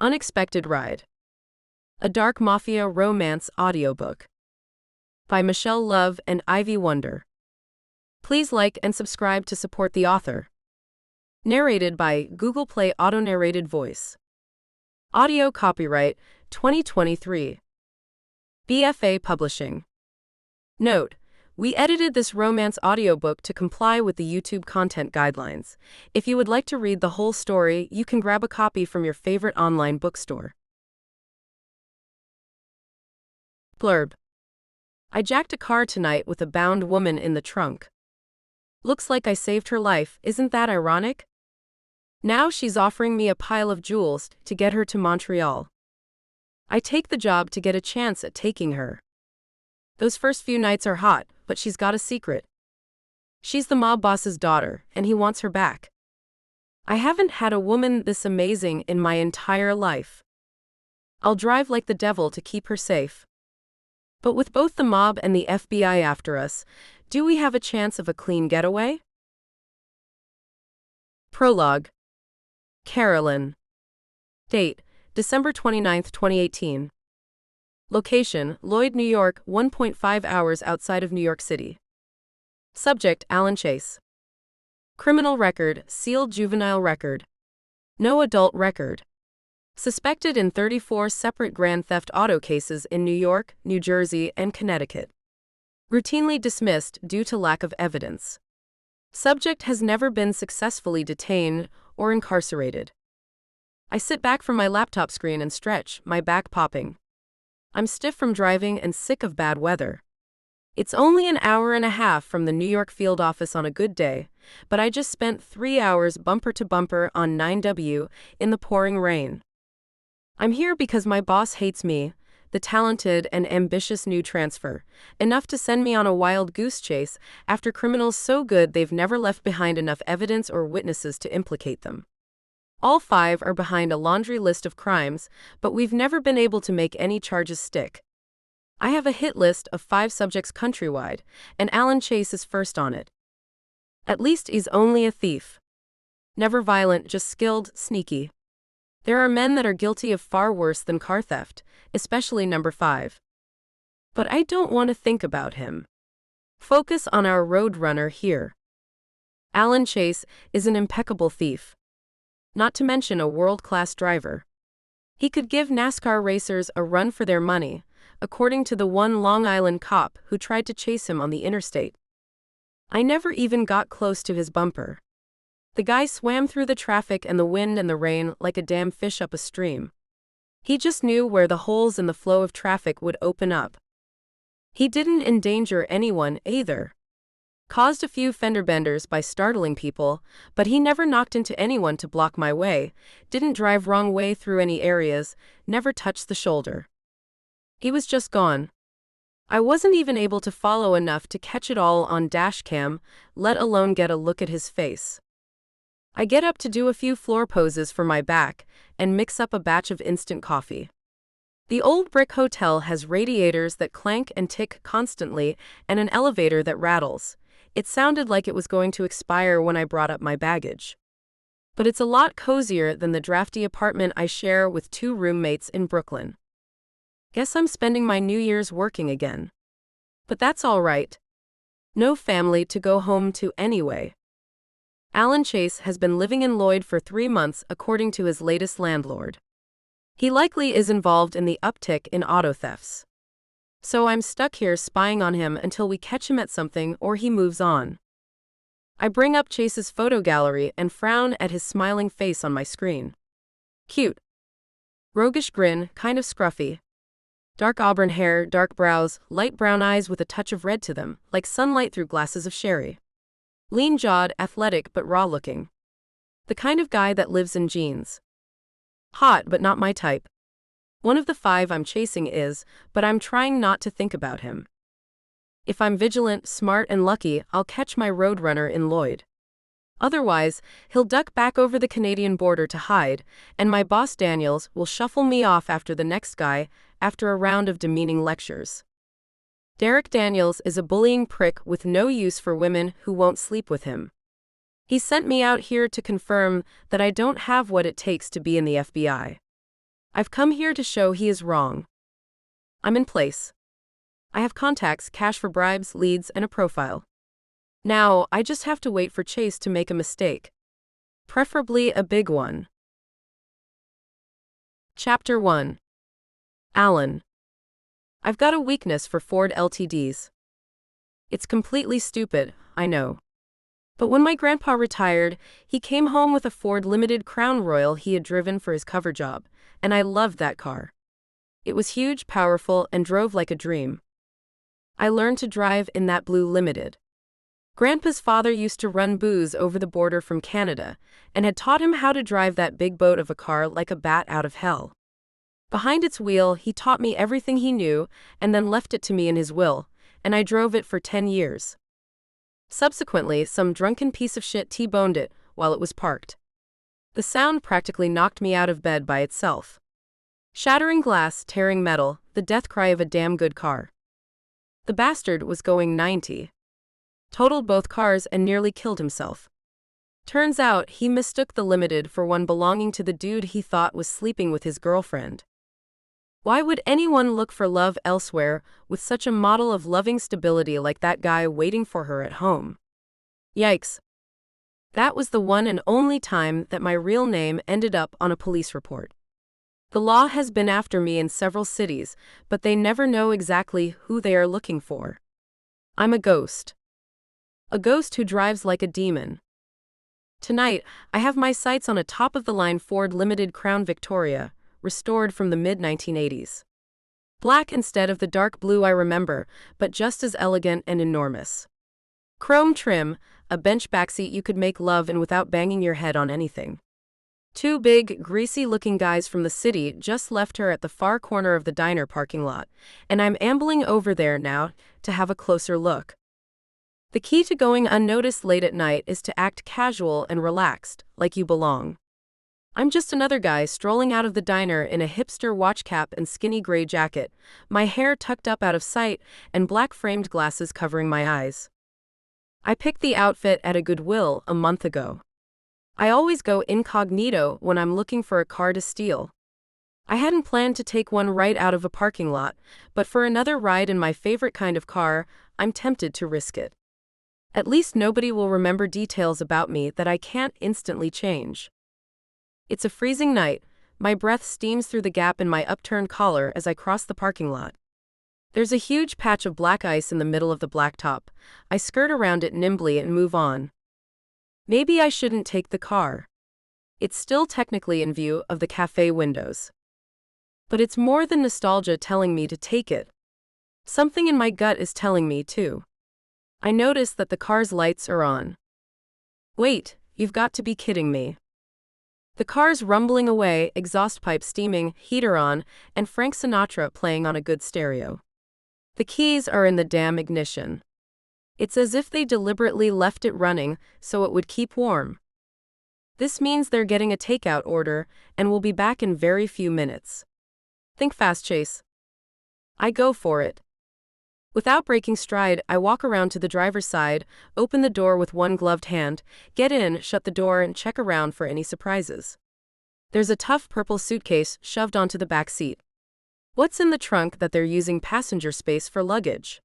Unexpected Ride. A Dark Mafia Romance Audiobook. By Michelle Love and Ivy Wonder. Please like and subscribe to support the author. Narrated by Google Play Auto-Narrated Voice. Audio copyright 2023. BFA Publishing. Note: we edited this romance audiobook to comply with the YouTube content guidelines. If you would like to read the whole story, you can grab a copy from your favorite online bookstore. Blurb. I jacked a car tonight with a bound woman in the trunk. Looks like I saved her life, isn't that ironic? Now she's offering me a pile of jewels to get her to Montreal. I take the job to get a chance at taking her. Those first few nights are hot, but she's got a secret. She's the mob boss's daughter, and he wants her back. I haven't had a woman this amazing in my entire life. I'll drive like the devil to keep her safe. But with both the mob and the FBI after us, do we have a chance of a clean getaway? Prologue. Carolyn. Date: December 29, 2018. Location: Lloyd, New York, 1.5 hours outside of New York City. Subject: Alan Chase. Criminal record: sealed juvenile record. No adult record. Suspected in 34 separate grand theft auto cases in New York, New Jersey, and Connecticut. Routinely dismissed due to lack of evidence. Subject has never been successfully detained or incarcerated. I sit back from my laptop screen and stretch, my back popping. I'm stiff from driving and sick of bad weather. It's only an hour and a half from the New York field office on a good day, but I just spent 3 hours bumper to bumper on 9W in the pouring rain. I'm here because my boss hates me, the talented and ambitious new transfer, enough to send me on a wild goose chase after criminals so good they've never left behind enough evidence or witnesses to implicate them. All 5 are behind a laundry list of crimes, but we've never been able to make any charges stick. I have a hit list of 5 subjects countrywide, and Alan Chase is first on it. At least he's only a thief. Never violent, just skilled, sneaky. There are men that are guilty of far worse than car theft, especially number 5. But I don't want to think about him. Focus on our roadrunner here. Alan Chase is an impeccable thief. Not to mention a world-class driver. He could give NASCAR racers a run for their money, according to the one Long Island cop who tried to chase him on the interstate. I never even got close to his bumper. The guy swam through the traffic and the wind and the rain like a damn fish up a stream. He just knew where the holes in the flow of traffic would open up. He didn't endanger anyone either. Caused a few fender benders by startling people, but he never knocked into anyone to block my way, didn't drive wrong way through any areas, never touched the shoulder. He was just gone. I wasn't even able to follow enough to catch it all on dashcam, let alone get a look at his face. I get up to do a few floor poses for my back and mix up a batch of instant coffee. The old brick hotel has radiators that clank and tick constantly and an elevator that rattles. It sounded like it was going to expire when I brought up my baggage. But it's a lot cozier than the drafty apartment I share with 2 roommates in Brooklyn. Guess I'm spending my New Year's working again. But that's all right. No family to go home to anyway. Alan Chase has been living in Lloyd for 3 months according to his latest landlord. He likely is involved in the uptick in auto thefts. So I'm stuck here spying on him until we catch him at something or he moves on. I bring up Chase's photo gallery and frown at his smiling face on my screen. Cute. Roguish grin, kind of scruffy. Dark auburn hair, dark brows, light brown eyes with a touch of red to them, like sunlight through glasses of sherry. Lean-jawed, athletic but raw-looking. The kind of guy that lives in jeans. Hot but not my type. One of the 5 I'm chasing is, but I'm trying not to think about him. If I'm vigilant, smart, and lucky, I'll catch my roadrunner in Lloyd. Otherwise, he'll duck back over the Canadian border to hide, and my boss Daniels will shuffle me off after the next guy, after a round of demeaning lectures. Derek Daniels is a bullying prick with no use for women who won't sleep with him. He sent me out here to confirm that I don't have what it takes to be in the FBI. I've come here to show he is wrong. I'm in place. I have contacts, cash for bribes, leads, and a profile. Now, I just have to wait for Chase to make a mistake. Preferably a big one. Chapter 1. Alan. I've got a weakness for Ford Ltds. It's completely stupid, I know. But when my grandpa retired, he came home with a Ford Limited Crown Royal he had driven for his cover job, and I loved that car. It was huge, powerful, and drove like a dream. I learned to drive in that blue Limited. Grandpa's father used to run booze over the border from Canada, and had taught him how to drive that big boat of a car like a bat out of hell. Behind its wheel, he taught me everything he knew, and then left it to me in his will, and I drove it for 10 years. Subsequently, some drunken piece of shit T-boned it while it was parked. The sound practically knocked me out of bed by itself. Shattering glass, tearing metal, the death cry of a damn good car. The bastard was going 90. Totaled both cars and nearly killed himself. Turns out, he mistook the Limited for one belonging to the dude he thought was sleeping with his girlfriend. Why would anyone look for love elsewhere with such a model of loving stability like that guy waiting for her at home? Yikes. That was the one and only time that my real name ended up on a police report. The law has been after me in several cities, but they never know exactly who they are looking for. I'm a ghost. A ghost who drives like a demon. Tonight, I have my sights on a top-of-the-line Ford Limited Crown Victoria, restored from the mid-1980s. Black instead of the dark blue I remember, but just as elegant and enormous. Chrome trim, a bench backseat you could make love in without banging your head on anything. Two big, greasy-looking guys from the city just left her at the far corner of the diner parking lot, and I'm ambling over there now to have a closer look. The key to going unnoticed late at night is to act casual and relaxed, like you belong. I'm just another guy strolling out of the diner in a hipster watch cap and skinny gray jacket, my hair tucked up out of sight and black framed glasses covering my eyes. I picked the outfit at a Goodwill a month ago. I always go incognito when I'm looking for a car to steal. I hadn't planned to take one right out of a parking lot, but for another ride in my favorite kind of car, I'm tempted to risk it. At least nobody will remember details about me that I can't instantly change. It's a freezing night. My breath steams through the gap in my upturned collar as I cross the parking lot. There's a huge patch of black ice in the middle of the blacktop. I skirt around it nimbly and move on. Maybe I shouldn't take the car. It's still technically in view of the cafe windows. But it's more than nostalgia telling me to take it. Something in my gut is telling me too. I notice that the car's lights are on. Wait, you've got to be kidding me. The car's rumbling away, exhaust pipe steaming, heater on, and Frank Sinatra playing on a good stereo. The keys are in the damn ignition. It's as if they deliberately left it running so it would keep warm. This means they're getting a takeout order and will be back in very few minutes. Think fast, Chase. I go for it. Without breaking stride, I walk around to the driver's side, open the door with one gloved hand, get in, shut the door, and check around for any surprises. There's a tough purple suitcase shoved onto the back seat. What's in the trunk that they're using passenger space for luggage?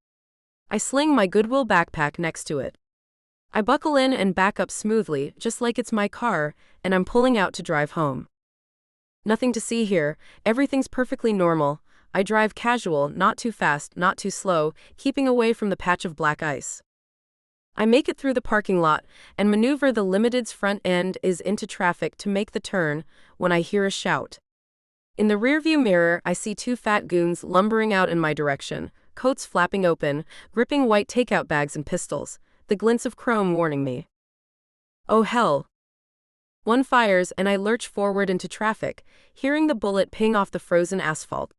I sling my Goodwill backpack next to it. I buckle in and back up smoothly, just like it's my car, and I'm pulling out to drive home. Nothing to see here, everything's perfectly normal. I drive casual, not too fast, not too slow, keeping away from the patch of black ice. I make it through the parking lot and maneuver the Limited's front end is into traffic to make the turn when I hear a shout. In the rearview mirror, I see two fat goons lumbering out in my direction, coats flapping open, gripping white takeout bags and pistols, the glints of chrome warning me. Oh hell. One fires and I lurch forward into traffic, hearing the bullet ping off the frozen asphalt.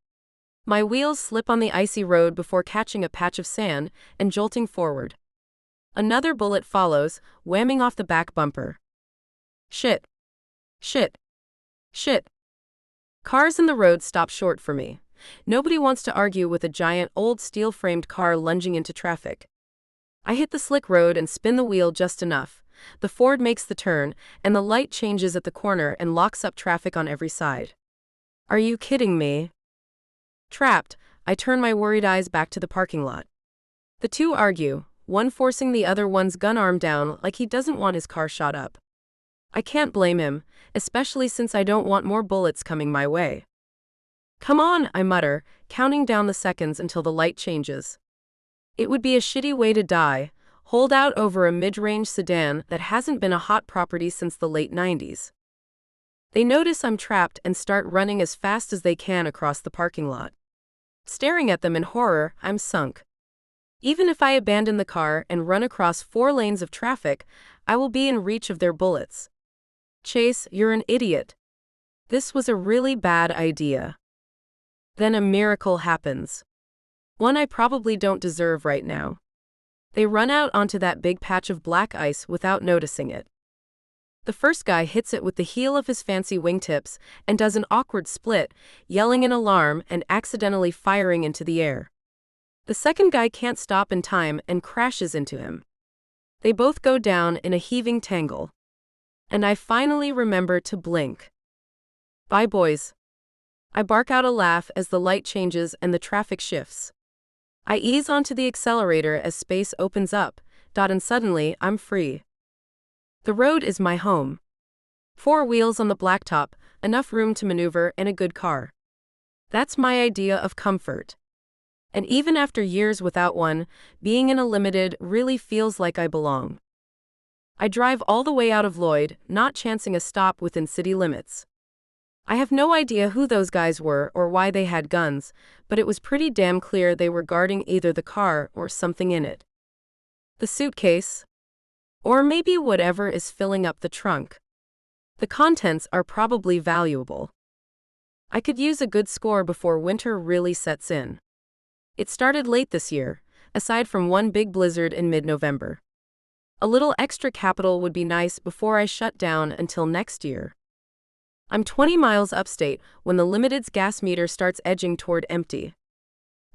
My wheels slip on the icy road before catching a patch of sand and jolting forward. Another bullet follows, whamming off the back bumper. Shit. Shit. Shit. Cars in the road stop short for me. Nobody wants to argue with a giant old steel-framed car lunging into traffic. I hit the slick road and spin the wheel just enough. The Ford makes the turn, and the light changes at the corner and locks up traffic on every side. Are you kidding me? Trapped, I turn my worried eyes back to the parking lot. The two argue, one forcing the other one's gun arm down like he doesn't want his car shot up. I can't blame him, especially since I don't want more bullets coming my way. Come on, I mutter, counting down the seconds until the light changes. It would be a shitty way to die, holed out over a mid-range sedan that hasn't been a hot property since the late 90s. They notice I'm trapped and start running as fast as they can across the parking lot. Staring at them in horror, I'm sunk. Even if I abandon the car and run across 4 lanes of traffic, I will be in reach of their bullets. Chase, you're an idiot. This was a really bad idea. Then a miracle happens. One I probably don't deserve right now. They run out onto that big patch of black ice without noticing it. The first guy hits it with the heel of his fancy wingtips and does an awkward split, yelling an alarm and accidentally firing into the air. The second guy can't stop in time and crashes into him. They both go down in a heaving tangle. And I finally remember to blink. Bye, boys. I bark out a laugh as the light changes and the traffic shifts. I ease onto the accelerator as space opens up, and suddenly I'm free. The road is my home. 4 wheels on the blacktop, enough room to maneuver, and a good car. That's my idea of comfort. And even after years without one, being in a limited really feels like I belong. I drive all the way out of Lloyd, not chancing a stop within city limits. I have no idea who those guys were or why they had guns, but it was pretty damn clear they were guarding either the car or something in it. The suitcase? Or maybe whatever is filling up the trunk. The contents are probably valuable. I could use a good score before winter really sets in. It started late this year, aside from one big blizzard in mid-November. A little extra capital would be nice before I shut down until next year. I'm 20 miles upstate when the Limited's gas meter starts edging toward empty.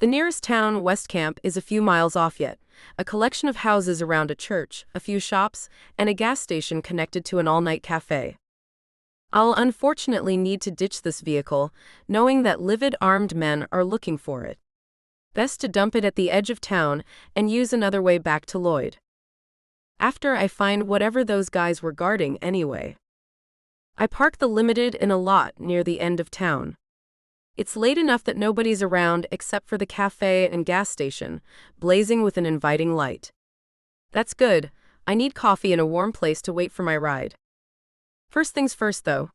The nearest town, West Camp, is a few miles off yet, a collection of houses around a church, a few shops, and a gas station connected to an all-night cafe. I'll unfortunately need to ditch this vehicle, knowing that livid armed men are looking for it. Best to dump it at the edge of town and use another way back to Lloyd. After I find whatever those guys were guarding anyway. I park the Limited in a lot near the end of town. It's late enough that nobody's around except for the cafe and gas station, blazing with an inviting light. That's good. I need coffee and a warm place to wait for my ride. First things first, though.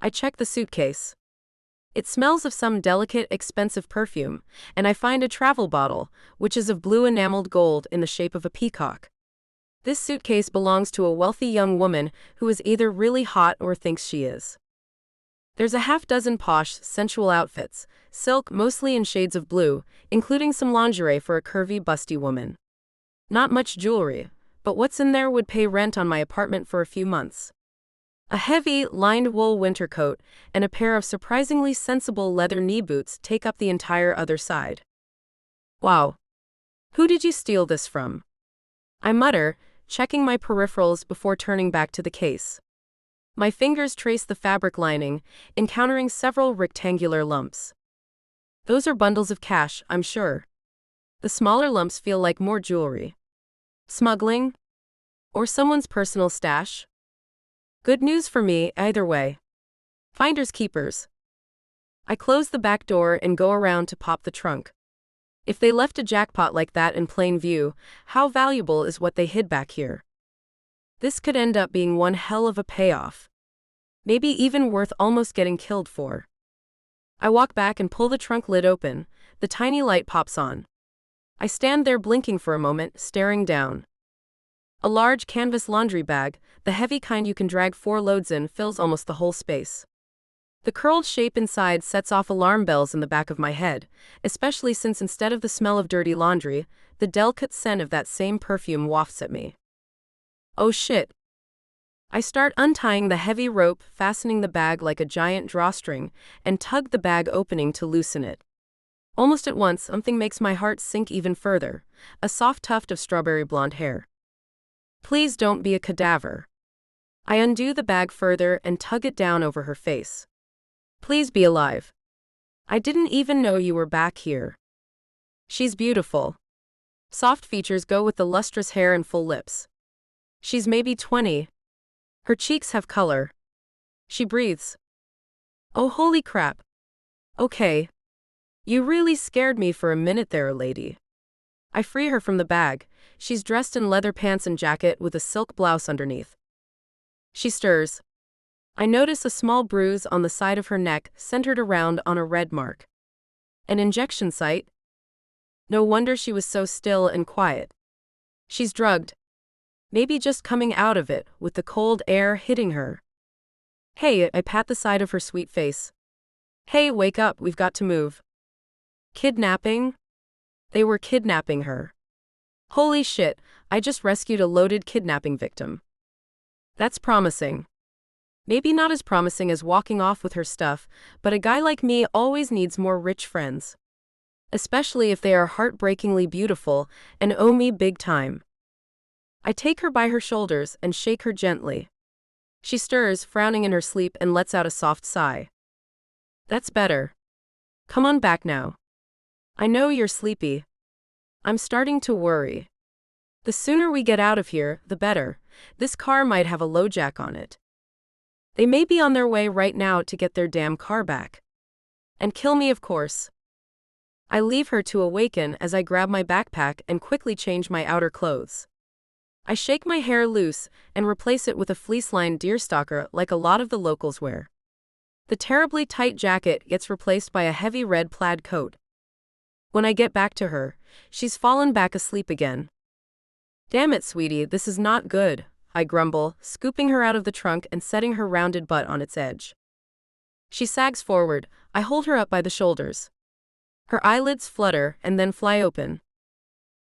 I check the suitcase. It smells of some delicate, expensive perfume, and I find a travel bottle, which is of blue enameled gold in the shape of a peacock. This suitcase belongs to a wealthy young woman who is either really hot or thinks she is. There's a half-dozen posh, sensual outfits, silk mostly in shades of blue, including some lingerie for a curvy, busty woman. Not much jewelry, but what's in there would pay rent on my apartment for a few months. A heavy, lined wool winter coat and a pair of surprisingly sensible leather knee boots take up the entire other side. Wow. Who did you steal this from? I mutter, checking my peripherals before turning back to the case. My fingers trace the fabric lining, encountering several rectangular lumps. Those are bundles of cash, I'm sure. The smaller lumps feel like more jewelry. Smuggling? Or someone's personal stash? Good news for me, either way. Finders keepers. I close the back door and go around to pop the trunk. If they left a jackpot like that in plain view, how valuable is what they hid back here? This could end up being one hell of a payoff. Maybe even worth almost getting killed for. I walk back and pull the trunk lid open. The tiny light pops on. I stand there blinking for a moment, staring down. A large canvas laundry bag, the heavy kind you can drag 4 loads in, fills almost the whole space. The curled shape inside sets off alarm bells in the back of my head, especially since instead of the smell of dirty laundry, the delicate scent of that same perfume wafts at me. Oh shit. I start untying the heavy rope, fastening the bag like a giant drawstring, and tug the bag opening to loosen it. Almost at once, something makes my heart sink even further, a soft tuft of strawberry blonde hair. Please don't be a cadaver. I undo the bag further and tug it down over her face. Please be alive. I didn't even know you were back here. She's beautiful. Soft features go with the lustrous hair and full lips. She's maybe 20. Her cheeks have color. She breathes. Oh, holy crap. Okay. You really scared me for a minute there, lady. I free her from the bag. She's dressed in leather pants and jacket with a silk blouse underneath. She stirs. I notice a small bruise on the side of her neck centered around on a red mark. An injection site? No wonder she was so still and quiet. She's drugged. Maybe just coming out of it, with the cold air hitting her. Hey, I pat the side of her sweet face. Hey, wake up, we've got to move. Kidnapping? They were kidnapping her. Holy shit, I just rescued a loaded kidnapping victim. That's promising. Maybe not as promising as walking off with her stuff, but a guy like me always needs more rich friends. Especially if they are heartbreakingly beautiful and owe me big time. I take her by her shoulders and shake her gently. She stirs, frowning in her sleep, and lets out a soft sigh. That's better. Come on back now. I know you're sleepy. I'm starting to worry. The sooner we get out of here, the better. This car might have a LoJack on it. They may be on their way right now to get their damn car back. And kill me, of course. I leave her to awaken as I grab my backpack and quickly change my outer clothes. I shake my hair loose and replace it with a fleece-lined deerstalker like a lot of the locals wear. The terribly tight jacket gets replaced by a heavy red plaid coat. When I get back to her, she's fallen back asleep again. Damn it, sweetie, this is not good, I grumble, scooping her out of the trunk and setting her rounded butt on its edge. She sags forward. I hold her up by the shoulders. Her eyelids flutter and then fly open.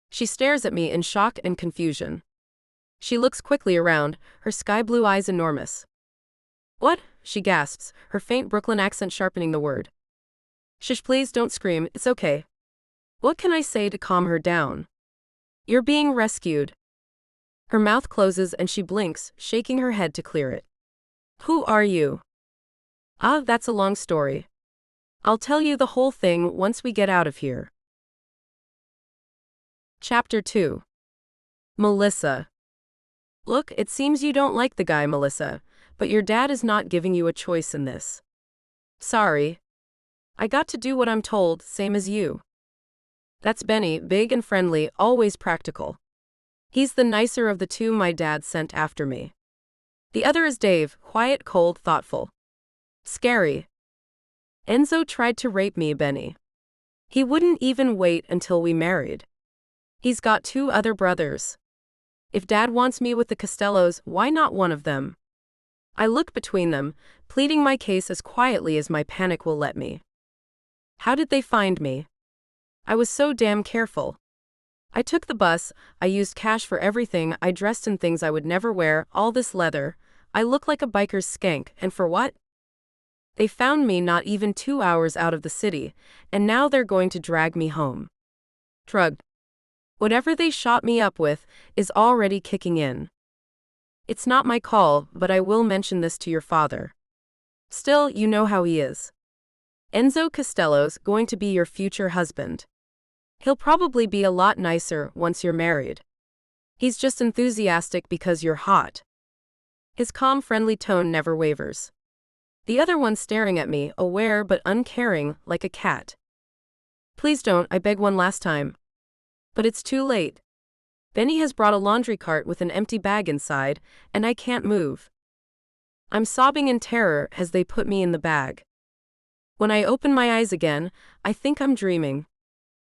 She stares at me in shock and confusion. She looks quickly around, her sky-blue eyes enormous. What? She gasps, her faint Brooklyn accent sharpening the word. Shush, please don't scream, it's okay. What can I say to calm her down? You're being rescued. Her mouth closes and she blinks, shaking her head to clear it. Who are you? Ah, that's a long story. I'll tell you the whole thing once we get out of here. Chapter 2. Melissa. Look, it seems you don't like the guy, Melissa, but your dad is not giving you a choice in this. Sorry. I got to do what I'm told, same as you. That's Benny, big and friendly, always practical. He's the nicer of the two my dad sent after me. The other is Dave, quiet, cold, thoughtful. Scary. Enzo tried to rape me, Benny. He wouldn't even wait until we married. He's got 2 other brothers. If Dad wants me with the Costellos, why not one of them? I look between them, pleading my case as quietly as my panic will let me. How did they find me? I was so damn careful. I took the bus, I used cash for everything, I dressed in things I would never wear, all this leather. I look like a biker's skank, and for what? They found me not even 2 hours out of the city, and now they're going to drag me home. Drugged. Whatever they shot me up with is already kicking in. It's not my call, but I will mention this to your father. Still, you know how he is. Enzo Costello's going to be your future husband. He'll probably be a lot nicer once you're married. He's just enthusiastic because you're hot. His calm, friendly tone never wavers. The other one staring at me, aware but uncaring, like a cat. Please don't, I beg one last time. But it's too late. Benny has brought a laundry cart with an empty bag inside, and I can't move. I'm sobbing in terror as they put me in the bag. When I open my eyes again, I think I'm dreaming.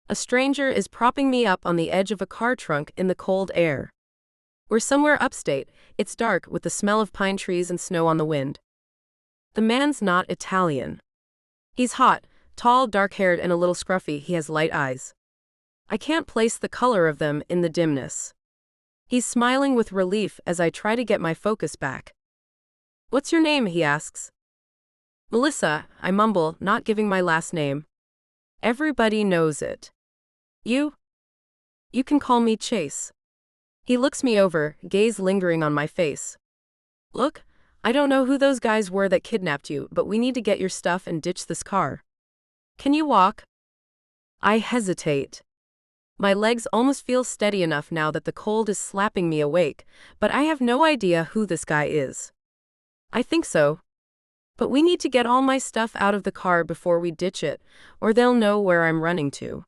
A stranger is propping me up on the edge of a car trunk in the cold air. We're somewhere upstate, it's dark with the smell of pine trees and snow on the wind. The man's not Italian. He's hot, tall, dark-haired and a little scruffy. He has light eyes. I can't place the color of them in the dimness. He's smiling with relief as I try to get my focus back. What's your name? He asks. Melissa, I mumble, not giving my last name. Everybody knows it. You? You can call me Chase. He looks me over, gaze lingering on my face. Look, I don't know who those guys were that kidnapped you, but we need to get your stuff and ditch this car. Can you walk? I hesitate. My legs almost feel steady enough now that the cold is slapping me awake, but I have no idea who this guy is. I think so. But we need to get all my stuff out of the car before we ditch it, or they'll know where I'm running to.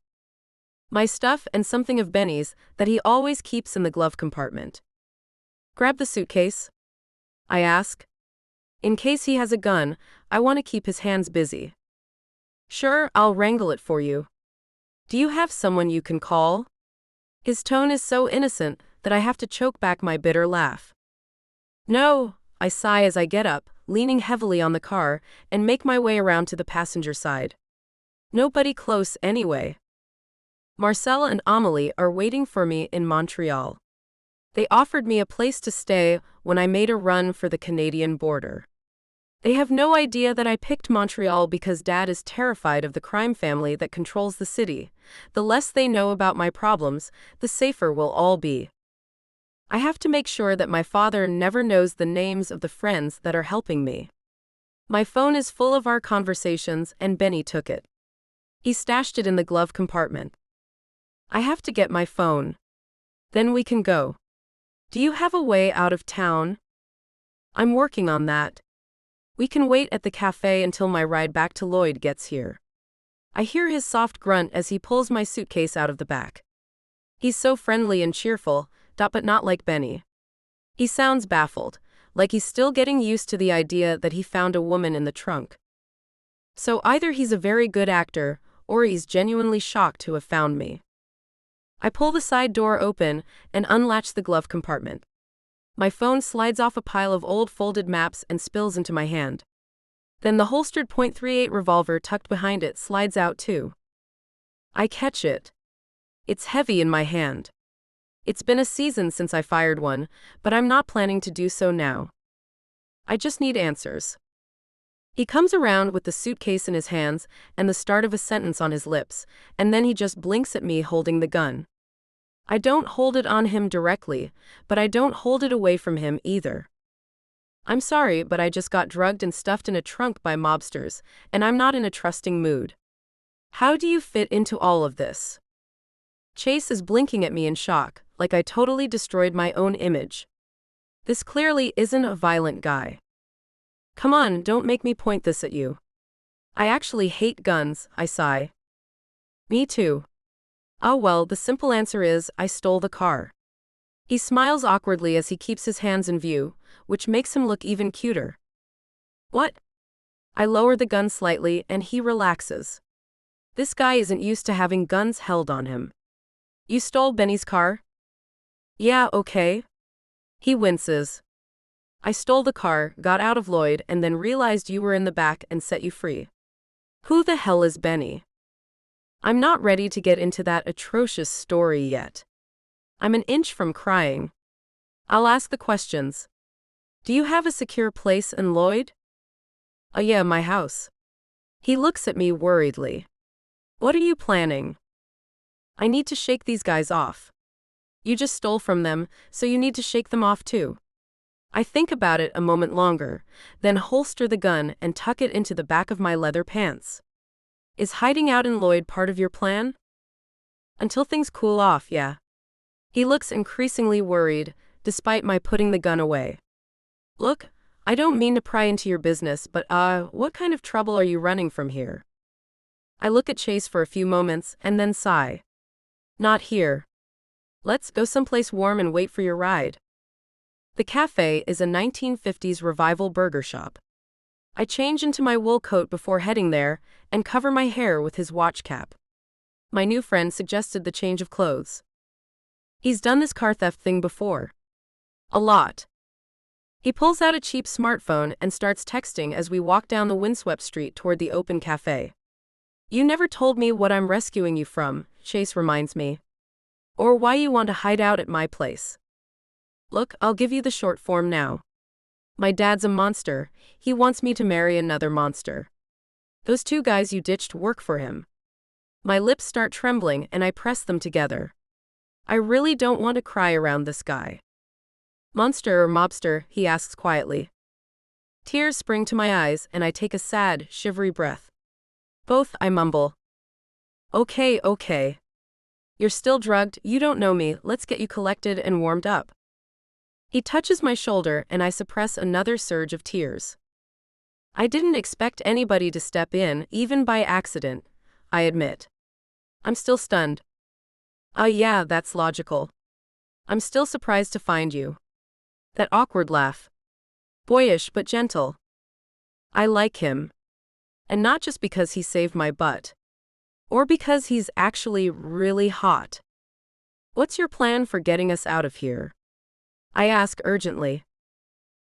My stuff and something of Benny's that he always keeps in the glove compartment. Grab the suitcase? I ask. In case he has a gun, I want to keep his hands busy. Sure, I'll wrangle it for you. Do you have someone you can call? His tone is so innocent that I have to choke back my bitter laugh. No, I sigh as I get up, leaning heavily on the car, and make my way around to the passenger side. Nobody close anyway. Marcel and Amélie are waiting for me in Montreal. They offered me a place to stay when I made a run for the Canadian border. They have no idea that I picked Montreal because Dad is terrified of the crime family that controls the city. The less they know about my problems, the safer we'll all be. I have to make sure that my father never knows the names of the friends that are helping me. My phone is full of our conversations and Benny took it. He stashed it in the glove compartment. I have to get my phone. Then we can go. Do you have a way out of town? I'm working on that. We can wait at the cafe until my ride back to Lloyd gets here. I hear his soft grunt as he pulls my suitcase out of the back. He's so friendly and cheerful, but not like Benny. He sounds baffled, like he's still getting used to the idea that he found a woman in the trunk. So either he's a very good actor, or he's genuinely shocked to have found me. I pull the side door open and unlatch the glove compartment. My phone slides off a pile of old folded maps and spills into my hand. Then the holstered .38 revolver tucked behind it slides out too. I catch it. It's heavy in my hand. It's been a season since I fired one, but I'm not planning to do so now. I just need answers. He comes around with the suitcase in his hands and the start of a sentence on his lips, and then he just blinks at me holding the gun. I don't hold it on him directly, but I don't hold it away from him either. I'm sorry, but I just got drugged and stuffed in a trunk by mobsters, and I'm not in a trusting mood. How do you fit into all of this? Chase is blinking at me in shock, like I totally destroyed my own image. This clearly isn't a violent guy. Come on, don't make me point this at you. I actually hate guns, I sigh. Me too. Oh well, the simple answer is, I stole the car. He smiles awkwardly as he keeps his hands in view, which makes him look even cuter. What? I lower the gun slightly and he relaxes. This guy isn't used to having guns held on him. You stole Benny's car? Yeah, okay. He winces. I stole the car, got out of Lloyd, and then realized you were in the back and set you free. Who the hell is Benny? I'm not ready to get into that atrocious story yet. I'm an inch from crying. I'll ask the questions. Do you have a secure place in Lloyd? Yeah, my house. He looks at me worriedly. What are you planning? I need to shake these guys off. You just stole from them, so you need to shake them off too. I think about it a moment longer, then holster the gun and tuck it into the back of my leather pants. Is hiding out in Lloyd part of your plan? Until things cool off, yeah. He looks increasingly worried, despite my putting the gun away. Look, I don't mean to pry into your business, but what kind of trouble are you running from here? I look at Chase for a few moments and then sigh. Not here. Let's go someplace warm and wait for your ride. The cafe is a 1950s revival burger shop. I change into my wool coat before heading there and cover my hair with his watch cap. My new friend suggested the change of clothes. He's done this car theft thing before. A lot. He pulls out a cheap smartphone and starts texting as we walk down the windswept street toward the open cafe. You never told me what I'm rescuing you from, Chase reminds me. Or why you want to hide out at my place. Look, I'll give you the short form now. My dad's a monster. He wants me to marry another monster. Those two guys you ditched work for him. My lips start trembling and I press them together. I really don't want to cry around this guy. Monster or mobster, he asks quietly. Tears spring to my eyes, and I take a sad, shivery breath. Both, I mumble. Okay, okay. You're still drugged, you don't know me, let's get you collected and warmed up. He touches my shoulder, and I suppress another surge of tears. I didn't expect anybody to step in, even by accident, I admit. I'm still stunned. Yeah, that's logical. I'm still surprised to find you. That awkward laugh. Boyish but gentle. I like him. And not just because he saved my butt. Or because he's actually really hot. What's your plan for getting us out of here? I ask urgently.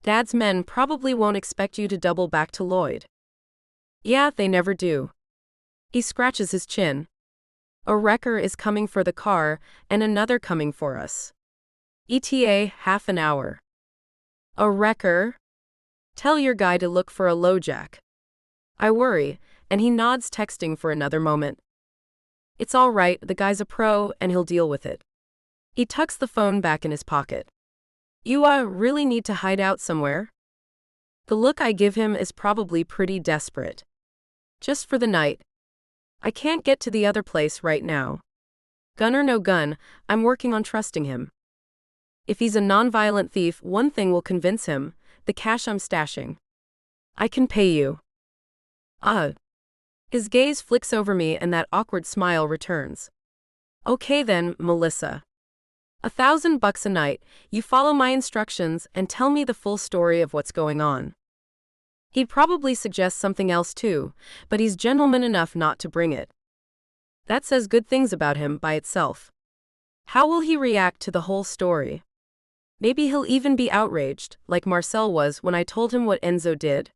Dad's men probably won't expect you to double back to Lloyd. Yeah, they never do. He scratches his chin. A wrecker is coming for the car, and another coming for us. ETA half an hour. A wrecker? Tell your guy to look for a LoJack. I worry, and he nods, texting for another moment. It's all right, the guy's a pro, and he'll deal with it. He tucks the phone back in his pocket. You really need to hide out somewhere? The look I give him is probably pretty desperate. Just for the night. I can't get to the other place right now. Gun or no gun, I'm working on trusting him. If he's a nonviolent thief, one thing will convince him: the cash I'm stashing. I can pay you. His gaze flicks over me and that awkward smile returns. Okay then, Melissa. $1,000 a night, you follow my instructions and tell me the full story of what's going on. He'd probably suggest something else too, but he's gentleman enough not to bring it. That says good things about him by itself. How will he react to the whole story? Maybe he'll even be outraged, like Marcel was when I told him what Enzo did.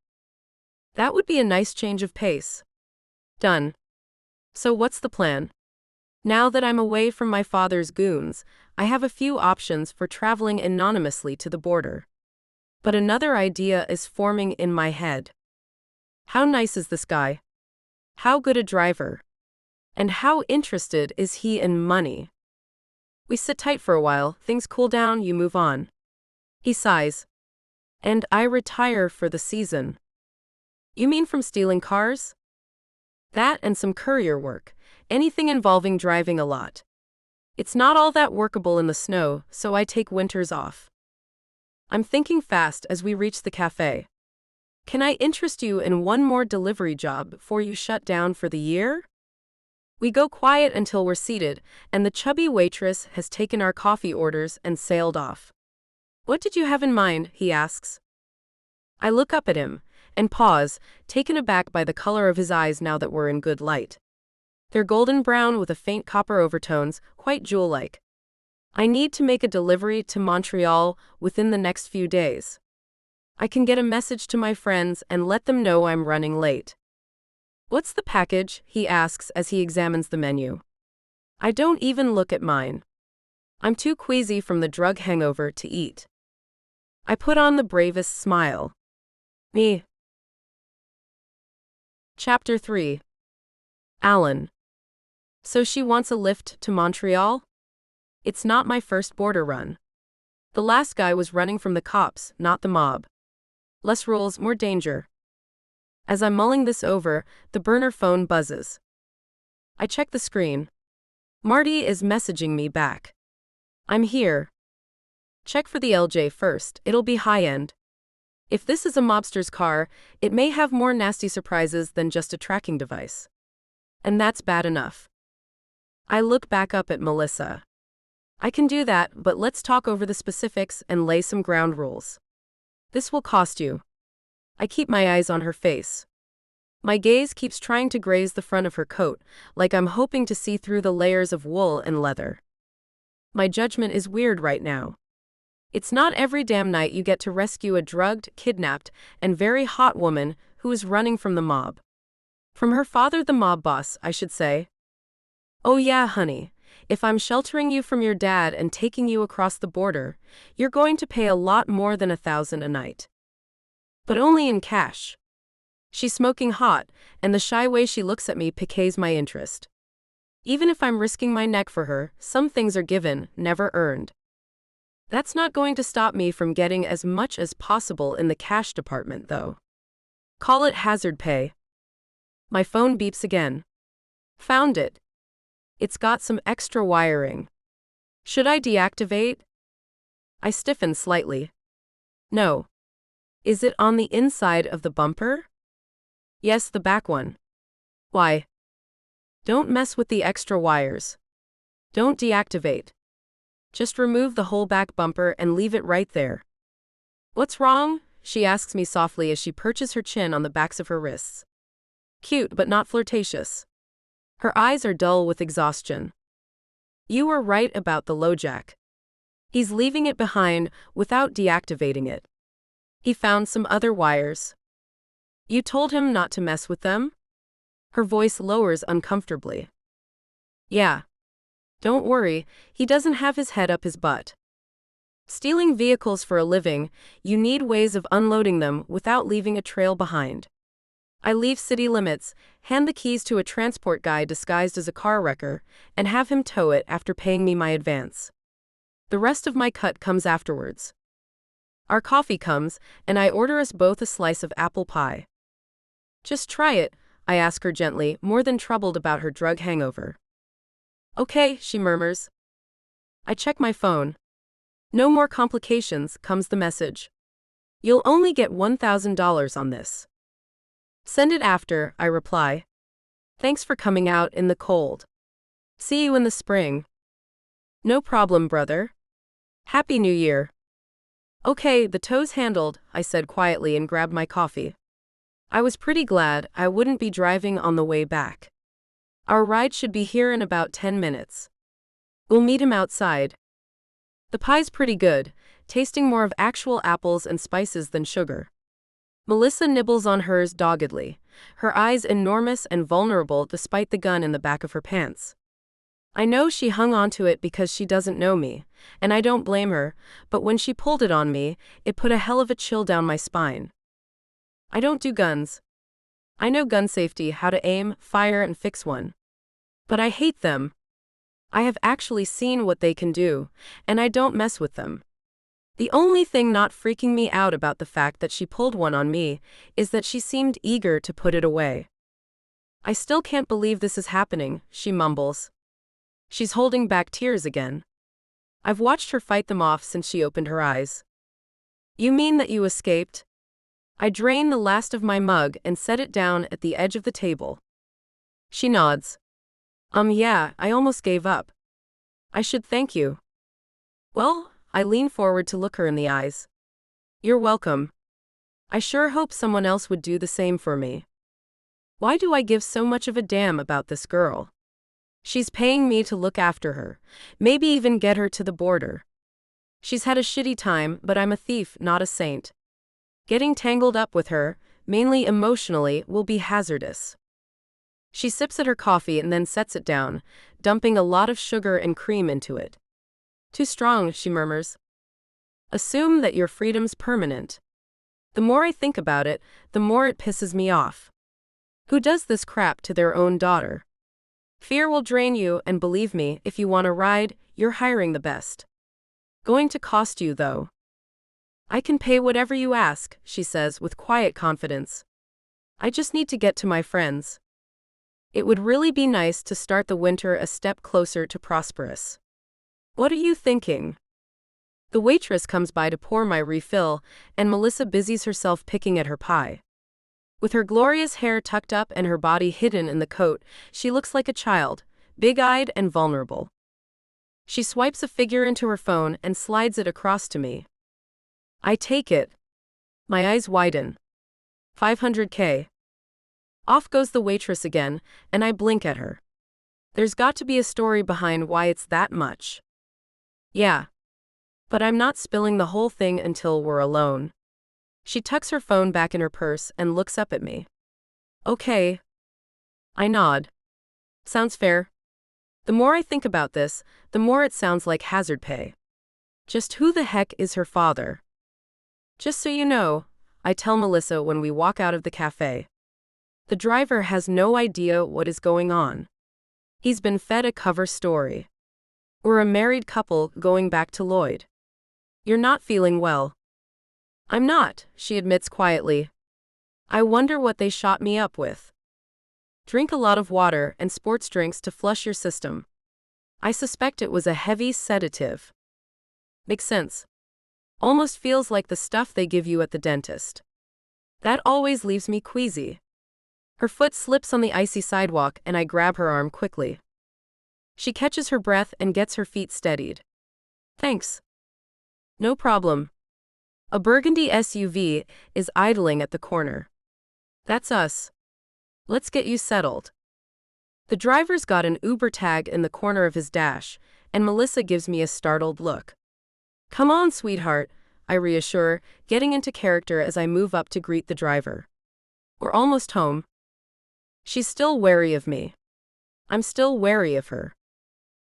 That would be a nice change of pace. Done. So what's the plan? Now that I'm away from my father's goons, I have a few options for traveling anonymously to the border. But another idea is forming in my head. How nice is this guy? How good a driver? And how interested is he in money? We sit tight for a while, things cool down, you move on. He sighs. And I retire for the season. You mean from stealing cars? That and some courier work, anything involving driving a lot. It's not all that workable in the snow, so I take winters off. I'm thinking fast as we reach the cafe. Can I interest you in one more delivery job before you shut down for the year? We go quiet until we're seated, and the chubby waitress has taken our coffee orders and sailed off. What did you have in mind? He asks. I look up at him and pause, taken aback by the color of his eyes now that we're in good light. They're golden brown with a faint copper overtones, quite jewel-like. I need to make a delivery to Montreal within the next few days. I can get a message to my friends and let them know I'm running late. What's the package? He asks as he examines the menu. I don't even look at mine. I'm too queasy from the drug hangover to eat. I put on the bravest smile. Me. Chapter 3. Alan. So she wants a lift to Montreal? It's not my first border run. The last guy was running from the cops, not the mob. Less rules, more danger. As I'm mulling this over, the burner phone buzzes. I check the screen. Marty is messaging me back. I'm here. Check for the LJ first, it'll be high-end. If this is a mobster's car, it may have more nasty surprises than just a tracking device. And that's bad enough. I look back up at Melissa. I can do that, but let's talk over the specifics and lay some ground rules. This will cost you. I keep my eyes on her face. My gaze keeps trying to graze the front of her coat, like I'm hoping to see through the layers of wool and leather. My judgment is weird right now. It's not every damn night you get to rescue a drugged, kidnapped, and very hot woman who is running from the mob. From her father, the mob boss, I should say. Oh yeah, honey, if I'm sheltering you from your dad and taking you across the border, you're going to pay a lot more than $1,000 a night. But only in cash. She's smoking hot, and the shy way she looks at me piques my interest. Even if I'm risking my neck for her, some things are given, never earned. That's not going to stop me from getting as much as possible in the cash department, though. Call it hazard pay. My phone beeps again. Found it. It's got some extra wiring. Should I deactivate? I stiffen slightly. No. Is it on the inside of the bumper? Yes, the back one. Why? Don't mess with the extra wires. Don't deactivate. Just remove the whole back bumper and leave it right there. What's wrong? She asks me softly as she perches her chin on the backs of her wrists. Cute but not flirtatious. Her eyes are dull with exhaustion. You were right about the LoJack. He's leaving it behind without deactivating it. He found some other wires. You told him not to mess with them? Her voice lowers uncomfortably. Yeah. Don't worry, he doesn't have his head up his butt. Stealing vehicles for a living, you need ways of unloading them without leaving a trail behind. I leave city limits, hand the keys to a transport guy disguised as a car wrecker, and have him tow it after paying me my advance. The rest of my cut comes afterwards. Our coffee comes, and I order us both a slice of apple pie. Just try it, I ask her gently, more than troubled about her drug hangover. Okay, she murmurs. I check my phone. No more complications, comes the message. You'll only get $1,000 on this. Send it after, I reply. Thanks for coming out in the cold. See you in the spring. No problem, brother. Happy New Year. Okay, the tow's handled, I said quietly and grabbed my coffee. I was pretty glad I wouldn't be driving on the way back. Our ride should be here in about 10 minutes. We'll meet him outside. The pie's pretty good, tasting more of actual apples and spices than sugar. Melissa nibbles on hers doggedly, her eyes enormous and vulnerable despite the gun in the back of her pants. I know she hung onto it because she doesn't know me, and I don't blame her, but when she pulled it on me, it put a hell of a chill down my spine. I don't do guns. I know gun safety, how to aim, fire, and fix one. But I hate them. I have actually seen what they can do, and I don't mess with them. The only thing not freaking me out about the fact that she pulled one on me is that she seemed eager to put it away. I still can't believe this is happening, she mumbles. She's holding back tears again. I've watched her fight them off since she opened her eyes. You mean that you escaped? I drain the last of my mug and set it down at the edge of the table. She nods. Yeah, I almost gave up. I should thank you. Well, I lean forward to look her in the eyes. You're welcome. I sure hope someone else would do the same for me. Why do I give so much of a damn about this girl? She's paying me to look after her, maybe even get her to the border. She's had a shitty time, but I'm a thief, not a saint. Getting tangled up with her, mainly emotionally, will be hazardous. She sips at her coffee and then sets it down, dumping a lot of sugar and cream into it. Too strong, she murmurs. Assume that your freedom's permanent. The more I think about it, the more it pisses me off. Who does this crap to their own daughter? Fear will drain you, and believe me, if you want a ride, you're hiring the best. Going to cost you, though. I can pay whatever you ask, she says with quiet confidence. I just need to get to my friends. It would really be nice to start the winter a step closer to prosperous. What are you thinking? The waitress comes by to pour my refill, and Melissa busies herself picking at her pie. With her glorious hair tucked up and her body hidden in the coat, she looks like a child, big-eyed and vulnerable. She swipes a figure into her phone and slides it across to me. I take it. My eyes widen. $500K. Off goes the waitress again, and I blink at her. There's got to be a story behind why it's that much. Yeah. But I'm not spilling the whole thing until we're alone. She tucks her phone back in her purse and looks up at me. Okay. I nod. Sounds fair. The more I think about this, the more it sounds like hazard pay. Just who the heck is her father? Just so you know, I tell Melissa when we walk out of the cafe. The driver has no idea what is going on. He's been fed a cover story. We're a married couple going back to Lloyd. You're not feeling well. I'm not, she admits quietly. I wonder what they shot me up with. Drink a lot of water and sports drinks to flush your system. I suspect it was a heavy sedative. Makes sense. Almost feels like the stuff they give you at the dentist. That always leaves me queasy. Her foot slips on the icy sidewalk and I grab her arm quickly. She catches her breath and gets her feet steadied. Thanks. No problem. A burgundy SUV is idling at the corner. That's us. Let's get you settled. The driver's got an Uber tag in the corner of his dash, and Melissa gives me a startled look. Come on, sweetheart, I reassure, getting into character as I move up to greet the driver. We're almost home. She's still wary of me. I'm still wary of her.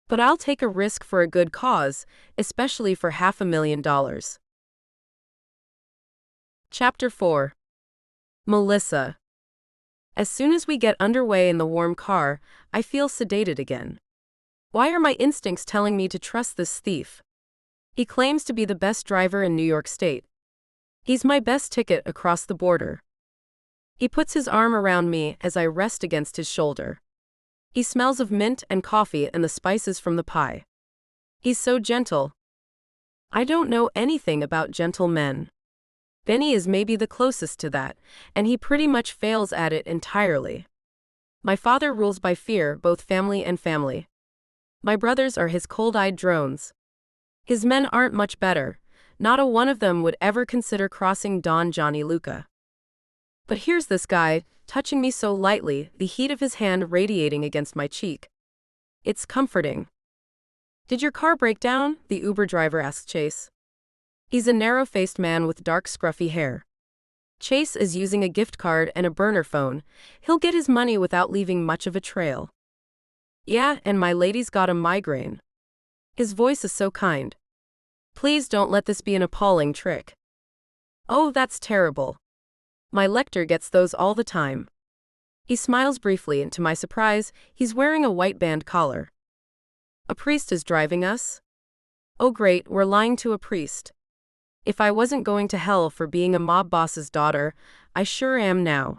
But I'll take a risk for a good cause, especially for $500,000. Chapter 4. Melissa. As soon as we get underway in the warm car, I feel sedated again. Why are my instincts telling me to trust this thief? He claims to be the best driver in New York State. He's my best ticket across the border. He puts his arm around me as I rest against his shoulder. He smells of mint and coffee and the spices from the pie. He's so gentle. I don't know anything about gentle men. Benny is maybe the closest to that, and he pretty much fails at it entirely. My father rules by fear, both family and family. My brothers are his cold-eyed drones. His men aren't much better. Not a one of them would ever consider crossing Don Johnny Luca. But here's this guy, touching me so lightly, the heat of his hand radiating against my cheek. It's comforting. Did your car break down? The Uber driver asks Chase. He's a narrow-faced man with dark, scruffy hair. Chase is using a gift card and a burner phone. He'll get his money without leaving much of a trail. Yeah, and my lady's got a migraine. His voice is so kind. Please don't let this be an appalling trick. Oh, that's terrible. My lector gets those all the time. He smiles briefly, and to my surprise, he's wearing a white band collar. A priest is driving us? Oh great, we're lying to a priest. If I wasn't going to hell for being a mob boss's daughter, I sure am now.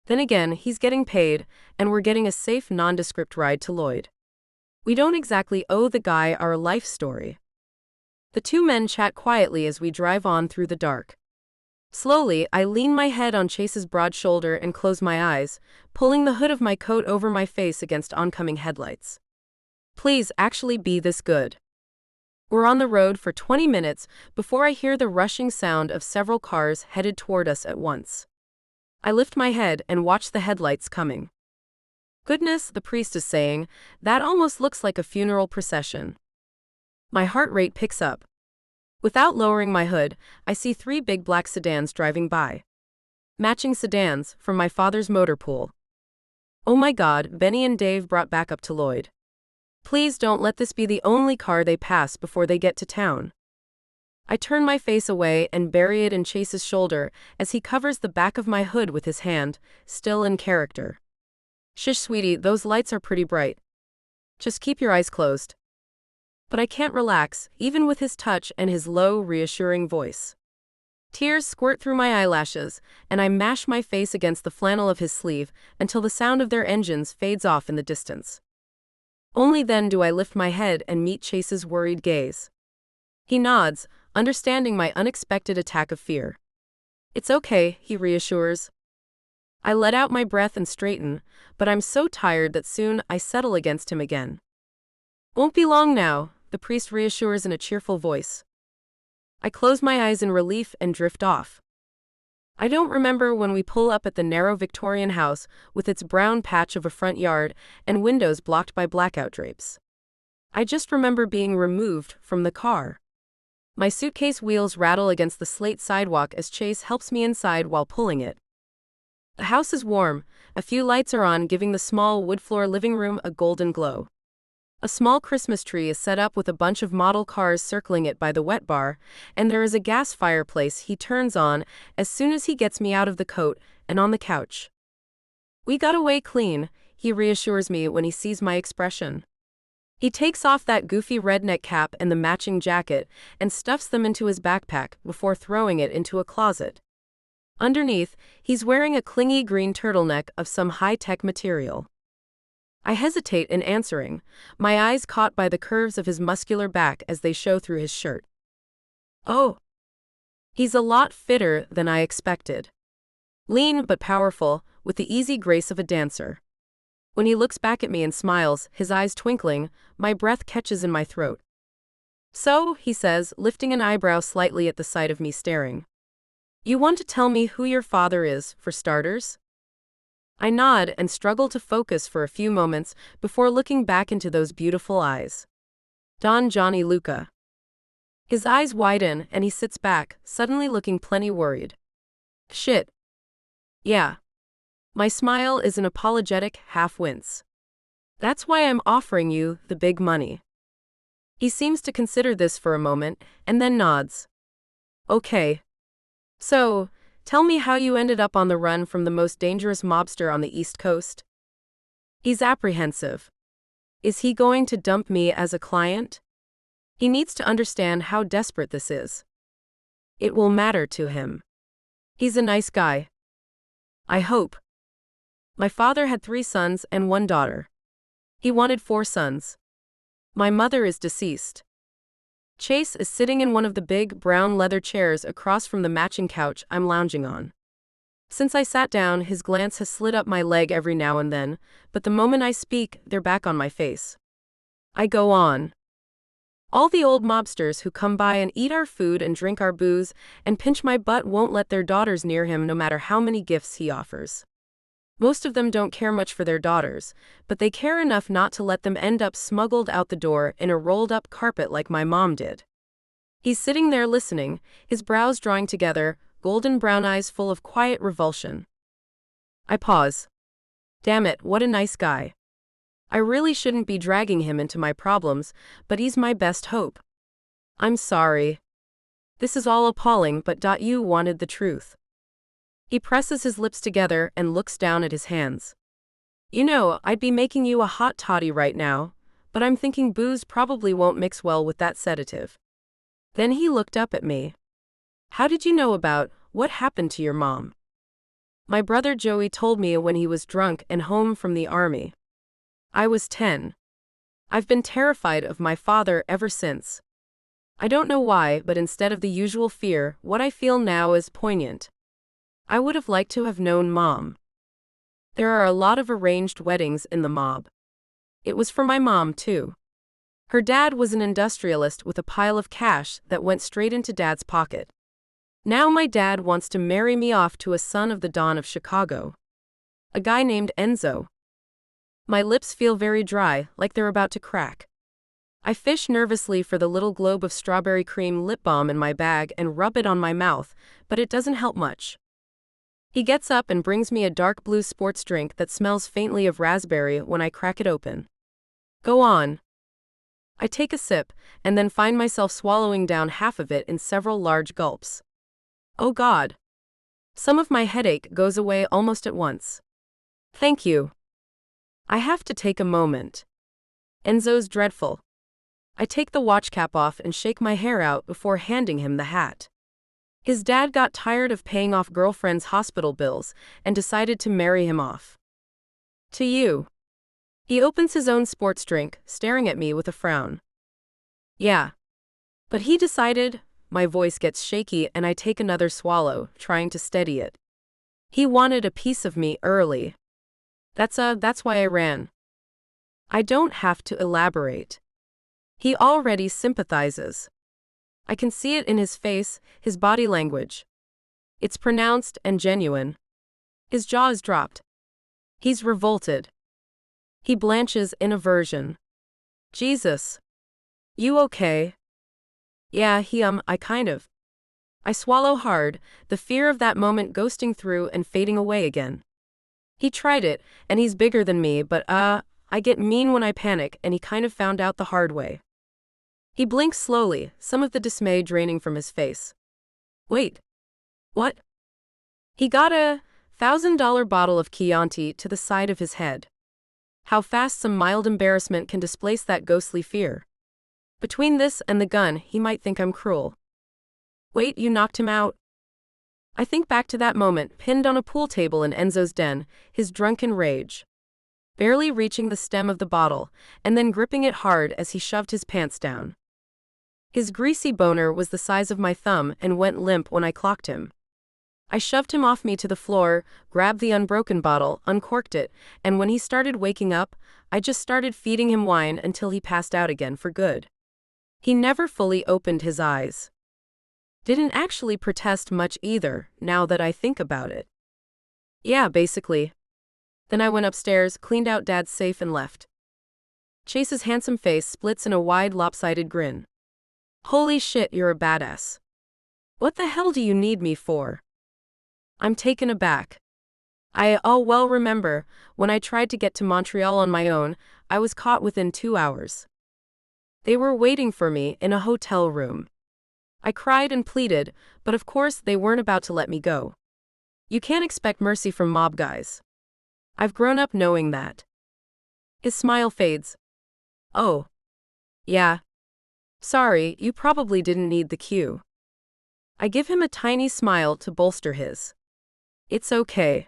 Then again, he's getting paid, and we're getting a safe, nondescript ride to Lloyd. We don't exactly owe the guy our life story. The two men chat quietly as we drive on through the dark. Slowly, I lean my head on Chase's broad shoulder and close my eyes, pulling the hood of my coat over my face against oncoming headlights. Please actually be this good. We're on the road for 20 minutes before I hear the rushing sound of several cars headed toward us at once. I lift my head and watch the headlights coming. Goodness, the priest is saying, that almost looks like a funeral procession. My heart rate picks up. Without lowering my hood, I see 3 big black sedans driving by. Matching sedans from my father's motor pool. Oh my God, Benny and Dave brought back up to Lloyd. Please don't let this be the only car they pass before they get to town. I turn my face away and bury it in Chase's shoulder as he covers the back of my hood with his hand, still in character. Shush, sweetie, those lights are pretty bright. Just keep your eyes closed. But I can't relax, even with his touch and his low, reassuring voice. Tears squirt through my eyelashes, and I mash my face against the flannel of his sleeve until the sound of their engines fades off in the distance. Only then do I lift my head and meet Chase's worried gaze. He nods, understanding my unexpected attack of fear. It's okay, he reassures. I let out my breath and straighten, but I'm so tired that soon I settle against him again. Won't be long now, the priest reassures in a cheerful voice. I close my eyes in relief and drift off. I don't remember when we pull up at the narrow Victorian house with its brown patch of a front yard and windows blocked by blackout drapes. I just remember being removed from the car. My suitcase wheels rattle against the slate sidewalk as Chase helps me inside while pulling it. The house is warm, a few lights are on, giving the small wood-floor living room a golden glow. A small Christmas tree is set up with a bunch of model cars circling it by the wet bar, and there is a gas fireplace he turns on as soon as he gets me out of the coat and on the couch. We got away clean, he reassures me when he sees my expression. He takes off that goofy redneck cap and the matching jacket and stuffs them into his backpack before throwing it into a closet. Underneath, he's wearing a clingy green turtleneck of some high-tech material. I hesitate in answering, my eyes caught by the curves of his muscular back as they show through his shirt. Oh! He's a lot fitter than I expected. Lean but powerful, with the easy grace of a dancer. When he looks back at me and smiles, his eyes twinkling, my breath catches in my throat. So, he says, lifting an eyebrow slightly at the sight of me staring. You want to tell me who your father is, for starters? I nod and struggle to focus for a few moments before looking back into those beautiful eyes. Don Johnny Luca. His eyes widen and he sits back, suddenly looking plenty worried. Shit. Yeah. My smile is an apologetic half-wince. That's why I'm offering you the big money. He seems to consider this for a moment, and then nods. Okay. So, tell me how you ended up on the run from the most dangerous mobster on the East Coast. He's apprehensive. Is he going to dump me as a client? He needs to understand how desperate this is. It will matter to him. He's a nice guy. I hope. My father had 3 sons and 1 daughter. He wanted 4 sons. My mother is deceased. Chase is sitting in one of the big, brown leather chairs across from the matching couch I'm lounging on. Since I sat down, his glance has slid up my leg every now and then, but the moment I speak, they're back on my face. I go on. All the old mobsters who come by and eat our food and drink our booze and pinch my butt won't let their daughters near him no matter how many gifts he offers. Most of them don't care much for their daughters, but they care enough not to let them end up smuggled out the door in a rolled-up carpet like my mom did. He's sitting there listening, his brows drawing together, golden brown eyes full of quiet revulsion. I pause. Damn it, what a nice guy. I really shouldn't be dragging him into my problems, but he's my best hope. I'm sorry. This is all appalling, but you wanted the truth. He presses his lips together and looks down at his hands. You know, I'd be making you a hot toddy right now, but I'm thinking booze probably won't mix well with that sedative. Then he looked up at me. How did you know about what happened to your mom? My brother Joey told me when he was drunk and home from the army. I was 10. I've been terrified of my father ever since. I don't know why, but instead of the usual fear, what I feel now is poignant. I would have liked to have known Mom. There are a lot of arranged weddings in the mob. It was for my mom, too. Her dad was an industrialist with a pile of cash that went straight into Dad's pocket. Now my dad wants to marry me off to a son of the Don of Chicago. A guy named Enzo. My lips feel very dry, like they're about to crack. I fish nervously for the little globe of strawberry cream lip balm in my bag and rub it on my mouth, but it doesn't help much. He gets up and brings me a dark blue sports drink that smells faintly of raspberry when I crack it open. Go on. I take a sip, and then find myself swallowing down half of it in several large gulps. Oh God. Some of my headache goes away almost at once. Thank you. I have to take a moment. Enzo's dreadful. I take the watch cap off and shake my hair out before handing him the hat. His dad got tired of paying off girlfriend's hospital bills and decided to marry him off. To you. He opens his own sports drink, staring at me with a frown. Yeah. But he decided. My voice gets shaky and I take another swallow, trying to steady it. He wanted a piece of me early. That's why I ran. I don't have to elaborate. He already sympathizes. I can see it in his face, his body language. It's pronounced and genuine. His jaw is dropped. He's revolted. He blanches in aversion. Jesus. You okay? Yeah, I kind of. I swallow hard, the fear of that moment ghosting through and fading away again. He tried it, and he's bigger than me, but I get mean when I panic, and he kind of found out the hard way. He blinks slowly, some of the dismay draining from his face. Wait. What? He got a $1,000 bottle of Chianti to the side of his head. How fast some mild embarrassment can displace that ghostly fear. Between this and the gun, he might think I'm cruel. Wait, you knocked him out? I think back to that moment, pinned on a pool table in Enzo's den, his drunken rage. Barely reaching the stem of the bottle, and then gripping it hard as he shoved his pants down. His greasy boner was the size of my thumb and went limp when I clocked him. I shoved him off me to the floor, grabbed the unbroken bottle, uncorked it, and when he started waking up, I just started feeding him wine until he passed out again for good. He never fully opened his eyes. Didn't actually protest much either, now that I think about it. Yeah, basically. Then I went upstairs, cleaned out Dad's safe and left. Chase's handsome face splits in a wide lopsided grin. Holy shit, you're a badass. What the hell do you need me for? I'm taken aback. Well remember, when I tried to get to Montreal on my own, I was caught within 2 hours. They were waiting for me in a hotel room. I cried and pleaded, but of course they weren't about to let me go. You can't expect mercy from mob guys. I've grown up knowing that. His smile fades. Oh. Yeah. Sorry, you probably didn't need the cue. I give him a tiny smile to bolster his. It's okay.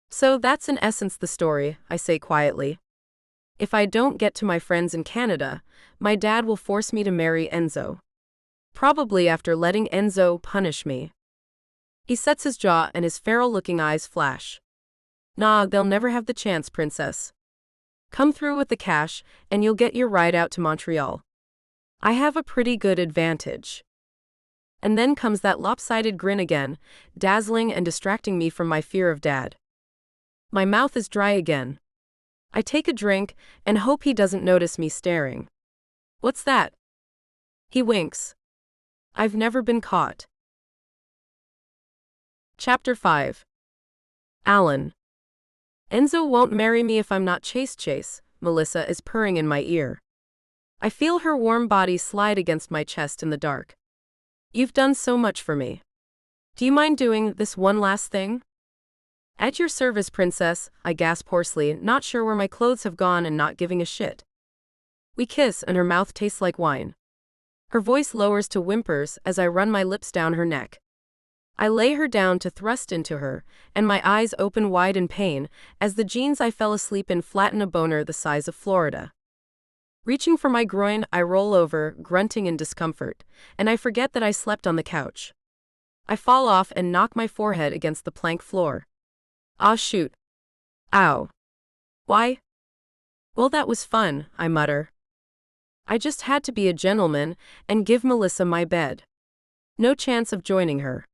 So that's in essence the story, I say quietly. If I don't get to my friends in Canada, my dad will force me to marry Enzo. Probably after letting Enzo punish me. He sets his jaw and his feral-looking eyes flash. Nah, they'll never have the chance, princess. Come through with the cash, and you'll get your ride out to Montreal. I have a pretty good advantage. And then comes that lopsided grin again, dazzling and distracting me from my fear of Dad. My mouth is dry again. I take a drink and hope he doesn't notice me staring. What's that? He winks. I've never been caught. Chapter 5. Alan. Enzo won't marry me if I'm not Chase, Melissa is purring in my ear. I feel her warm body slide against my chest in the dark. You've done so much for me. Do you mind doing this one last thing? At your service, princess, I gasp hoarsely, not sure where my clothes have gone and not giving a shit. We kiss and her mouth tastes like wine. Her voice lowers to whimpers as I run my lips down her neck. I lay her down to thrust into her, and my eyes open wide in pain as the jeans I fell asleep in flatten a boner the size of Florida. Reaching for my groin, I roll over, grunting in discomfort, and I forget that I slept on the couch. I fall off and knock my forehead against the plank floor. Ah shoot. Ow. Why? Well, that was fun, I mutter. I just had to be a gentleman and give Melissa my bed. No chance of joining her.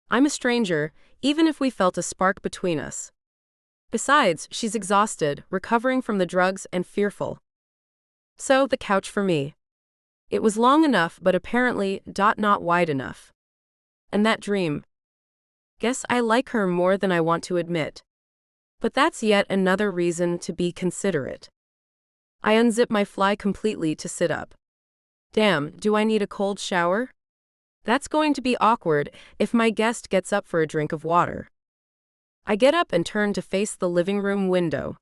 I'm a stranger, even if we felt a spark between us. Besides, she's exhausted, recovering from the drugs and fearful. So, the couch for me. It was long enough but apparently not wide enough. And that dream. Guess I like her more than I want to admit. But that's yet another reason to be considerate. I unzip my fly completely to sit up. Damn, do I need a cold shower? That's going to be awkward if my guest gets up for a drink of water. I get up and turn to face the living room window.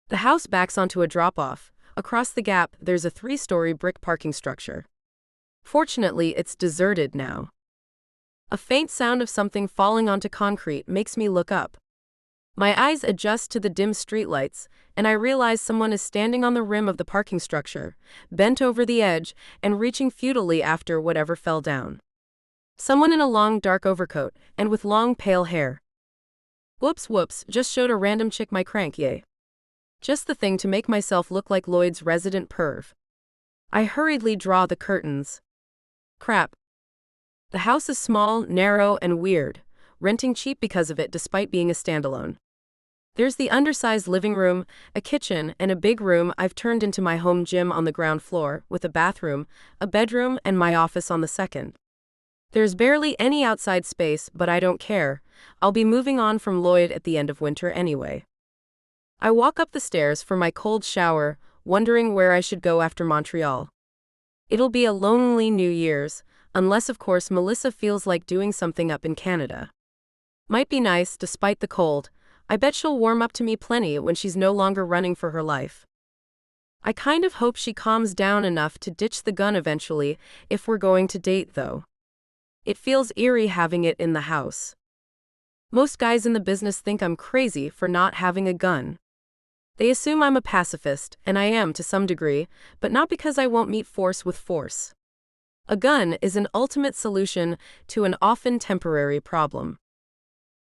The house backs onto a drop-off. Across the gap, there's a 3-story brick parking structure. Fortunately, it's deserted now. A faint sound of something falling onto concrete makes me look up. My eyes adjust to the dim streetlights, and I realize someone is standing on the rim of the parking structure, bent over the edge and reaching futilely after whatever fell down. Someone in a long dark overcoat and with long pale hair. Whoops, just showed a random chick my crank, yay. Just the thing to make myself look like Lloyd's resident perv. I hurriedly draw the curtains. Crap. The house is small, narrow, and weird, renting cheap because of it despite being a standalone. There's the undersized living room, a kitchen, and a big room I've turned into my home gym on the ground floor, with a bathroom, a bedroom, and my office on the second. There's barely any outside space, but I don't care. I'll be moving on from Lloyd at the end of winter anyway. I walk up the stairs for my cold shower, wondering where I should go after Montreal. It'll be a lonely New Year's, unless of course Melissa feels like doing something up in Canada. Might be nice, despite the cold. I bet she'll warm up to me plenty when she's no longer running for her life. I kind of hope she calms down enough to ditch the gun eventually, if we're going to date though. It feels eerie having it in the house. Most guys in the business think I'm crazy for not having a gun. They assume I'm a pacifist, and I am to some degree, but not because I won't meet force with force. A gun is an ultimate solution to an often temporary problem.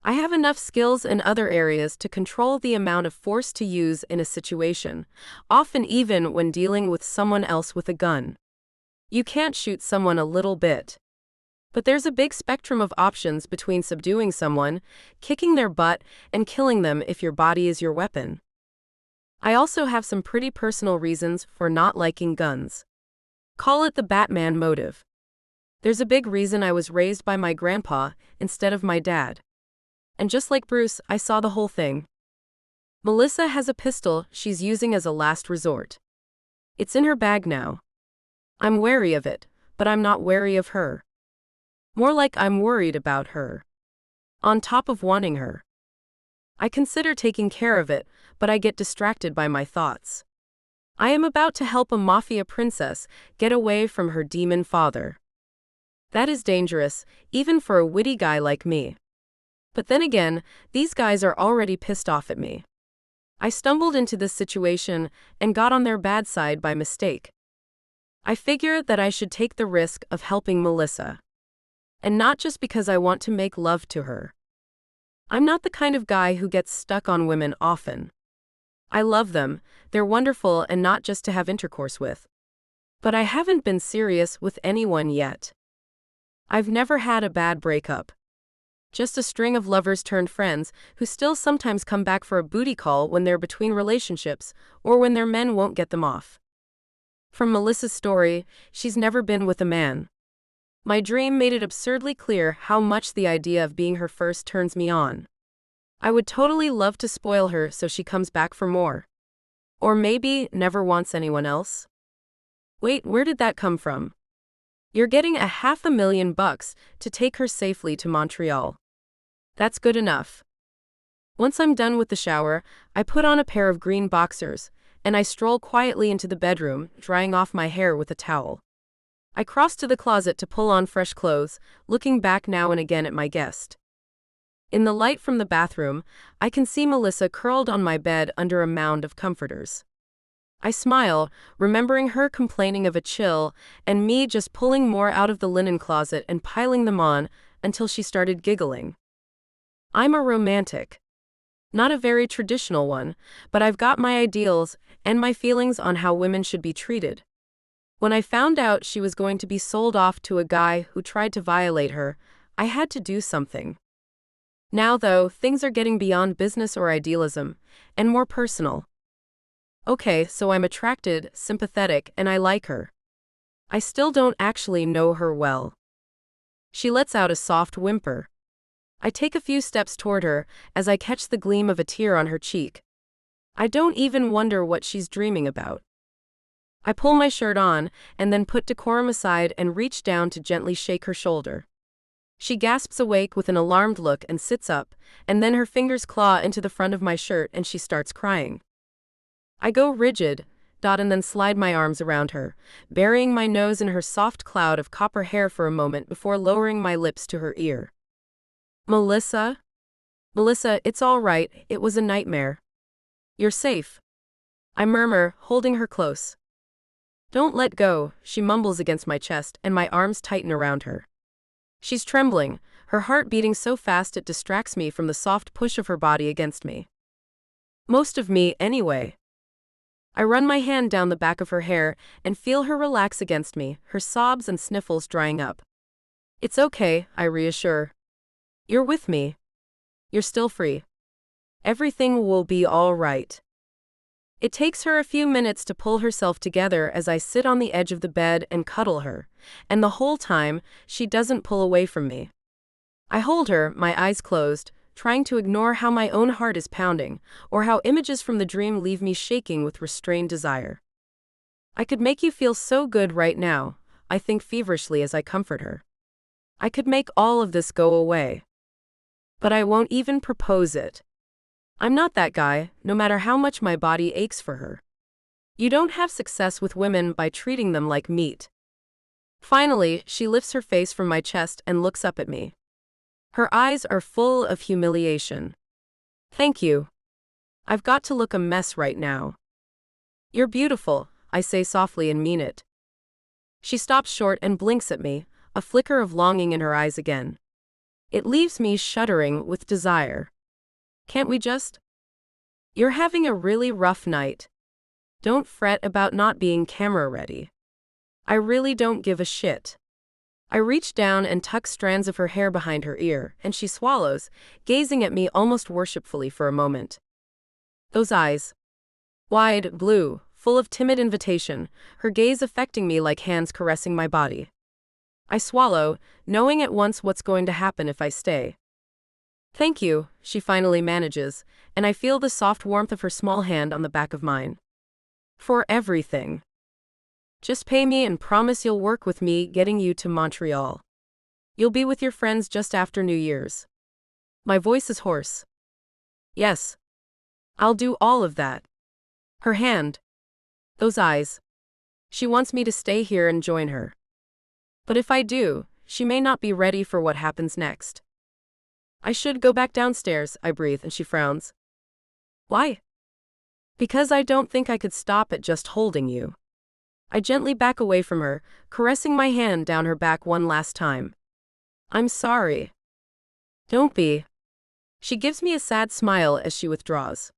I have enough skills in other areas to control the amount of force to use in a situation, often even when dealing with someone else with a gun. You can't shoot someone a little bit. But there's a big spectrum of options between subduing someone, kicking their butt, and killing them if your body is your weapon. I also have some pretty personal reasons for not liking guns. Call it the Batman motive. There's a big reason I was raised by my grandpa instead of my dad. And just like Bruce, I saw the whole thing. Melissa has a pistol she's using as a last resort. It's in her bag now. I'm wary of it, but I'm not wary of her. More like I'm worried about her. On top of wanting her. I consider taking care of it, but I get distracted by my thoughts. I am about to help a Mafia princess get away from her demon father. That is dangerous, even for a witty guy like me. But then again, these guys are already pissed off at me. I stumbled into this situation and got on their bad side by mistake. I figure that I should take the risk of helping Melissa. And not just because I want to make love to her. I'm not the kind of guy who gets stuck on women often. I love them, they're wonderful and not just to have intercourse with. But I haven't been serious with anyone yet. I've never had a bad breakup. Just a string of lovers turned friends who still sometimes come back for a booty call when they're between relationships or when their men won't get them off. From Melissa's story, she's never been with a man. My dream made it absurdly clear how much the idea of being her first turns me on. I would totally love to spoil her so she comes back for more. Or maybe never wants anyone else. Wait, where did that come from? You're getting $500,000 to take her safely to Montreal. That's good enough. Once I'm done with the shower, I put on a pair of green boxers, and I stroll quietly into the bedroom, drying off my hair with a towel. I cross to the closet to pull on fresh clothes, looking back now and again at my guest. In the light from the bathroom, I can see Melissa curled on my bed under a mound of comforters. I smile, remembering her complaining of a chill, and me just pulling more out of the linen closet and piling them on until she started giggling. I'm a romantic. Not a very traditional one, but I've got my ideals and my feelings on how women should be treated. When I found out she was going to be sold off to a guy who tried to violate her, I had to do something. Now, though, things are getting beyond business or idealism, and more personal. Okay, so I'm attracted, sympathetic, and I like her. I still don't actually know her well. She lets out a soft whimper. I take a few steps toward her as I catch the gleam of a tear on her cheek. I don't even wonder what she's dreaming about. I pull my shirt on, and then put decorum aside and reach down to gently shake her shoulder. She gasps awake with an alarmed look and sits up, and then her fingers claw into the front of my shirt and she starts crying. I go rigid, and then slide my arms around her, burying my nose in her soft cloud of copper hair for a moment before lowering my lips to her ear. Melissa? Melissa, it's all right, it was a nightmare. You're safe. I murmur, holding her close. Don't let go, she mumbles against my chest, and my arms tighten around her. She's trembling, her heart beating so fast it distracts me from the soft push of her body against me. Most of me, anyway. I run my hand down the back of her hair and feel her relax against me, her sobs and sniffles drying up. It's okay, I reassure. You're with me. You're still free. Everything will be all right. It takes her a few minutes to pull herself together as I sit on the edge of the bed and cuddle her, and the whole time, she doesn't pull away from me. I hold her, my eyes closed, trying to ignore how my own heart is pounding, or how images from the dream leave me shaking with restrained desire. I could make you feel so good right now, I think feverishly as I comfort her. I could make all of this go away. But I won't even propose it. I'm not that guy, no matter how much my body aches for her. You don't have success with women by treating them like meat. Finally, she lifts her face from my chest and looks up at me. Her eyes are full of humiliation. Thank you. I've got to look a mess right now. You're beautiful, I say softly and mean it. She stops short and blinks at me, a flicker of longing in her eyes again. It leaves me shuddering with desire. Can't we just? You're having a really rough night. Don't fret about not being camera ready. I really don't give a shit. I reach down and tuck strands of her hair behind her ear, and she swallows, gazing at me almost worshipfully for a moment. Those eyes. Wide, blue, full of timid invitation, her gaze affecting me like hands caressing my body. I swallow, knowing at once what's going to happen if I stay. Thank you, she finally manages, and I feel the soft warmth of her small hand on the back of mine. For everything. Just pay me and promise you'll work with me getting you to Montreal. You'll be with your friends just after New Year's. My voice is hoarse. Yes. I'll do all of that. Her hand. Those eyes. She wants me to stay here and join her. But if I do, she may not be ready for what happens next. I should go back downstairs, I breathe, and she frowns. Why? Because I don't think I could stop at just holding you. I gently back away from her, caressing my hand down her back one last time. I'm sorry. Don't be. She gives me a sad smile as she withdraws.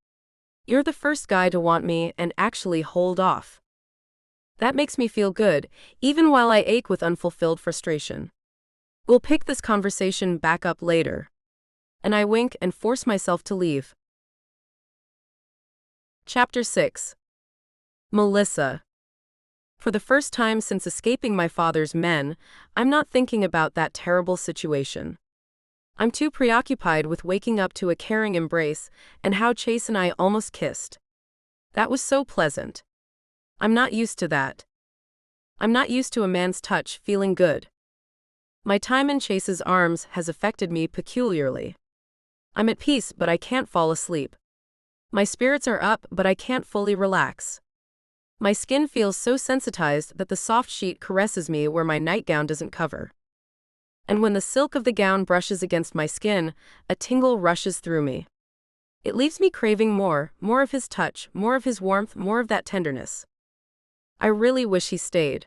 You're the first guy to want me and actually hold off. That makes me feel good, even while I ache with unfulfilled frustration. We'll pick this conversation back up later. And I wink and force myself to leave. Chapter 6. Melissa. For the first time since escaping my father's men, I'm not thinking about that terrible situation. I'm too preoccupied with waking up to a caring embrace and how Chase and I almost kissed. That was so pleasant. I'm not used to that. I'm not used to a man's touch feeling good. My time in Chase's arms has affected me peculiarly. I'm at peace, but I can't fall asleep. My spirits are up, but I can't fully relax. My skin feels so sensitized that the soft sheet caresses me where my nightgown doesn't cover. And when the silk of the gown brushes against my skin, a tingle rushes through me. It leaves me craving more of his touch, more of his warmth, more of that tenderness. I really wish he stayed.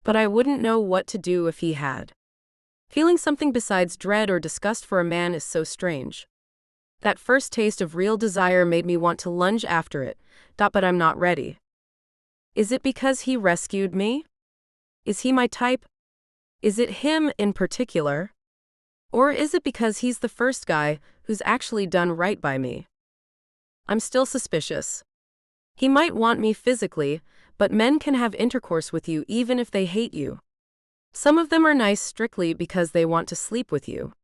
But I wouldn't know what to do if he had. Feeling something besides dread or disgust for a man is so strange. That first taste of real desire made me want to lunge after it, but I'm not ready. Is it because he rescued me? Is he my type? Is it him in particular? Or is it because he's the first guy who's actually done right by me? I'm still suspicious. He might want me physically, but men can have intercourse with you even if they hate you. Some of them are nice strictly because they want to sleep with you.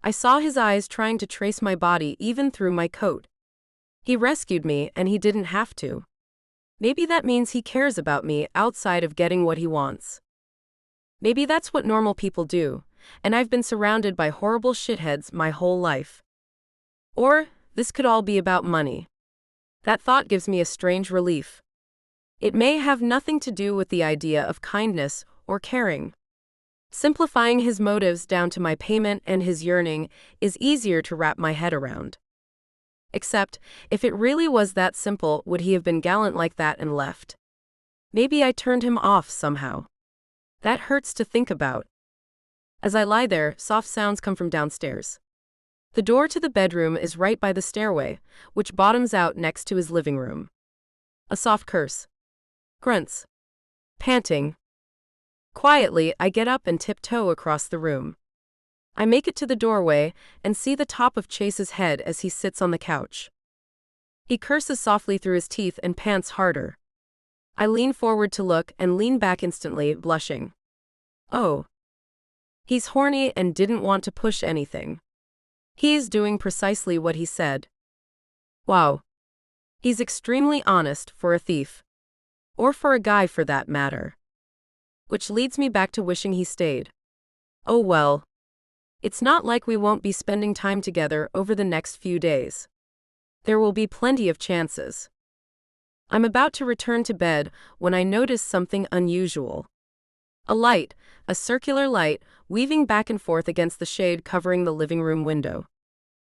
I saw his eyes trying to trace my body even through my coat. He rescued me and he didn't have to. Maybe that means he cares about me outside of getting what he wants. Maybe that's what normal people do, and I've been surrounded by horrible shitheads my whole life. Or, this could all be about money. That thought gives me a strange relief. It may have nothing to do with the idea of kindness or caring. Simplifying his motives down to my payment and his yearning is easier to wrap my head around. Except, if it really was that simple, would he have been gallant like that and left? Maybe I turned him off somehow. That hurts to think about. As I lie there, soft sounds come from downstairs. The door to the bedroom is right by the stairway, which bottoms out next to his living room. A soft curse. Grunts. Panting. Quietly, I get up and tiptoe across the room. I make it to the doorway and see the top of Chase's head as he sits on the couch. He curses softly through his teeth and pants harder. I lean forward to look and lean back instantly, blushing. Oh. He's horny and didn't want to push anything. He's doing precisely what he said. Wow. He's extremely honest for a thief. Or for a guy for that matter. Which leads me back to wishing he stayed. Oh well. It's not like we won't be spending time together over the next few days. There will be plenty of chances. I'm about to return to bed when I notice something unusual. A light, a circular light, weaving back and forth against the shade covering the living room window.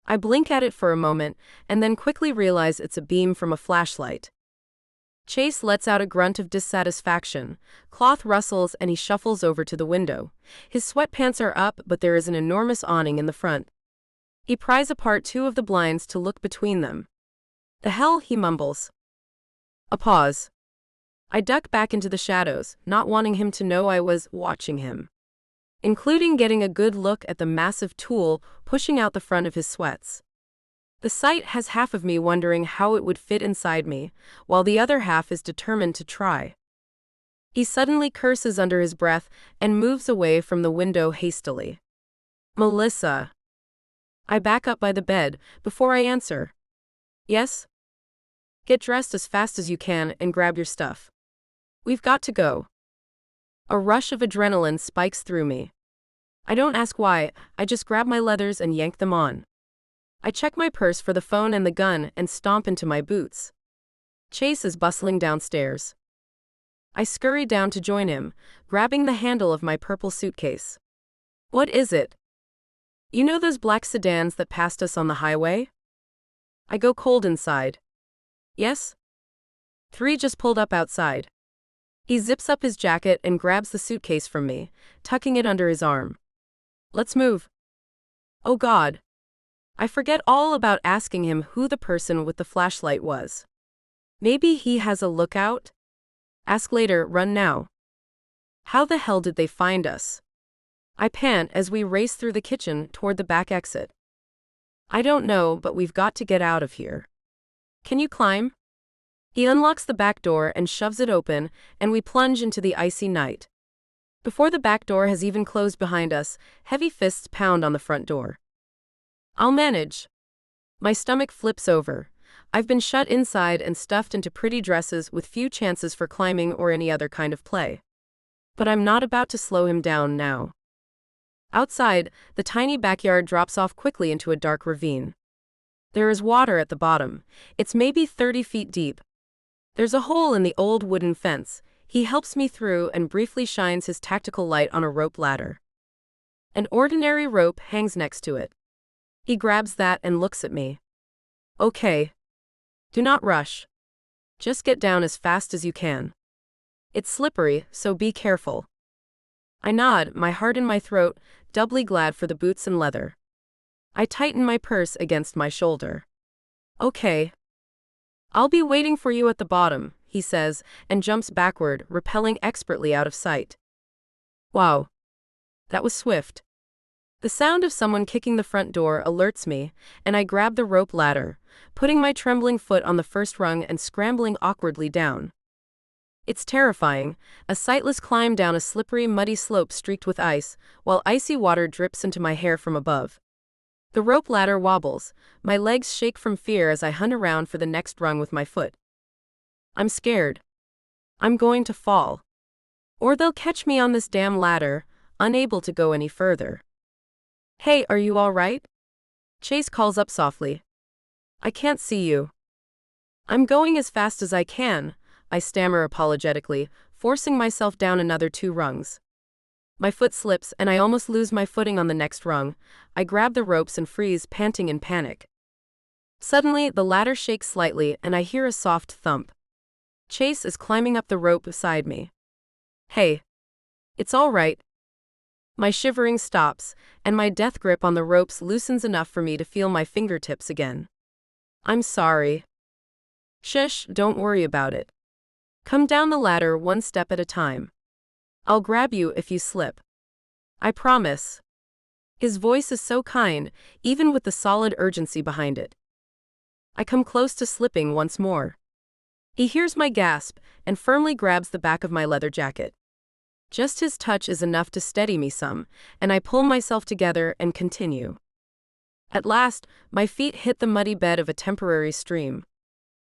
I blink at it for a moment and then quickly realize it's a beam from a flashlight. Chase lets out a grunt of dissatisfaction. Cloth rustles and he shuffles over to the window. His sweatpants are up, but there is an enormous awning in the front. He pries apart two of the blinds to look between them. "The hell," he mumbles. A pause. I duck back into the shadows, not wanting him to know I was watching him, including getting a good look at the massive tool pushing out the front of his sweats. The sight has half of me wondering how it would fit inside me, while the other half is determined to try. He suddenly curses under his breath and moves away from the window hastily. "Melissa." I back up by the bed before I answer. "Yes?" "Get dressed as fast as you can and grab your stuff. We've got to go." A rush of adrenaline spikes through me. I don't ask why, I just grab my leathers and yank them on. I check my purse for the phone and the gun and stomp into my boots. Chase is bustling downstairs. I scurry down to join him, grabbing the handle of my purple suitcase. "What is it?" "You know those black sedans that passed us on the highway?" I go cold inside. "Yes?" 3 just pulled up outside. He zips up his jacket and grabs the suitcase from me, tucking it under his arm. "Let's move." Oh God. I forget all about asking him who the person with the flashlight was. Maybe he has a lookout? Ask later, run now. How the hell did they find us? I pant as we race through the kitchen toward the back exit. I don't know, but we've got to get out of here. Can you climb? He unlocks the back door and shoves it open, and we plunge into the icy night. Before the back door has even closed behind us, heavy fists pound on the front door. "I'll manage." My stomach flips over. I've been shut inside and stuffed into pretty dresses with few chances for climbing or any other kind of play. But I'm not about to slow him down now. Outside, the tiny backyard drops off quickly into a dark ravine. There is water at the bottom. It's maybe 30 feet deep. There's a hole in the old wooden fence. He helps me through and briefly shines his tactical light on a rope ladder. An ordinary rope hangs next to it. He grabs that and looks at me. "Okay. Do not rush. Just get down as fast as you can. It's slippery, so be careful." I nod, my heart in my throat, doubly glad for the boots and leather. I tighten my purse against my shoulder. "Okay. I'll be waiting for you at the bottom," he says, and jumps backward, rappelling expertly out of sight. Wow. That was swift. The sound of someone kicking the front door alerts me, and I grab the rope ladder, putting my trembling foot on the first rung and scrambling awkwardly down. It's terrifying, a sightless climb down a slippery, muddy slope streaked with ice, while icy water drips into my hair from above. The rope ladder wobbles, my legs shake from fear as I hunt around for the next rung with my foot. I'm scared. I'm going to fall. Or they'll catch me on this damn ladder, unable to go any further. "Hey, are you all right?" Chase calls up softly. "I can't see you." "I'm going as fast as I can," I stammer apologetically, forcing myself down another 2 rungs. My foot slips and I almost lose my footing on the next rung. I grab the ropes and freeze, panting in panic. Suddenly, the ladder shakes slightly and I hear a soft thump. Chase is climbing up the rope beside me. "Hey. It's all right." My shivering stops, and my death grip on the ropes loosens enough for me to feel my fingertips again. "I'm sorry." "Shush, don't worry about it. Come down the ladder one step at a time. I'll grab you if you slip. I promise." His voice is so kind, even with the solid urgency behind it. I come close to slipping once more. He hears my gasp and firmly grabs the back of my leather jacket. Just his touch is enough to steady me some, and I pull myself together and continue. At last, my feet hit the muddy bed of a temporary stream.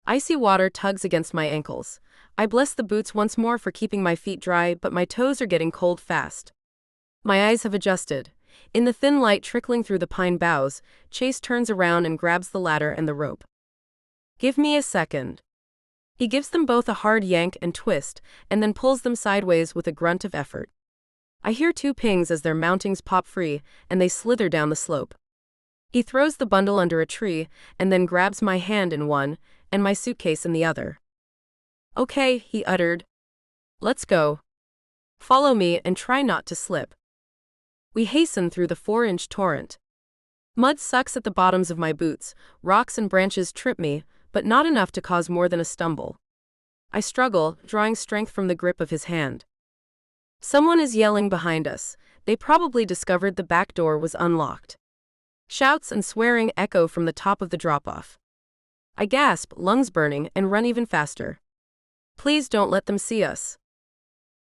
Icy water tugs against my ankles. I bless the boots once more for keeping my feet dry, but my toes are getting cold fast. My eyes have adjusted. In the thin light trickling through the pine boughs, Chase turns around and grabs the ladder and the rope. Give me a second. He gives them both a hard yank and twist, and then pulls them sideways with a grunt of effort. I hear two pings as their mountings pop free, and they slither down the slope. He throws the bundle under a tree, and then grabs my hand in one, and my suitcase in the other. Okay, he uttered. Let's go. Follow me and try not to slip. We hasten through the 4-inch torrent. Mud sucks at the bottoms of my boots, rocks and branches trip me, but not enough to cause more than a stumble. I struggle, drawing strength from the grip of his hand. Someone is yelling behind us. They probably discovered the back door was unlocked. Shouts and swearing echo from the top of the drop-off. I gasp, lungs burning, and run even faster. Please don't let them see us.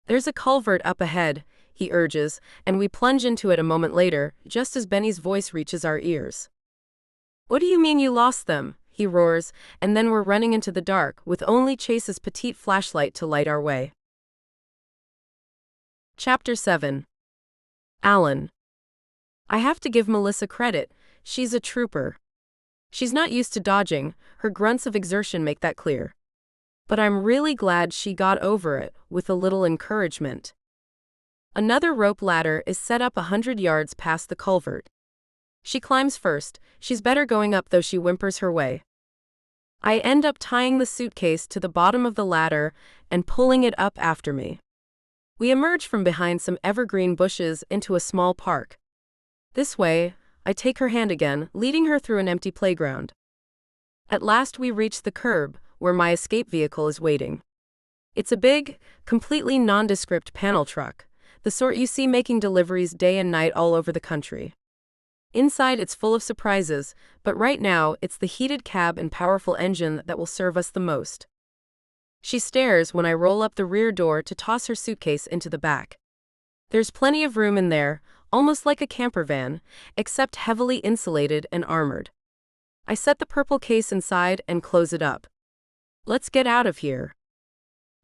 There's a culvert up ahead, he urges, and we plunge into it a moment later, just as Benny's voice reaches our ears. What do you mean you lost them? He roars, and then we're running into the dark, with only Chase's petite flashlight to light our way. Chapter 7. Alan. I have to give Melissa credit. She's a trooper. She's not used to dodging, her grunts of exertion make that clear. But I'm really glad she got over it, with a little encouragement. Another rope ladder is set up 100 yards past the culvert. She climbs first, she's better going up though she whimpers her way. I end up tying the suitcase to the bottom of the ladder and pulling it up after me. We emerge from behind some evergreen bushes into a small park. This way, I take her hand again, leading her through an empty playground. At last we reach the curb, where my escape vehicle is waiting. It's a big, completely nondescript panel truck, the sort you see making deliveries day and night all over the country. Inside it's full of surprises, but right now it's the heated cab and powerful engine that will serve us the most. She stares when I roll up the rear door to toss her suitcase into the back. There's plenty of room in there, almost like a camper van, except heavily insulated and armored. I set the purple case inside and close it up. Let's get out of here.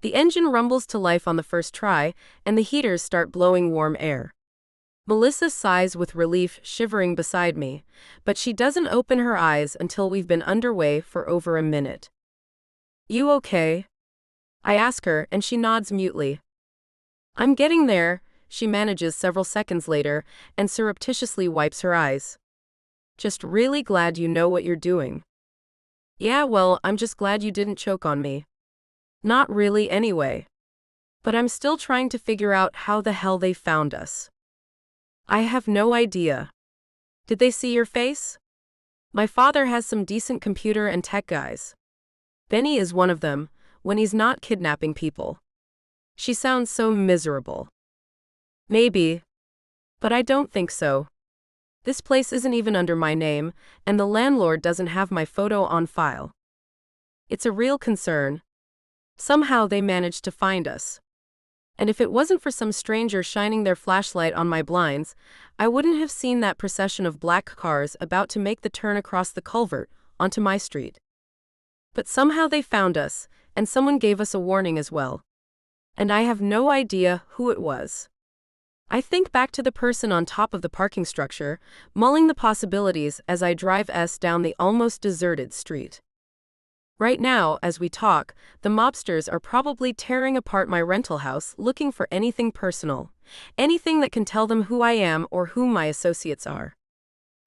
The engine rumbles to life on the first try, and the heaters start blowing warm air. Melissa sighs with relief, shivering beside me, but she doesn't open her eyes until we've been underway for over a minute. You okay? I ask her, and she nods mutely. I'm getting there, she manages several seconds later, and surreptitiously wipes her eyes. Just really glad you know what you're doing. Yeah, well, I'm just glad you didn't choke on me. Not really anyway. But I'm still trying to figure out how the hell they found us. I have no idea. Did they see your face? My father has some decent computer and tech guys. Benny is one of them, when he's not kidnapping people. She sounds so miserable. Maybe. But I don't think so. This place isn't even under my name, and the landlord doesn't have my photo on file. It's a real concern. Somehow they managed to find us. And if it wasn't for some stranger shining their flashlight on my blinds, I wouldn't have seen that procession of black cars about to make the turn across the culvert, onto my street. But somehow they found us, and someone gave us a warning as well. And I have no idea who it was. I think back to the person on top of the parking structure, mulling the possibilities as I drive down the almost deserted street. Right now, as we talk, the mobsters are probably tearing apart my rental house looking for anything personal, anything that can tell them who I am or who my associates are.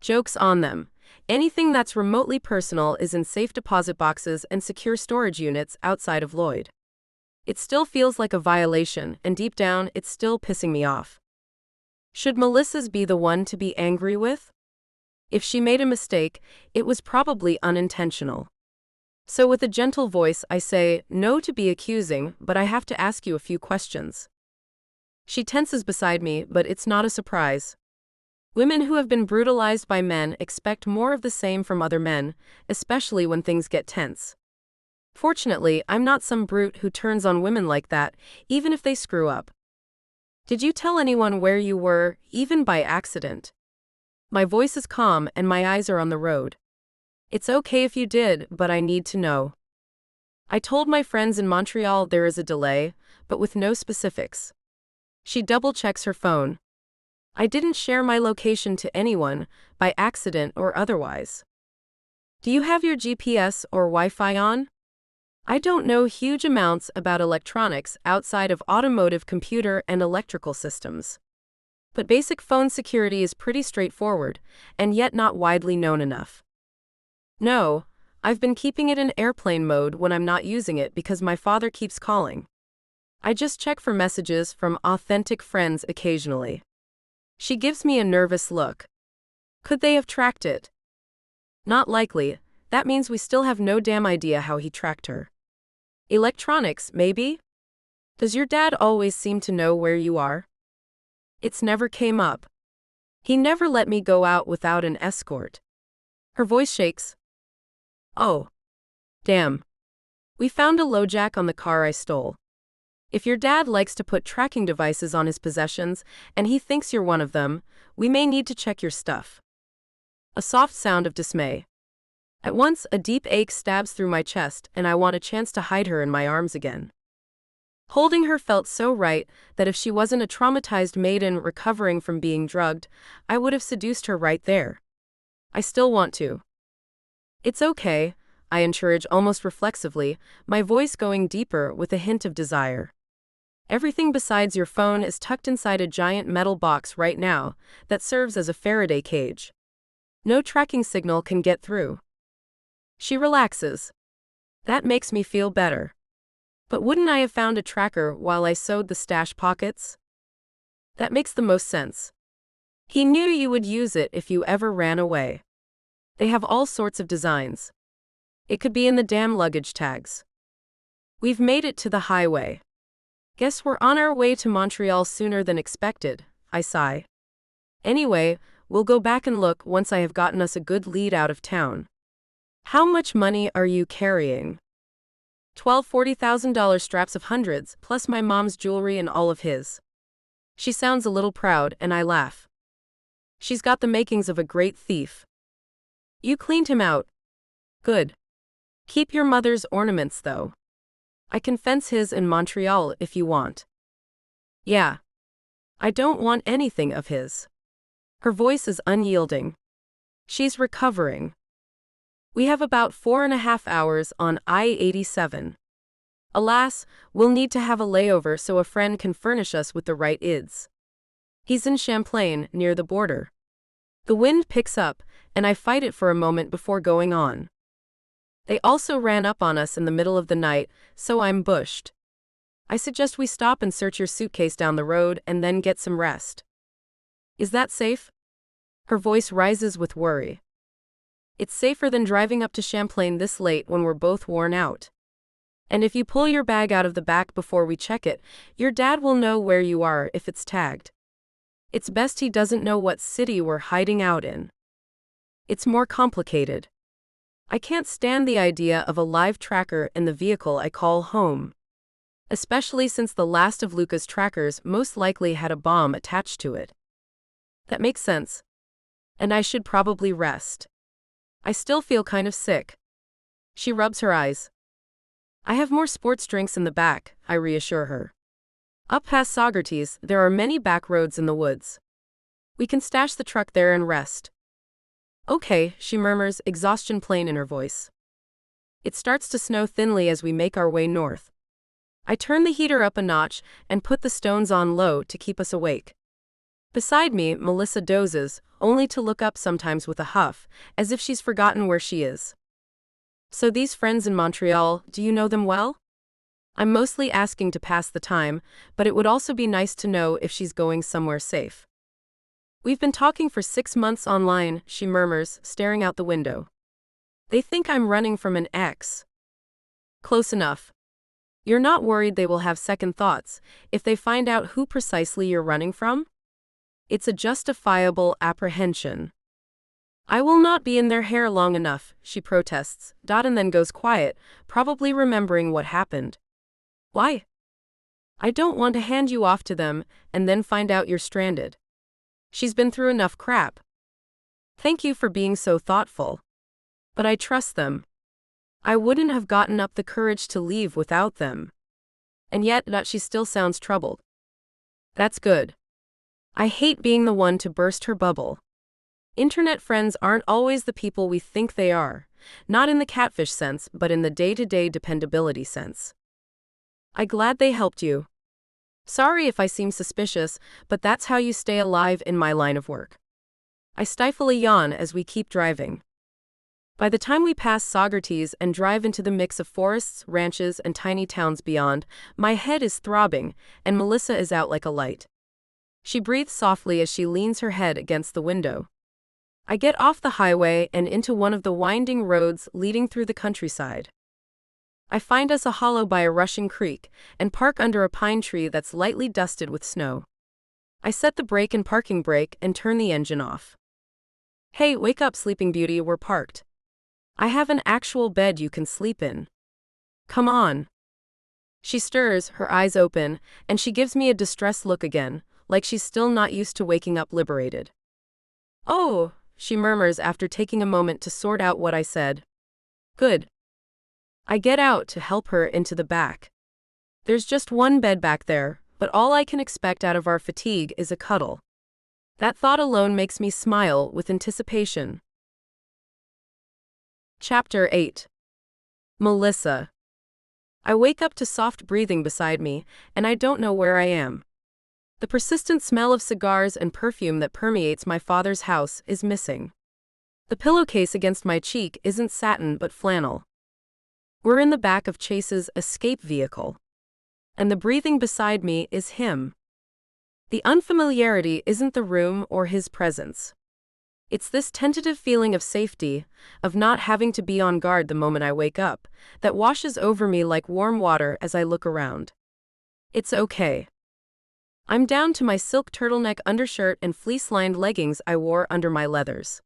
Joke's on them. Anything that's remotely personal is in safe deposit boxes and secure storage units outside of Lloyd. It still feels like a violation, and deep down, it's still pissing me off. Should Melissa's be the one to be angry with? If she made a mistake, it was probably unintentional. So with a gentle voice I say, no to be accusing, but I have to ask you a few questions. She tenses beside me, but it's not a surprise. Women who have been brutalized by men expect more of the same from other men, especially when things get tense. Fortunately, I'm not some brute who turns on women like that, even if they screw up. Did you tell anyone where you were, even by accident? My voice is calm and my eyes are on the road. It's okay if you did, but I need to know. I told my friends in Montreal there is a delay, but with no specifics. She double-checks her phone. I didn't share my location to anyone, by accident or otherwise. Do you have your GPS or Wi-Fi on? I don't know huge amounts about electronics outside of automotive computer and electrical systems. But basic phone security is pretty straightforward, and yet not widely known enough. No, I've been keeping it in airplane mode when I'm not using it because my father keeps calling. I just check for messages from authentic friends occasionally. She gives me a nervous look. Could they have tracked it? Not likely. That means we still have no damn idea how he tracked her. Electronics, maybe? Does your dad always seem to know where you are? It's never came up. He never let me go out without an escort. Her voice shakes. Oh. Damn. We found a LoJack on the car I stole. If your dad likes to put tracking devices on his possessions, and he thinks you're one of them, we may need to check your stuff. A soft sound of dismay. At once, a deep ache stabs through my chest, and I want a chance to hide her in my arms again. Holding her felt so right that if she wasn't a traumatized maiden recovering from being drugged, I would have seduced her right there. I still want to. It's okay, I encourage almost reflexively, my voice going deeper with a hint of desire. Everything besides your phone is tucked inside a giant metal box right now that serves as a Faraday cage. No tracking signal can get through. She relaxes. That makes me feel better. But wouldn't I have found a tracker while I sewed the stash pockets? That makes the most sense. He knew you would use it if you ever ran away. They have all sorts of designs. It could be in the damn luggage tags. We've made it to the highway. Guess we're on our way to Montreal sooner than expected, I sigh. Anyway, we'll go back and look once I have gotten us a good lead out of town. How much money are you carrying? $40,000 straps of hundreds, plus my mom's jewelry and all of his. She sounds a little proud, and I laugh. She's got the makings of a great thief. You cleaned him out. Good. Keep your mother's ornaments, though. I can fence his in Montreal if you want. Yeah. I don't want anything of his. Her voice is unyielding. She's recovering. We have about 4.5 hours on I-87. Alas, we'll need to have a layover so a friend can furnish us with the right ids. He's in Champlain, near the border. The wind picks up, and I fight it for a moment before going on. They also ran up on us in the middle of the night, so I'm bushed. I suggest we stop and search your suitcase down the road and then get some rest. Is that safe? Her voice rises with worry. It's safer than driving up to Champlain this late when we're both worn out. And if you pull your bag out of the back before we check it, your dad will know where you are if it's tagged. It's best he doesn't know what city we're hiding out in. It's more complicated. I can't stand the idea of a live tracker in the vehicle I call home. Especially since the last of Luca's trackers most likely had a bomb attached to it. That makes sense. And I should probably rest. I still feel kind of sick. She rubs her eyes. I have more sports drinks in the back, I reassure her. Up past Saugerties, there are many back roads in the woods. We can stash the truck there and rest. Okay, she murmurs, exhaustion plain in her voice. It starts to snow thinly as we make our way north. I turn the heater up a notch and put the stones on low to keep us awake. Beside me, Melissa dozes, only to look up sometimes with a huff, as if she's forgotten where she is. So these friends in Montreal, do you know them well? I'm mostly asking to pass the time, but it would also be nice to know if she's going somewhere safe. We've been talking for 6 months online, she murmurs, staring out the window. They think I'm running from an ex. Close enough. You're not worried they will have second thoughts if they find out who precisely you're running from? It's a justifiable apprehension. I will not be in their hair long enough, she protests, and then goes quiet, probably remembering what happened. Why? I don't want to hand you off to them and then find out you're stranded. She's been through enough crap. Thank you for being so thoughtful. But I trust them. I wouldn't have gotten up the courage to leave without them. And yet, she still sounds troubled. That's good. I hate being the one to burst her bubble. Internet friends aren't always the people we think they are, not in the catfish sense, but in the day-to-day dependability sense. I'm glad they helped you. Sorry if I seem suspicious, but that's how you stay alive in my line of work. I stifle a yawn as we keep driving. By the time we pass Saugerties and drive into the mix of forests, ranches, and tiny towns beyond, my head is throbbing, and Melissa is out like a light. She breathes softly as she leans her head against the window. I get off the highway and into one of the winding roads leading through the countryside. I find us a hollow by a rushing creek, and park under a pine tree that's lightly dusted with snow. I set the brake and parking brake and turn the engine off. Hey, wake up, Sleeping Beauty, we're parked. I have an actual bed you can sleep in. Come on. She stirs, her eyes open, and she gives me a distressed look again, like she's still not used to waking up liberated. Oh, she murmurs after taking a moment to sort out what I said. Good. I get out to help her into the back. There's just one bed back there, but all I can expect out of our fatigue is a cuddle. That thought alone makes me smile with anticipation. Chapter 8. Melissa. I wake up to soft breathing beside me, and I don't know where I am. The persistent smell of cigars and perfume that permeates my father's house is missing. The pillowcase against my cheek isn't satin but flannel. We're in the back of Chase's escape vehicle. And the breathing beside me is him. The unfamiliarity isn't the room or his presence. It's this tentative feeling of safety, of not having to be on guard the moment I wake up, that washes over me like warm water as I look around. It's okay. I'm down to my silk turtleneck undershirt and fleece-lined leggings I wore under my leathers.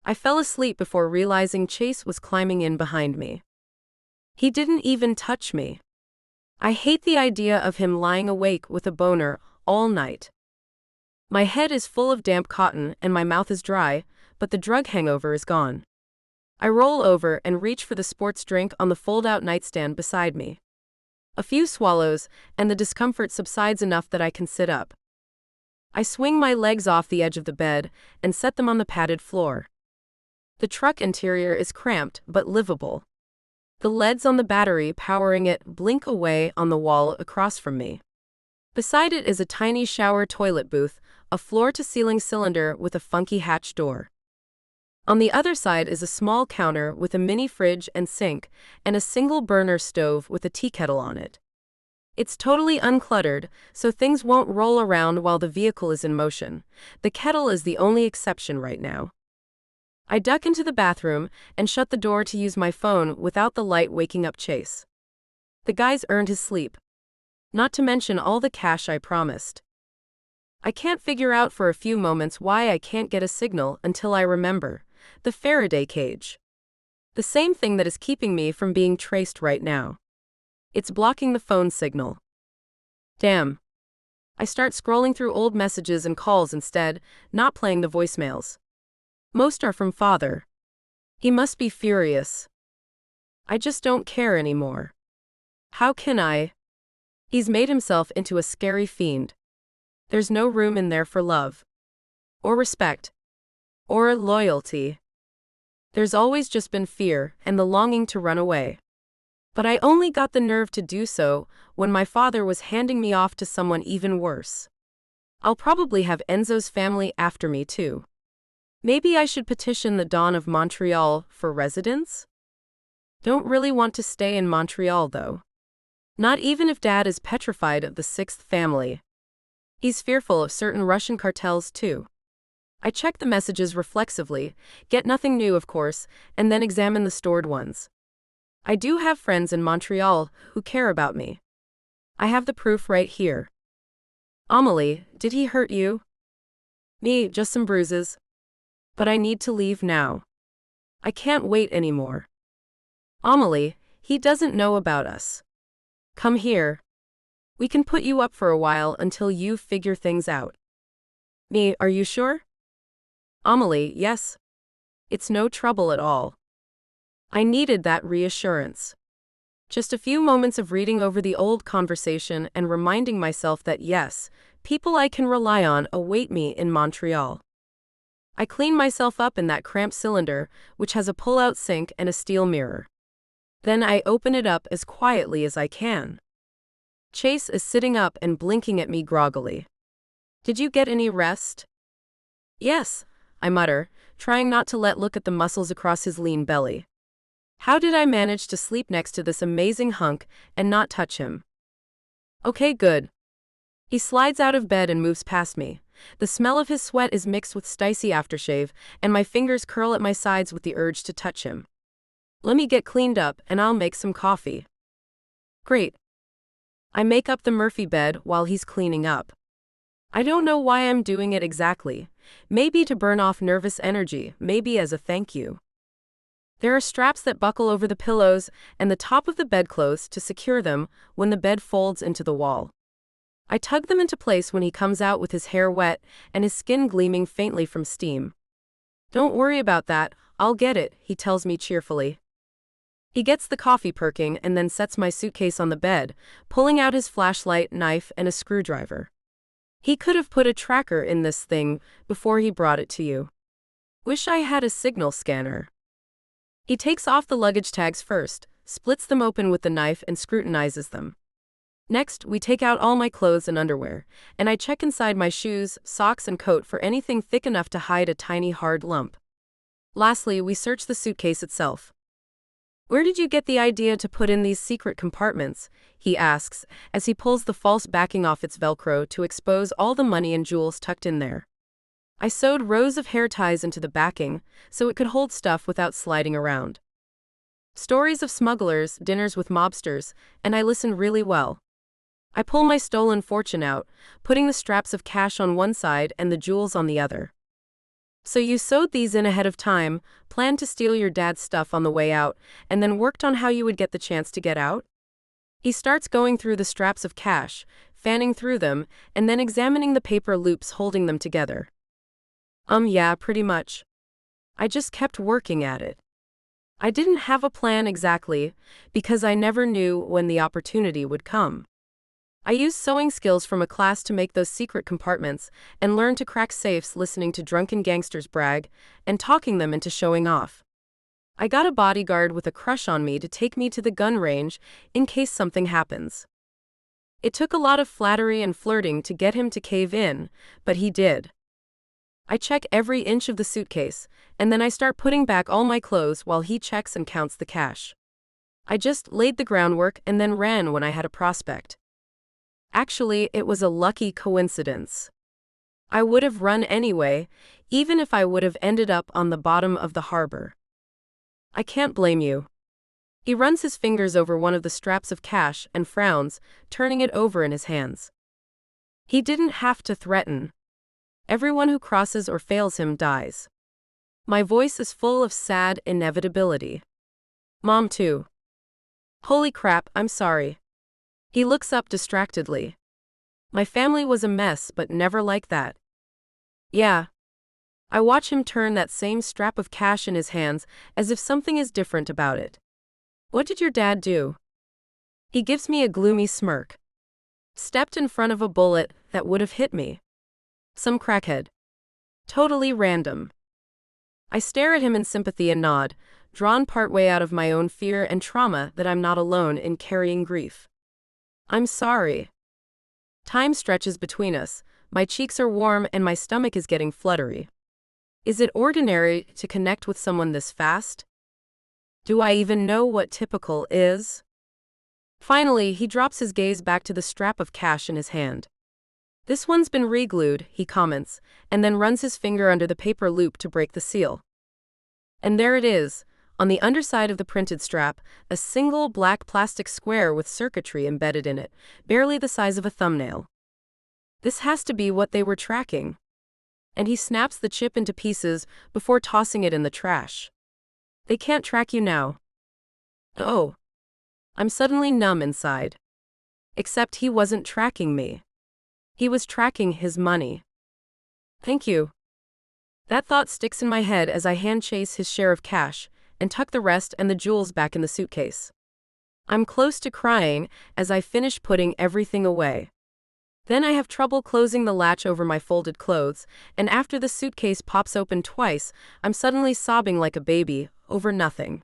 I fell asleep before realizing Chase was climbing in behind me. He didn't even touch me. I hate the idea of him lying awake with a boner all night. My head is full of damp cotton and my mouth is dry, but the drug hangover is gone. I roll over and reach for the sports drink on the fold-out nightstand beside me. A few swallows, and the discomfort subsides enough that I can sit up. I swing my legs off the edge of the bed and set them on the padded floor. The truck interior is cramped but livable. The LEDs on the battery powering it blink away on the wall across from me. Beside it is a tiny shower toilet booth, a floor-to-ceiling cylinder with a funky hatch door. On the other side is a small counter with a mini fridge and sink, and a single burner stove with a tea kettle on it. It's totally uncluttered, so things won't roll around while the vehicle is in motion. The kettle is the only exception right now. I duck into the bathroom and shut the door to use my phone without the light waking up Chase. The guy's earned his sleep. Not to mention all the cash I promised. I can't figure out for a few moments why I can't get a signal until I remember. The Faraday cage. The same thing that is keeping me from being traced right now. It's blocking the phone signal. Damn. I start scrolling through old messages and calls instead, not playing the voicemails. Most are from Father. He must be furious. I just don't care anymore. How can I? He's made himself into a scary fiend. There's no room in there for love. Or respect. Or loyalty. There's always just been fear and the longing to run away. But I only got the nerve to do so when my father was handing me off to someone even worse. I'll probably have Enzo's family after me too. Maybe I should petition the Don of Montreal for residence? Don't really want to stay in Montreal though. Not even if Dad is petrified of the sixth family. He's fearful of certain Russian cartels too. I check the messages reflexively, get nothing new of course, and then examine the stored ones. I do have friends in Montreal who care about me. I have the proof right here. Amelie, did he hurt you? Me, just some bruises. But I need to leave now. I can't wait anymore. Amelie, he doesn't know about us. Come here. We can put you up for a while until you figure things out. Me, are you sure? Amelie, yes. It's no trouble at all. I needed that reassurance. Just a few moments of reading over the old conversation and reminding myself that yes, people I can rely on await me in Montreal. I clean myself up in that cramped cylinder, which has a pull-out sink and a steel mirror. Then I open it up as quietly as I can. Chase is sitting up and blinking at me groggily. Did you get any rest? Yes, I mutter, trying not to look at the muscles across his lean belly. How did I manage to sleep next to this amazing hunk and not touch him? Okay, good. He slides out of bed and moves past me. The smell of his sweat is mixed with spicy aftershave, and my fingers curl at my sides with the urge to touch him. Let me get cleaned up, and I'll make some coffee. Great. I make up the Murphy bed while he's cleaning up. I don't know why I'm doing it exactly. Maybe to burn off nervous energy, maybe as a thank you. There are straps that buckle over the pillows and the top of the bedclothes to secure them when the bed folds into the wall. I tug them into place when he comes out with his hair wet and his skin gleaming faintly from steam. Don't worry about that, I'll get it, he tells me cheerfully. He gets the coffee perking and then sets my suitcase on the bed, pulling out his flashlight, knife, and a screwdriver. He could have put a tracker in this thing before he brought it to you. Wish I had a signal scanner. He takes off the luggage tags first, splits them open with the knife and scrutinizes them. Next, we take out all my clothes and underwear, and I check inside my shoes, socks, and coat for anything thick enough to hide a tiny hard lump. Lastly, we search the suitcase itself. Where did you get the idea to put in these secret compartments? He asks, as he pulls the false backing off its Velcro to expose all the money and jewels tucked in there. I sewed rows of hair ties into the backing, so it could hold stuff without sliding around. Stories of smugglers, dinners with mobsters, and I listen really well. I pull my stolen fortune out, putting the straps of cash on one side and the jewels on the other. So you sewed these in ahead of time, planned to steal your dad's stuff on the way out, and then worked on how you would get the chance to get out? He starts going through the straps of cash, fanning through them, and then examining the paper loops holding them together. Yeah, pretty much. I just kept working at it. I didn't have a plan exactly, because I never knew when the opportunity would come. I used sewing skills from a class to make those secret compartments and learned to crack safes listening to drunken gangsters brag and talking them into showing off. I got a bodyguard with a crush on me to take me to the gun range in case something happens. It took a lot of flattery and flirting to get him to cave in, but he did. I check every inch of the suitcase, and then I start putting back all my clothes while he checks and counts the cash. I just laid the groundwork and then ran when I had a prospect. Actually, it was a lucky coincidence. I would have run anyway, even if I would have ended up on the bottom of the harbor. I can't blame you. He runs his fingers over one of the straps of cash and frowns, turning it over in his hands. He didn't have to threaten. Everyone who crosses or fails him dies. My voice is full of sad inevitability. Mom, too. Holy crap, I'm sorry. He looks up distractedly. My family was a mess, but never like that. Yeah. I watch him turn that same strap of cash in his hands as if something is different about it. What did your dad do? He gives me a gloomy smirk. Stepped in front of a bullet that would have hit me. Some crackhead. Totally random. I stare at him in sympathy and nod, drawn partway out of my own fear and trauma that I'm not alone in carrying grief. I'm sorry. Time stretches between us, my cheeks are warm and my stomach is getting fluttery. Is it ordinary to connect with someone this fast? Do I even know what typical is? Finally, he drops his gaze back to the strap of cash in his hand. This one's been re-glued, he comments, and then runs his finger under the paper loop to break the seal. And there it is, on the underside of the printed strap, a single black plastic square with circuitry embedded in it, barely the size of a thumbnail. This has to be what they were tracking. And he snaps the chip into pieces before tossing it in the trash. They can't track you now. Oh. I'm suddenly numb inside. Except he wasn't tracking me. He was tracking his money. Thank you. That thought sticks in my head as I hand Chase his share of cash and tuck the rest and the jewels back in the suitcase. I'm close to crying as I finish putting everything away. Then I have trouble closing the latch over my folded clothes, and after the suitcase pops open twice, I'm suddenly sobbing like a baby, over nothing.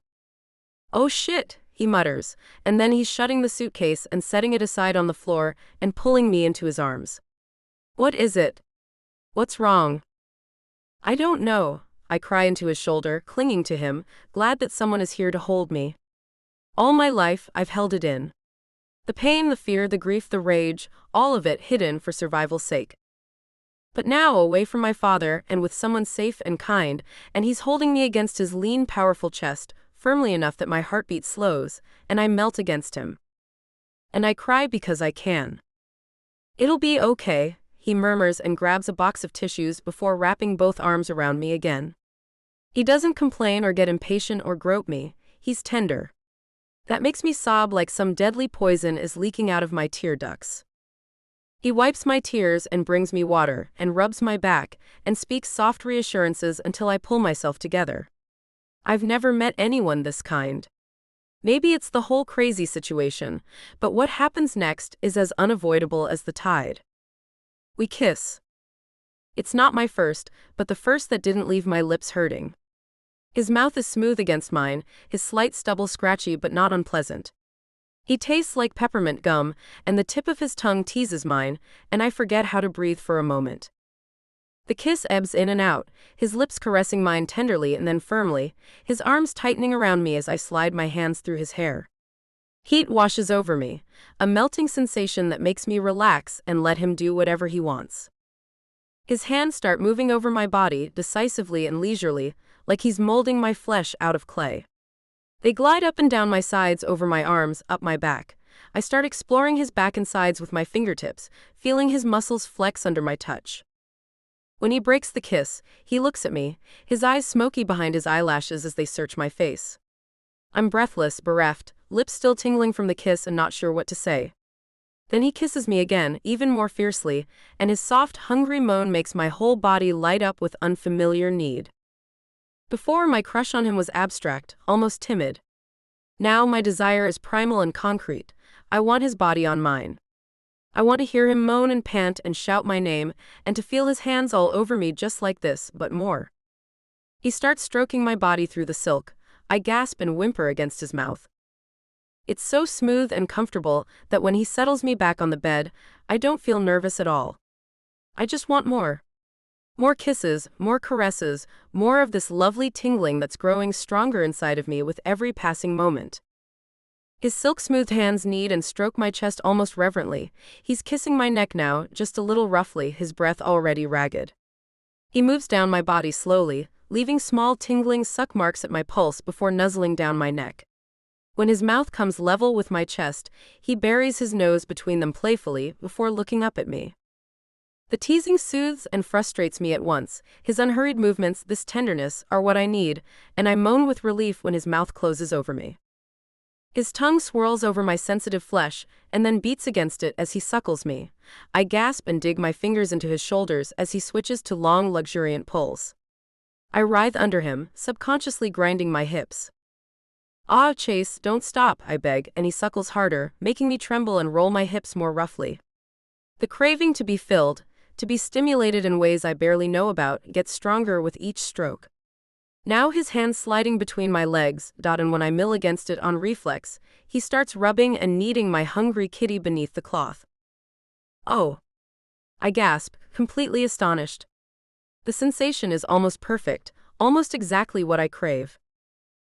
"Oh shit," he mutters, and then he's shutting the suitcase and setting it aside on the floor and pulling me into his arms. "What is it? What's wrong?" "I don't know," I cry into his shoulder, clinging to him, glad that someone is here to hold me. All my life, I've held it in. The pain, the fear, the grief, the rage, all of it hidden for survival's sake. But now, away from my father and with someone safe and kind, and he's holding me against his lean, powerful chest, firmly enough that my heartbeat slows, and I melt against him. And I cry because I can. "It'll be okay," he murmurs and grabs a box of tissues before wrapping both arms around me again. He doesn't complain or get impatient or grope me, he's tender. That makes me sob like some deadly poison is leaking out of my tear ducts. He wipes my tears and brings me water, and rubs my back, and speaks soft reassurances until I pull myself together. I've never met anyone this kind. Maybe it's the whole crazy situation, but what happens next is as unavoidable as the tide. We kiss. It's not my first, but the first that didn't leave my lips hurting. His mouth is smooth against mine, his slight stubble scratchy but not unpleasant. He tastes like peppermint gum, and the tip of his tongue teases mine, and I forget how to breathe for a moment. The kiss ebbs in and out, his lips caressing mine tenderly and then firmly, his arms tightening around me as I slide my hands through his hair. Heat washes over me, a melting sensation that makes me relax and let him do whatever he wants. His hands start moving over my body, decisively and leisurely, like he's molding my flesh out of clay. They glide up and down my sides, over my arms, up my back. I start exploring his back and sides with my fingertips, feeling his muscles flex under my touch. When he breaks the kiss, he looks at me, his eyes smoky behind his eyelashes as they search my face. I'm breathless, bereft, lips still tingling from the kiss and not sure what to say. Then he kisses me again, even more fiercely, and his soft, hungry moan makes my whole body light up with unfamiliar need. Before, my crush on him was abstract, almost timid. Now my desire is primal and concrete. I want his body on mine. I want to hear him moan and pant and shout my name, and to feel his hands all over me just like this, but more. He starts stroking my body through the silk. I gasp and whimper against his mouth. It's so smooth and comfortable that when he settles me back on the bed, I don't feel nervous at all. I just want more. More kisses, more caresses, more of this lovely tingling that's growing stronger inside of me with every passing moment. His silk-smoothed hands knead and stroke my chest almost reverently. He's kissing my neck now, just a little roughly, his breath already ragged. He moves down my body slowly, leaving small tingling suck marks at my pulse before nuzzling down my neck. When his mouth comes level with my chest, he buries his nose between them playfully before looking up at me. The teasing soothes and frustrates me at once. His unhurried movements, this tenderness, are what I need, and I moan with relief when his mouth closes over me. His tongue swirls over my sensitive flesh, and then beats against it as he suckles me. I gasp and dig my fingers into his shoulders as he switches to long, luxuriant pulls. I writhe under him, subconsciously grinding my hips. "Ah, Chase, don't stop," I beg, and he suckles harder, making me tremble and roll my hips more roughly. The craving to be filled, to be stimulated in ways I barely know about, gets stronger with each stroke. Now his hands sliding between my legs, and when I mill against it on reflex, he starts rubbing and kneading my hungry kitty beneath the cloth. "Oh!" I gasp, completely astonished. The sensation is almost perfect, almost exactly what I crave.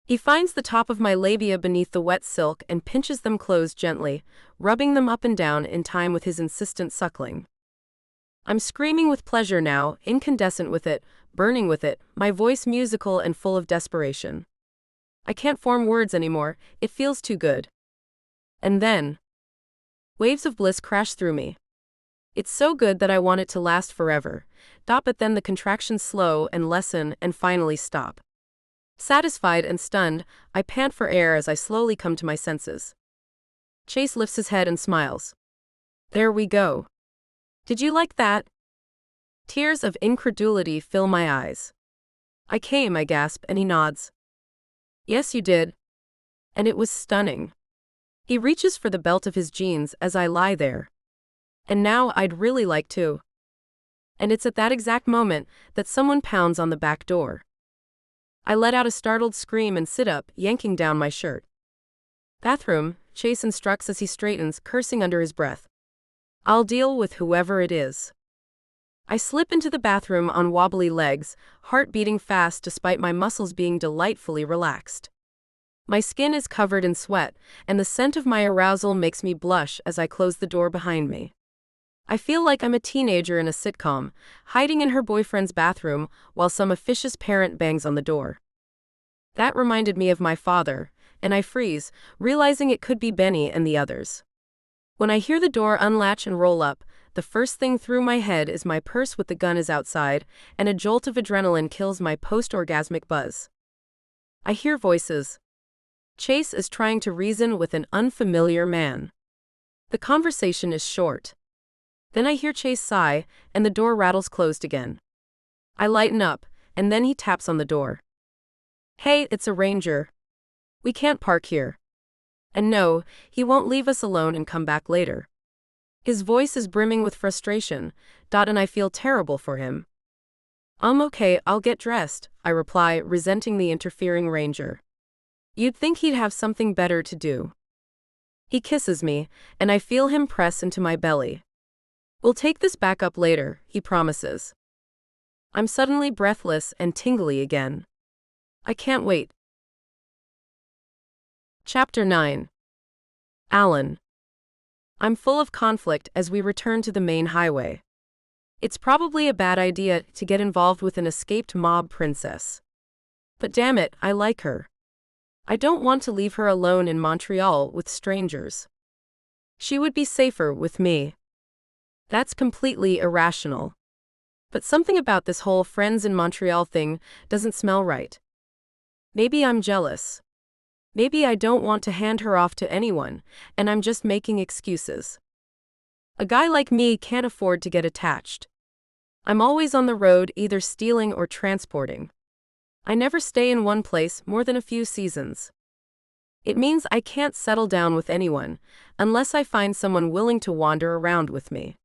He finds the top of my labia beneath the wet silk and pinches them closed gently, rubbing them up and down in time with his insistent suckling. I'm screaming with pleasure now, incandescent with it, burning with it, my voice musical and full of desperation. I can't form words anymore, it feels too good. And then, waves of bliss crash through me. It's so good that I want it to last forever. But then the contractions slow and lessen and finally stop. Satisfied and stunned, I pant for air as I slowly come to my senses. Chase lifts his head and smiles. "There we go. Did you like that?" Tears of incredulity fill my eyes. "I came," I gasp, and he nods. "Yes, you did. And it was stunning." He reaches for the belt of his jeans as I lie there. And now I'd really like to. And it's at that exact moment that someone pounds on the back door. I let out a startled scream and sit up, yanking down my shirt. Bathroom, Chase instructs as he straightens, cursing under his breath. I'll deal with whoever it is. I slip into the bathroom on wobbly legs, heart beating fast despite my muscles being delightfully relaxed. My skin is covered in sweat, and the scent of my arousal makes me blush as I close the door behind me. I feel like I'm a teenager in a sitcom, hiding in her boyfriend's bathroom while some officious parent bangs on the door. That reminded me of my father, and I freeze, realizing it could be Benny and the others. When I hear the door unlatch and roll up, the first thing through my head is my purse with the gun is outside, and a jolt of adrenaline kills my post-orgasmic buzz. I hear voices. Chase is trying to reason with an unfamiliar man. The conversation is short. Then I hear Chase sigh, and the door rattles closed again. I lighten up, and then he taps on the door. Hey, it's a ranger. We can't park here. And no, he won't leave us alone and come back later. His voice is brimming with frustration, and I feel terrible for him. Okay, I'll get dressed, I reply, resenting the interfering ranger. You'd think he'd have something better to do. He kisses me, and I feel him press into my belly. We'll take this back up later, he promises. I'm suddenly breathless and tingly again. I can't wait. Chapter 9. Alan. I'm full of conflict as we return to the main highway. It's probably a bad idea to get involved with an escaped mob princess. But damn it, I like her. I don't want to leave her alone in Montreal with strangers. She would be safer with me. That's completely irrational. But something about this whole friends in Montreal thing doesn't smell right. Maybe I'm jealous. Maybe I don't want to hand her off to anyone, and I'm just making excuses. A guy like me can't afford to get attached. I'm always on the road, either stealing or transporting. I never stay in one place more than a few seasons. It means I can't settle down with anyone, unless I find someone willing to wander around with me.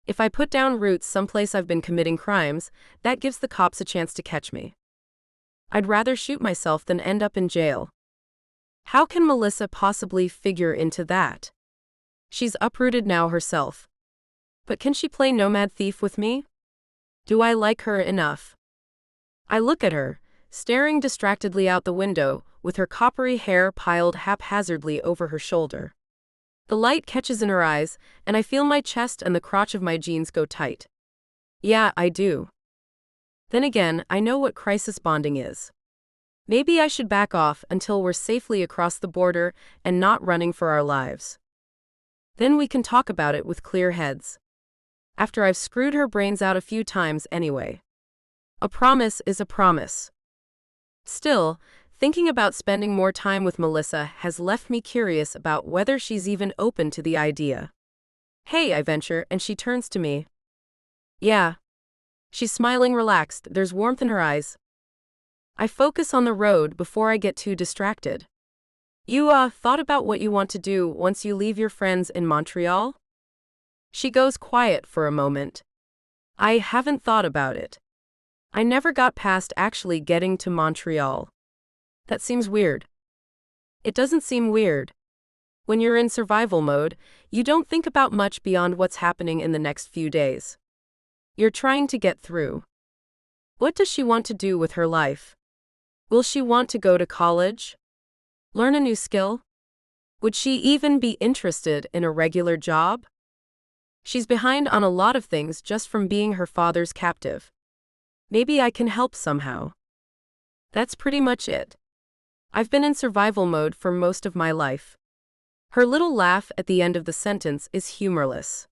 If I put down roots someplace I've been committing crimes, that gives the cops a chance to catch me. I'd rather shoot myself than end up in jail. How can Melissa possibly figure into that? She's uprooted now herself. But can she play nomad thief with me? Do I like her enough? I look at her, staring distractedly out the window, with her coppery hair piled haphazardly over her shoulder. The light catches in her eyes, and I feel my chest and the crotch of my jeans go tight. Yeah, I do. Then again, I know what crisis bonding is. Maybe I should back off until we're safely across the border and not running for our lives. Then we can talk about it with clear heads. After I've screwed her brains out a few times anyway. A promise is a promise. Still, thinking about spending more time with Melissa has left me curious about whether she's even open to the idea. Hey, I venture, and she turns to me. Yeah. She's smiling relaxed, there's warmth in her eyes. I focus on the road before I get too distracted. You, thought about what you want to do once you leave your friends in Montreal? She goes quiet for a moment. I haven't thought about it. I never got past actually getting to Montreal. That seems weird. It doesn't seem weird. When you're in survival mode, you don't think about much beyond what's happening in the next few days. You're trying to get through. What does she want to do with her life? Will she want to go to college? Learn a new skill? Would she even be interested in a regular job? She's behind on a lot of things just from being her father's captive. Maybe I can help somehow. That's pretty much it. I've been in survival mode for most of my life. Her little laugh at the end of the sentence is humorless.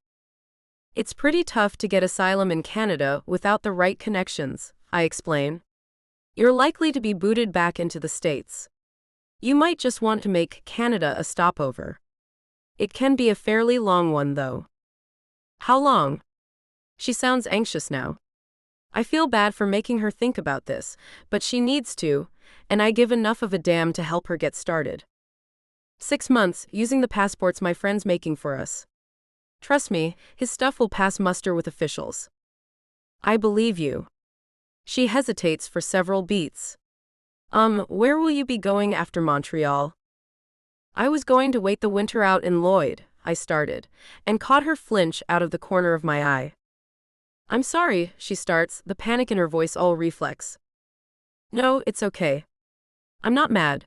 It's pretty tough to get asylum in Canada without the right connections, I explain. You're likely to be booted back into the States. You might just want to make Canada a stopover. It can be a fairly long one, though. How long? She sounds anxious now. I feel bad for making her think about this, but she needs to, and I give enough of a damn to help her get started. 6 months, using the passports my friend's making for us. Trust me, his stuff will pass muster with officials. I believe you. She hesitates for several beats. Where will you be going after Montreal? I was going to wait the winter out in Lloyd, I started, and caught her flinch out of the corner of my eye. I'm sorry, she starts, the panic in her voice all reflex. No, it's okay. I'm not mad.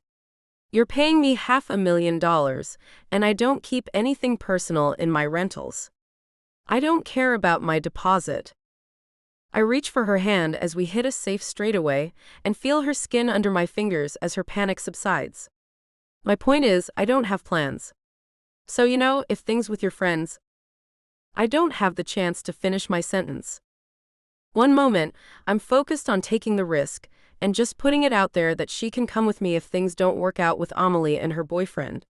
You're paying me $500,000, and I don't keep anything personal in my rentals. I don't care about my deposit. I reach for her hand as we hit a safe straightaway and feel her skin under my fingers as her panic subsides. My point is, I don't have plans. So if things with your friends. I don't have the chance to finish my sentence. One moment, I'm focused on taking the risk and just putting it out there that she can come with me if things don't work out with Amelie and her boyfriend.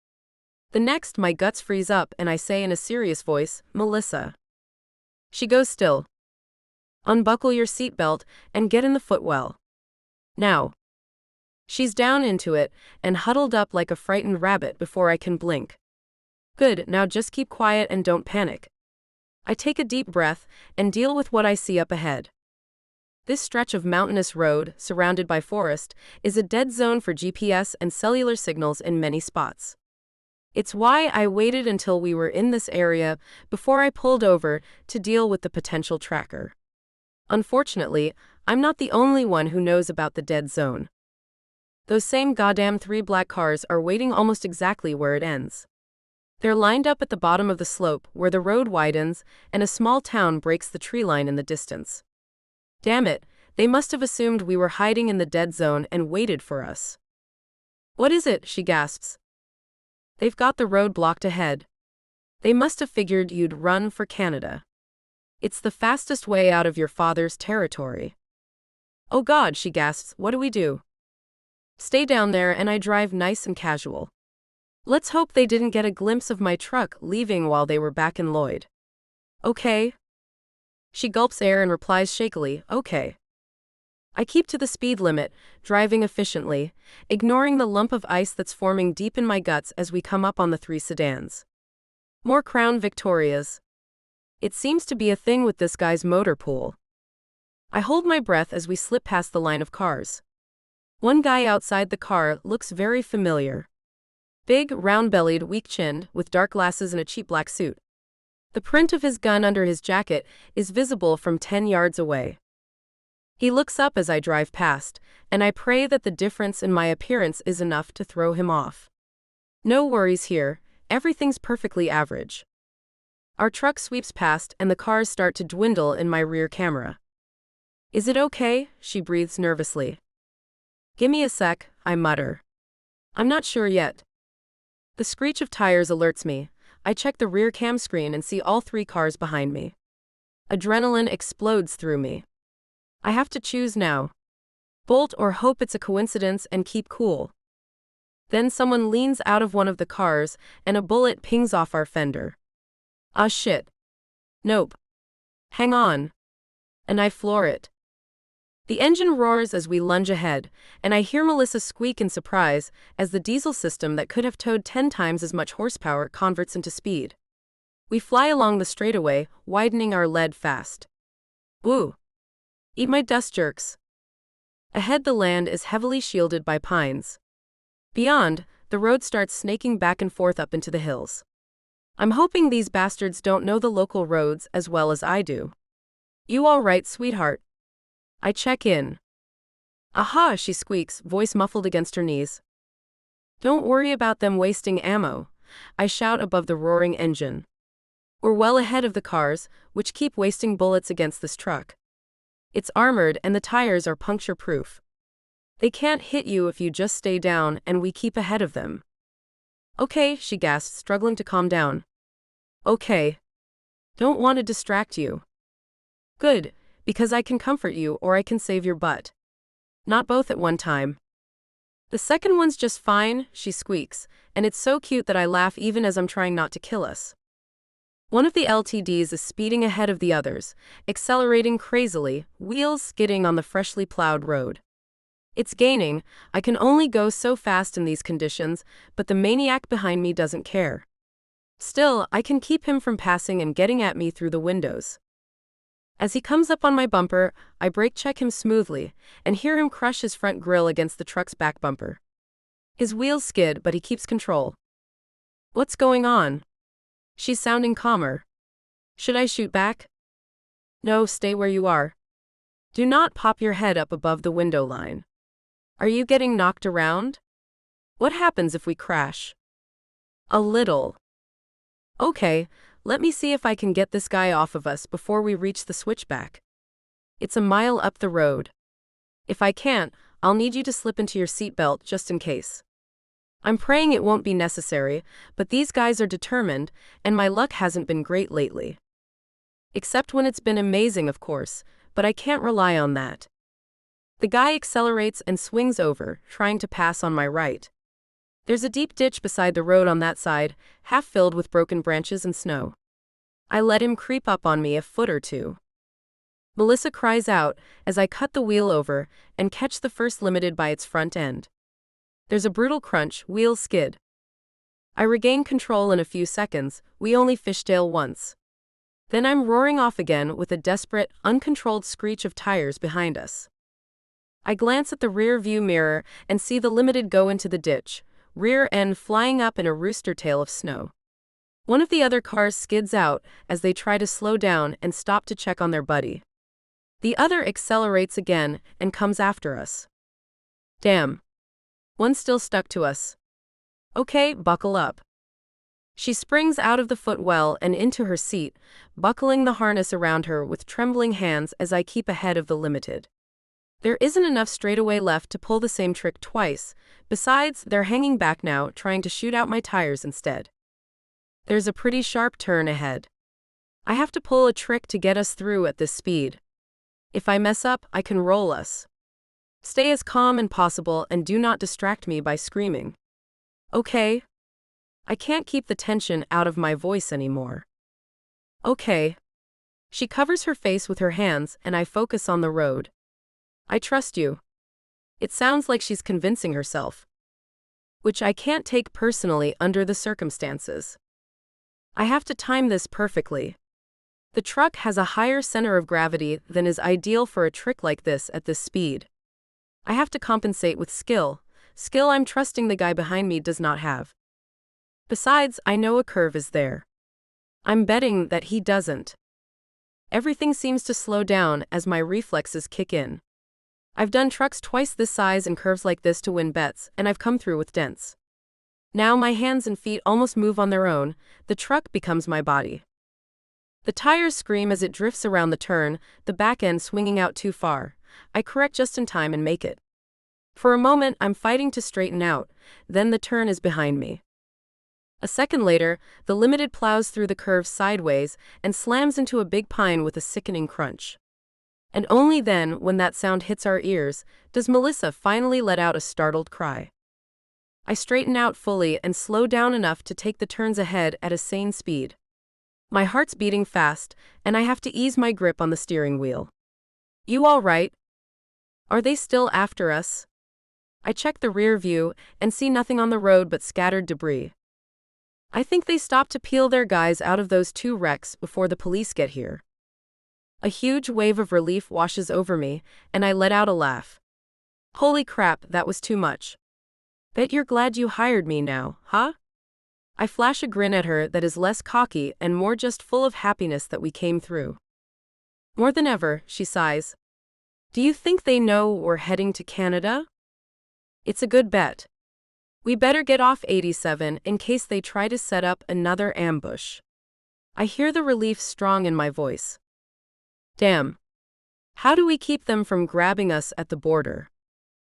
The next, my guts freeze up and I say in a serious voice, Melissa. She goes still. Unbuckle your seatbelt and get in the footwell. Now. She's down into it and huddled up like a frightened rabbit before I can blink. Good, now just keep quiet and don't panic. I take a deep breath and deal with what I see up ahead. This stretch of mountainous road, surrounded by forest, is a dead zone for GPS and cellular signals in many spots. It's why I waited until we were in this area before I pulled over to deal with the potential tracker. Unfortunately, I'm not the only one who knows about the dead zone. Those same goddamn 3 black cars are waiting almost exactly where it ends. They're lined up at the bottom of the slope where the road widens and a small town breaks the tree line in the distance. Damn it, they must have assumed we were hiding in the dead zone and waited for us. What is it? She gasps. They've got the road blocked ahead. They must have figured you'd run for Canada. It's the fastest way out of your father's territory. Oh God, she gasps, what do we do? Stay down there and I drive nice and casual. Let's hope they didn't get a glimpse of my truck leaving while they were back in Lloyd. Okay. She gulps air and replies shakily, okay. I keep to the speed limit, driving efficiently, ignoring the lump of ice that's forming deep in my guts as we come up on the 3 sedans. More Crown Victorias. It seems to be a thing with this guy's motor pool. I hold my breath as we slip past the line of cars. One guy outside the car looks very familiar. Big, round-bellied, weak-chinned, with dark glasses and a cheap black suit. The print of his gun under his jacket is visible from 10 yards away. He looks up as I drive past, and I pray that the difference in my appearance is enough to throw him off. No worries here, everything's perfectly average. Our truck sweeps past and the cars start to dwindle in my rear camera. Is it okay? She breathes nervously. Gimme a sec, I mutter. I'm not sure yet. The screech of tires alerts me. I check the rear cam screen and see all 3 cars behind me. Adrenaline explodes through me. I have to choose now. Bolt or hope it's a coincidence and keep cool. Then someone leans out of one of the cars and a bullet pings off our fender. Ah shit. Nope. Hang on. And I floor it. The engine roars as we lunge ahead, and I hear Melissa squeak in surprise as the diesel system that could have towed 10 times as much horsepower converts into speed. We fly along the straightaway, widening our lead fast. Woo! Eat my dust jerks. Ahead the land is heavily shielded by pines. Beyond, the road starts snaking back and forth up into the hills. I'm hoping these bastards don't know the local roads as well as I do. You all right, sweetheart? I check in. Aha, she squeaks, voice muffled against her knees. Don't worry about them wasting ammo, I shout above the roaring engine. We're well ahead of the cars, which keep wasting bullets against this truck. It's armored and the tires are puncture-proof. They can't hit you if you just stay down and we keep ahead of them. Okay, she gasps, struggling to calm down. Okay. Don't want to distract you. Good, because I can comfort you or I can save your butt. Not both at one time. The second one's just fine, she squeaks, and it's so cute that I laugh even as I'm trying not to kill us. One of the LTDs is speeding ahead of the others, accelerating crazily, wheels skidding on the freshly plowed road. It's gaining, I can only go so fast in these conditions, but the maniac behind me doesn't care. Still, I can keep him from passing and getting at me through the windows. As he comes up on my bumper, I brake check him smoothly and hear him crush his front grille against the truck's back bumper. His wheels skid, but he keeps control. What's going on? She's sounding calmer. Should I shoot back? No, stay where you are. Do not pop your head up above the window line. Are you getting knocked around? What happens if we crash? A little. Okay, let me see if I can get this guy off of us before we reach the switchback. It's a mile up the road. If I can't, I'll need you to slip into your seatbelt just in case. I'm praying it won't be necessary, but these guys are determined, and my luck hasn't been great lately. Except when it's been amazing, of course, but I can't rely on that. The guy accelerates and swings over, trying to pass on my right. There's a deep ditch beside the road on that side, half filled with broken branches and snow. I let him creep up on me a foot or two. Melissa cries out as I cut the wheel over and catch the first limited by its front end. There's a brutal crunch, wheels skid. I regain control in a few seconds, we only fishtail once. Then I'm roaring off again with a desperate, uncontrolled screech of tires behind us. I glance at the rear view mirror and see the limited go into the ditch, rear end flying up in a rooster tail of snow. One of the other cars skids out as they try to slow down and stop to check on their buddy. The other accelerates again and comes after us. Damn. One's still stuck to us. Okay, buckle up. She springs out of the footwell and into her seat, buckling the harness around her with trembling hands as I keep ahead of the limited. There isn't enough straightaway left to pull the same trick twice, besides, they're hanging back now, trying to shoot out my tires instead. There's a pretty sharp turn ahead. I have to pull a trick to get us through at this speed. If I mess up, I can roll us. Stay as calm as possible and do not distract me by screaming. Okay? I can't keep the tension out of my voice anymore. Okay. She covers her face with her hands and I focus on the road. I trust you. It sounds like she's convincing herself. Which I can't take personally under the circumstances. I have to time this perfectly. The truck has a higher center of gravity than is ideal for a trick like this at this speed. I have to compensate with skill I'm trusting the guy behind me does not have. Besides, I know a curve is there. I'm betting that he doesn't. Everything seems to slow down as my reflexes kick in. I've done trucks twice this size and curves like this to win bets, and I've come through with dents. Now my hands and feet almost move on their own, the truck becomes my body. The tires scream as it drifts around the turn, the back end swinging out too far. I correct just in time and make it. For a moment, I'm fighting to straighten out, then the turn is behind me. A second later, the limited plows through the curve sideways and slams into a big pine with a sickening crunch. And only then, when that sound hits our ears, does Melissa finally let out a startled cry. I straighten out fully and slow down enough to take the turns ahead at a sane speed. My heart's beating fast, and I have to ease my grip on the steering wheel. You all right? Are they still after us? I check the rear view and see nothing on the road but scattered debris. I think they stopped to peel their guys out of those two wrecks before the police get here. A huge wave of relief washes over me, and I let out a laugh. Holy crap, that was too much. Bet you're glad you hired me now, huh? I flash a grin at her that is less cocky and more just full of happiness that we came through. More than ever, she sighs. Do you think they know we're heading to Canada? It's a good bet. We better get off 87 in case they try to set up another ambush. I hear the relief strong in my voice. Damn. How do we keep them from grabbing us at the border?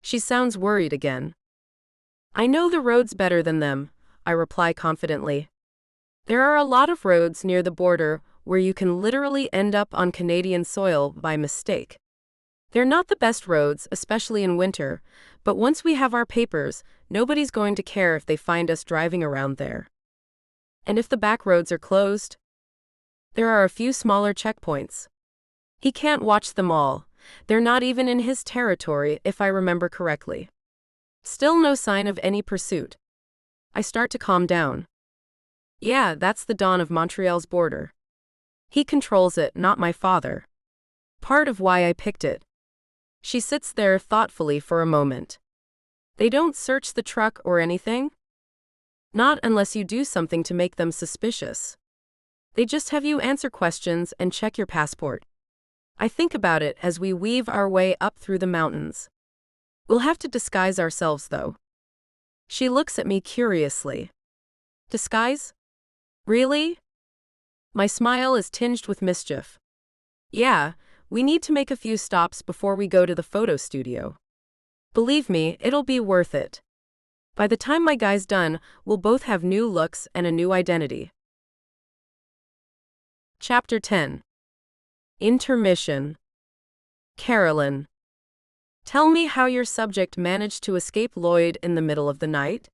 She sounds worried again. I know the roads better than them, I reply confidently. There are a lot of roads near the border where you can literally end up on Canadian soil by mistake. They're not the best roads, especially in winter, but once we have our papers, nobody's going to care if they find us driving around there. And if the back roads are closed? There are a few smaller checkpoints. He can't watch them all. They're not even in his territory, if I remember correctly. Still no sign of any pursuit. I start to calm down. Yeah, that's the Don of Montreal's border. He controls it, not my father. Part of why I picked it. She sits there thoughtfully for a moment. They don't search the truck or anything? Not unless you do something to make them suspicious. They just have you answer questions and check your passport. I think about it as we weave our way up through the mountains. We'll have to disguise ourselves, though. She looks at me curiously. Disguise? Really? My smile is tinged with mischief. Yeah, we need to make a few stops before we go to the photo studio. Believe me, it'll be worth it. By the time my guy's done, we'll both have new looks and a new identity. Chapter 10. Intermission. Carolyn. Tell me how your subject managed to escape Lloyd in the middle of the night?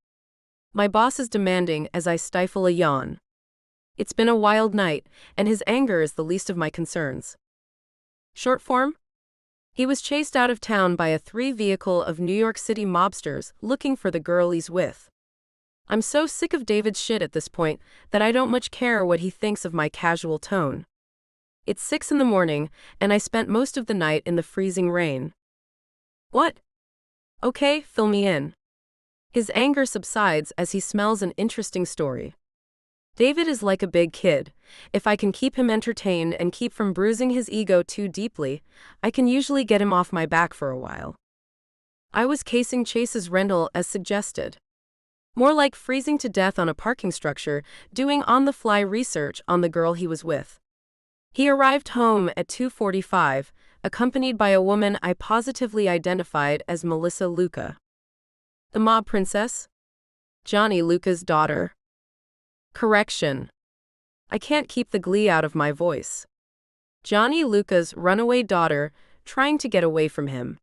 My boss is demanding as I stifle a yawn. It's been a wild night, and his anger is the least of my concerns. Short form? He was chased out of town by a 3-vehicle of New York City mobsters looking for the girl he's with. I'm so sick of David's shit at this point that I don't much care what he thinks of my casual tone. It's 6 in the morning, and I spent most of the night in the freezing rain. What? Okay, fill me in. His anger subsides as he smells an interesting story. David is like a big kid. If I can keep him entertained and keep from bruising his ego too deeply, I can usually get him off my back for a while. I was casing Chase's rental as suggested. More like freezing to death on a parking structure, doing on-the-fly research on the girl he was with. He arrived home at 2:45, accompanied by a woman I positively identified as Melissa Luca. The mob princess? Johnny Luca's daughter. Correction. I can't keep the glee out of my voice. Johnny Luca's runaway daughter, trying to get away from him.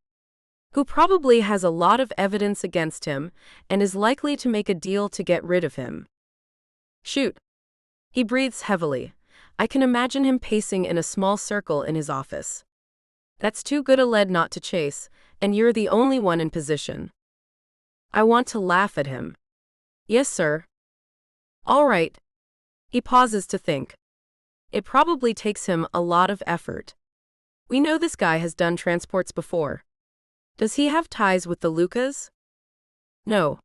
Who probably has a lot of evidence against him, and is likely to make a deal to get rid of him. Shoot. He breathes heavily. I can imagine him pacing in a small circle in his office. That's too good a lead not to chase, and you're the only one in position. I want to laugh at him. Yes, sir. All right. He pauses to think. It probably takes him a lot of effort. We know this guy has done transports before. Does he have ties with the Lucas? No.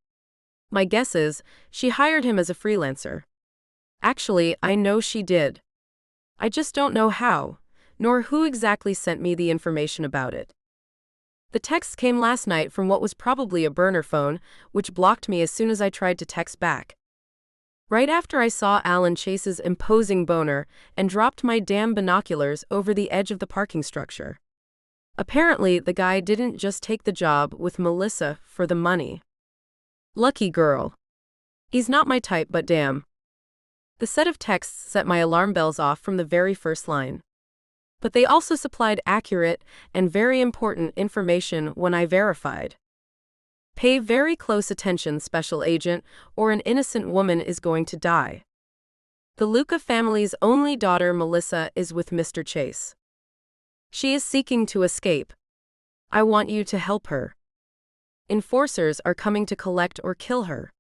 My guess is, she hired him as a freelancer. Actually, I know she did. I just don't know how, nor who exactly sent me the information about it. The text came last night from what was probably a burner phone, which blocked me as soon as I tried to text back. Right after I saw Alan Chase's imposing boner and dropped my damn binoculars over the edge of the parking structure. Apparently, the guy didn't just take the job with Melissa for the money. Lucky girl. He's not my type, but damn. The set of texts set my alarm bells off from the very first line. But they also supplied accurate and very important information when I verified. Pay very close attention, Special Agent, or an innocent woman is going to die. The Luca family's only daughter, Melissa, is with Mr. Chase. She is seeking to escape. I want you to help her. Enforcers are coming to collect or kill her.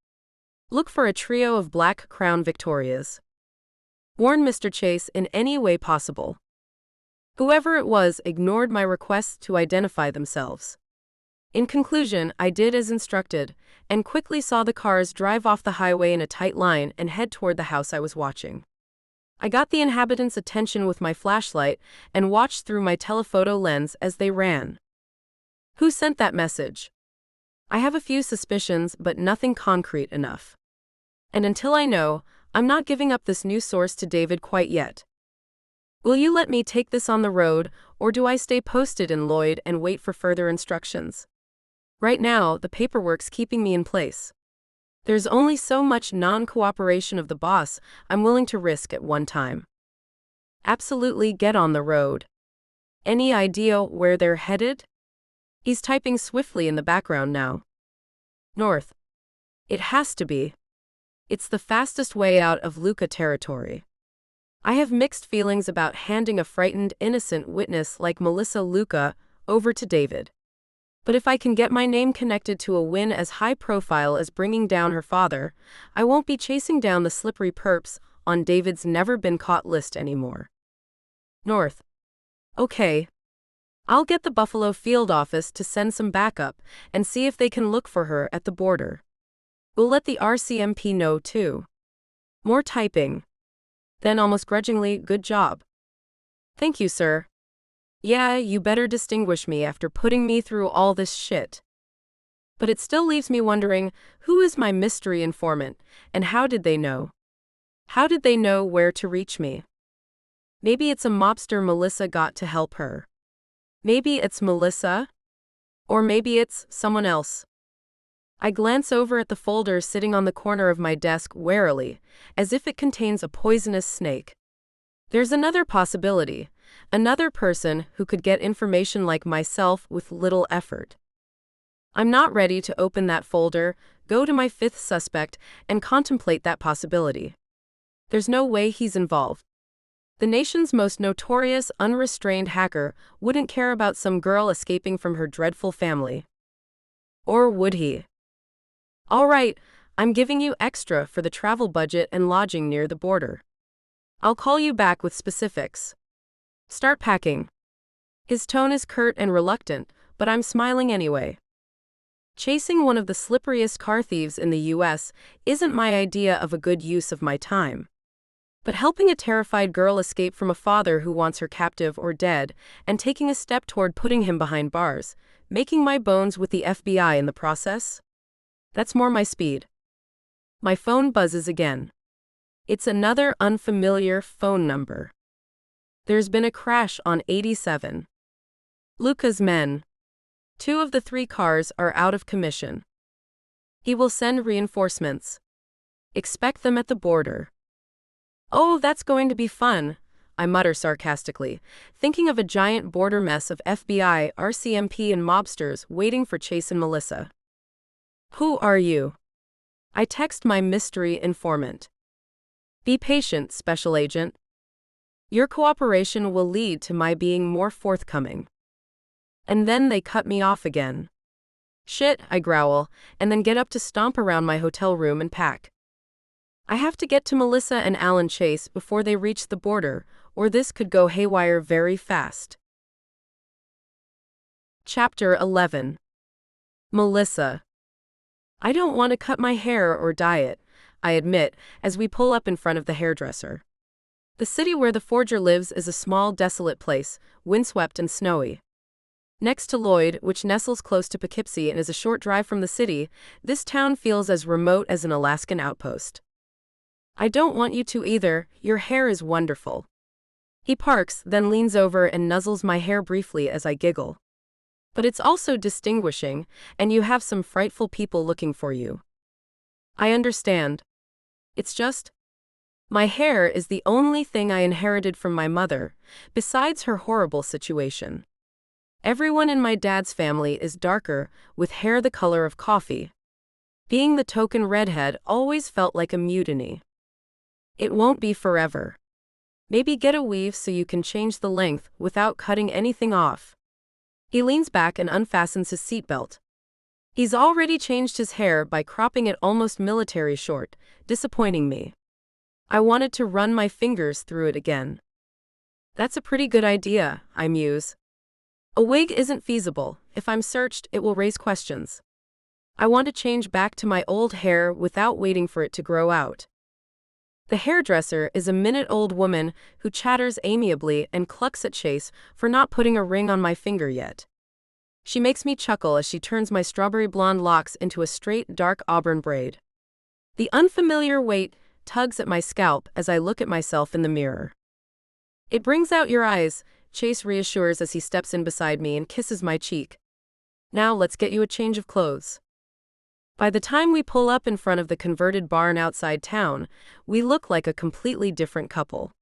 Look for a trio of Black Crown Victorias. Warn Mr. Chase in any way possible. Whoever it was ignored my request to identify themselves. In conclusion, I did as instructed, and quickly saw the cars drive off the highway in a tight line and head toward the house I was watching. I got the inhabitants' attention with my flashlight and watched through my telephoto lens as they ran. Who sent that message? I have a few suspicions, but nothing concrete enough. And until I know, I'm not giving up this new source to David quite yet. Will you let me take this on the road, or do I stay posted in Lloyd and wait for further instructions? Right now, the paperwork's keeping me in place. There's only so much non-cooperation of the boss I'm willing to risk at one time. Absolutely get on the road. Any idea where they're headed? He's typing swiftly in the background now. North. It has to be. It's the fastest way out of Luca territory. I have mixed feelings about handing a frightened, innocent witness like Melissa Luca over to David. But if I can get my name connected to a win as high profile as bringing down her father, I won't be chasing down the slippery perps on David's never been caught list anymore. North. Okay. I'll get the Buffalo field office to send some backup and see if they can look for her at the border. We'll let the RCMP know too. More typing. Then almost grudgingly, good job. Thank you, sir. Yeah, you better distinguish me after putting me through all this shit. But it still leaves me wondering, who is my mystery informant, and how did they know? How did they know where to reach me? Maybe it's a mobster Melissa got to help her. Maybe it's Melissa? Or maybe it's someone else. I glance over at the folder sitting on the corner of my desk warily, as if it contains a poisonous snake. There's another possibility, another person who could get information like myself with little effort. I'm not ready to open that folder, go to my fifth suspect, and contemplate that possibility. There's no way he's involved. The nation's most notorious, unrestrained hacker wouldn't care about some girl escaping from her dreadful family. Or would he? All right, I'm giving you extra for the travel budget and lodging near the border. I'll call you back with specifics. Start packing. His tone is curt and reluctant, but I'm smiling anyway. Chasing one of the slipperiest car thieves in the U.S. isn't my idea of a good use of my time. But helping a terrified girl escape from a father who wants her captive or dead, and taking a step toward putting him behind bars, making my bones with the FBI in the process? That's more my speed. My phone buzzes again. It's another unfamiliar phone number. There's been a crash on 87. Luca's men. 2 of the 3 cars are out of commission. He will send reinforcements. Expect them at the border. Oh, that's going to be fun, I mutter sarcastically, thinking of a giant border mess of FBI, RCMP and mobsters waiting for Chase and Melissa. Who are you? I text my mystery informant. Be patient, Special Agent. Your cooperation will lead to my being more forthcoming. And then they cut me off again. Shit, I growl, and then get up to stomp around my hotel room and pack. I have to get to Melissa and Alan Chase before they reach the border, or this could go haywire very fast. Chapter 11. Melissa. I don't want to cut my hair or dye it, I admit, as we pull up in front of the hairdresser. The city where the forger lives is a small, desolate place, windswept and snowy. Next to Lloyd, which nestles close to Poughkeepsie and is a short drive from the city, this town feels as remote as an Alaskan outpost. I don't want you to either, your hair is wonderful. He parks, then leans over and nuzzles my hair briefly as I giggle. But it's also distinguishing, and you have some frightful people looking for you. I understand. It's just, my hair is the only thing I inherited from my mother, besides her horrible situation. Everyone in my dad's family is darker, with hair the color of coffee. Being the token redhead always felt like a mutiny. It won't be forever. Maybe get a weave so you can change the length without cutting anything off. He leans back and unfastens his seatbelt. He's already changed his hair by cropping it almost military short, disappointing me. I wanted to run my fingers through it again. That's a pretty good idea, I muse. A wig isn't feasible. If I'm searched, it will raise questions. I want to change back to my old hair without waiting for it to grow out. The hairdresser is a minute-old woman who chatters amiably and clucks at Chase for not putting a ring on my finger yet. She makes me chuckle as she turns my strawberry blonde locks into a straight, dark auburn braid. The unfamiliar weight tugs at my scalp as I look at myself in the mirror. It brings out your eyes, Chase reassures as he steps in beside me and kisses my cheek. Now let's get you a change of clothes. By the time we pull up in front of the converted barn outside town, we look like a completely different couple.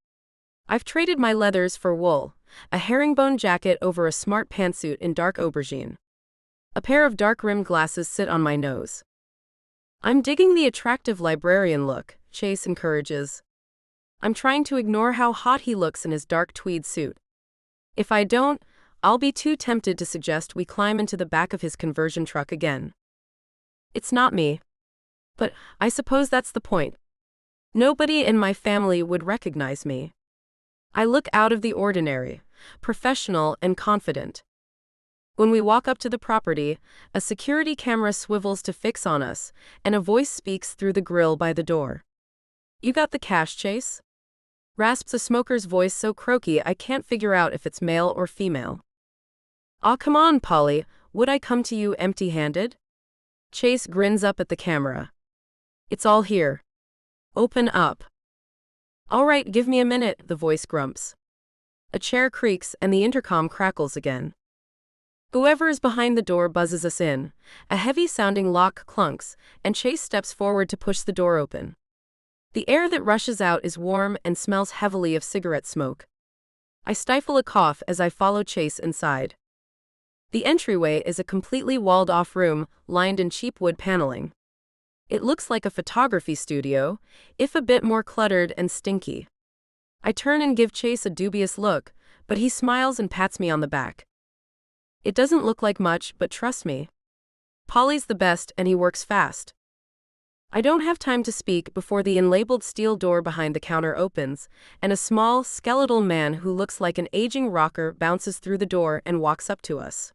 I've traded my leathers for wool, a herringbone jacket over a smart pantsuit in dark aubergine. A pair of dark-rimmed glasses sit on my nose. I'm digging the attractive librarian look, Chase encourages. I'm trying to ignore how hot he looks in his dark tweed suit. If I don't, I'll be too tempted to suggest we climb into the back of his conversion truck again. It's not me. But I suppose that's the point. Nobody in my family would recognize me. I look out of the ordinary, professional and confident. When we walk up to the property, a security camera swivels to fix on us, and a voice speaks through the grill by the door. "You got the cash, Chase?" rasps a smoker's voice so croaky I can't figure out if it's male or female. "Aw, come on, Polly, would I come to you empty-handed?" Chase grins up at the camera. "It's all here. Open up." "All right, give me a minute," the voice grumps. A chair creaks and the intercom crackles again. Whoever is behind the door buzzes us in. A heavy-sounding lock clunks, and Chase steps forward to push the door open. The air that rushes out is warm and smells heavily of cigarette smoke. I stifle a cough as I follow Chase inside. The entryway is a completely walled-off room, lined in cheap wood paneling. It looks like a photography studio, if a bit more cluttered and stinky. I turn and give Chase a dubious look, but he smiles and pats me on the back. "It doesn't look like much, but trust me. Polly's the best and he works fast." I don't have time to speak before the unlabeled steel door behind the counter opens, and a small, skeletal man who looks like an aging rocker bounces through the door and walks up to us.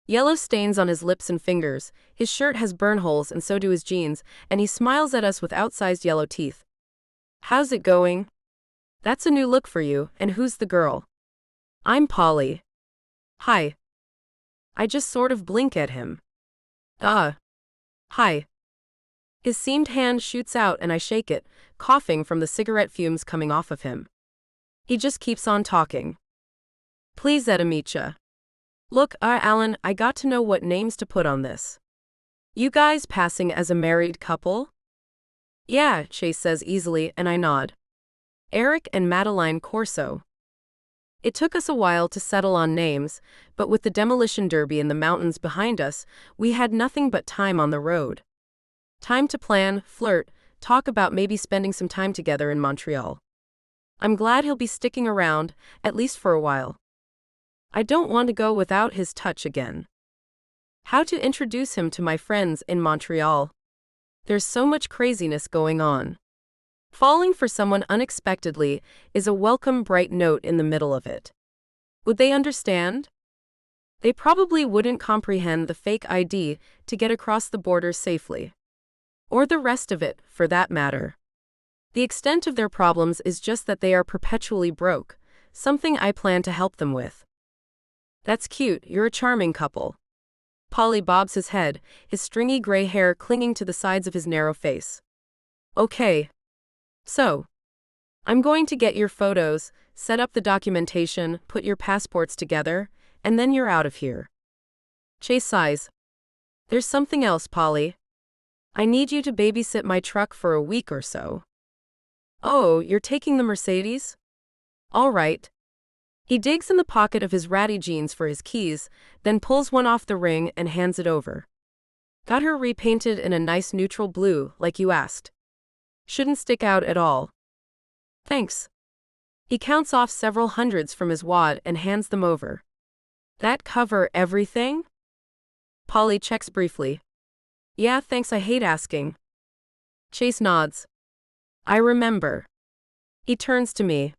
Yellow stains on his lips and fingers, his shirt has burn holes and so do his jeans, and he smiles at us with outsized yellow teeth. "How's it going?" "That's a new look for you, and who's the girl?" "I'm Polly." "Hi." I just sort of blink at him. Hi." His seamed hand shoots out and I shake it, coughing from the cigarette fumes coming off of him. He just keeps on talking. "Pleased to meetcha. Look, Alan, I got to know what names to put on this. You guys passing as a married couple?" "Yeah," Chase says easily, and I nod. "Eric and Madeline Corso." It took us a while to settle on names, but with the demolition derby in the mountains behind us, we had nothing but time on the road. Time to plan, flirt, talk about maybe spending some time together in Montreal. I'm glad he'll be sticking around, at least for a while. I don't want to go without his touch again. How to introduce him to my friends in Montreal? There's so much craziness going on. Falling for someone unexpectedly is a welcome bright note in the middle of it. Would they understand? They probably wouldn't comprehend the fake ID to get across the border safely. Or the rest of it, for that matter. The extent of their problems is just that they are perpetually broke, something I plan to help them with. "That's cute, you're a charming couple." Polly bobs his head, his stringy gray hair clinging to the sides of his narrow face. "Okay. So, I'm going to get your photos, set up the documentation, put your passports together, and then you're out of here." Chase sighs. "There's something else, Polly. I need you to babysit my truck for a week or so." "Oh, you're taking the Mercedes? All right." He digs in the pocket of his ratty jeans for his keys, then pulls one off the ring and hands it over. "Got her repainted in a nice neutral blue, like you asked. Shouldn't stick out at all." "Thanks." He counts off several hundreds from his wad and hands them over. "That cover everything?" Polly checks briefly. "Yeah, thanks, I hate asking." Chase nods. "I remember." He turns to me.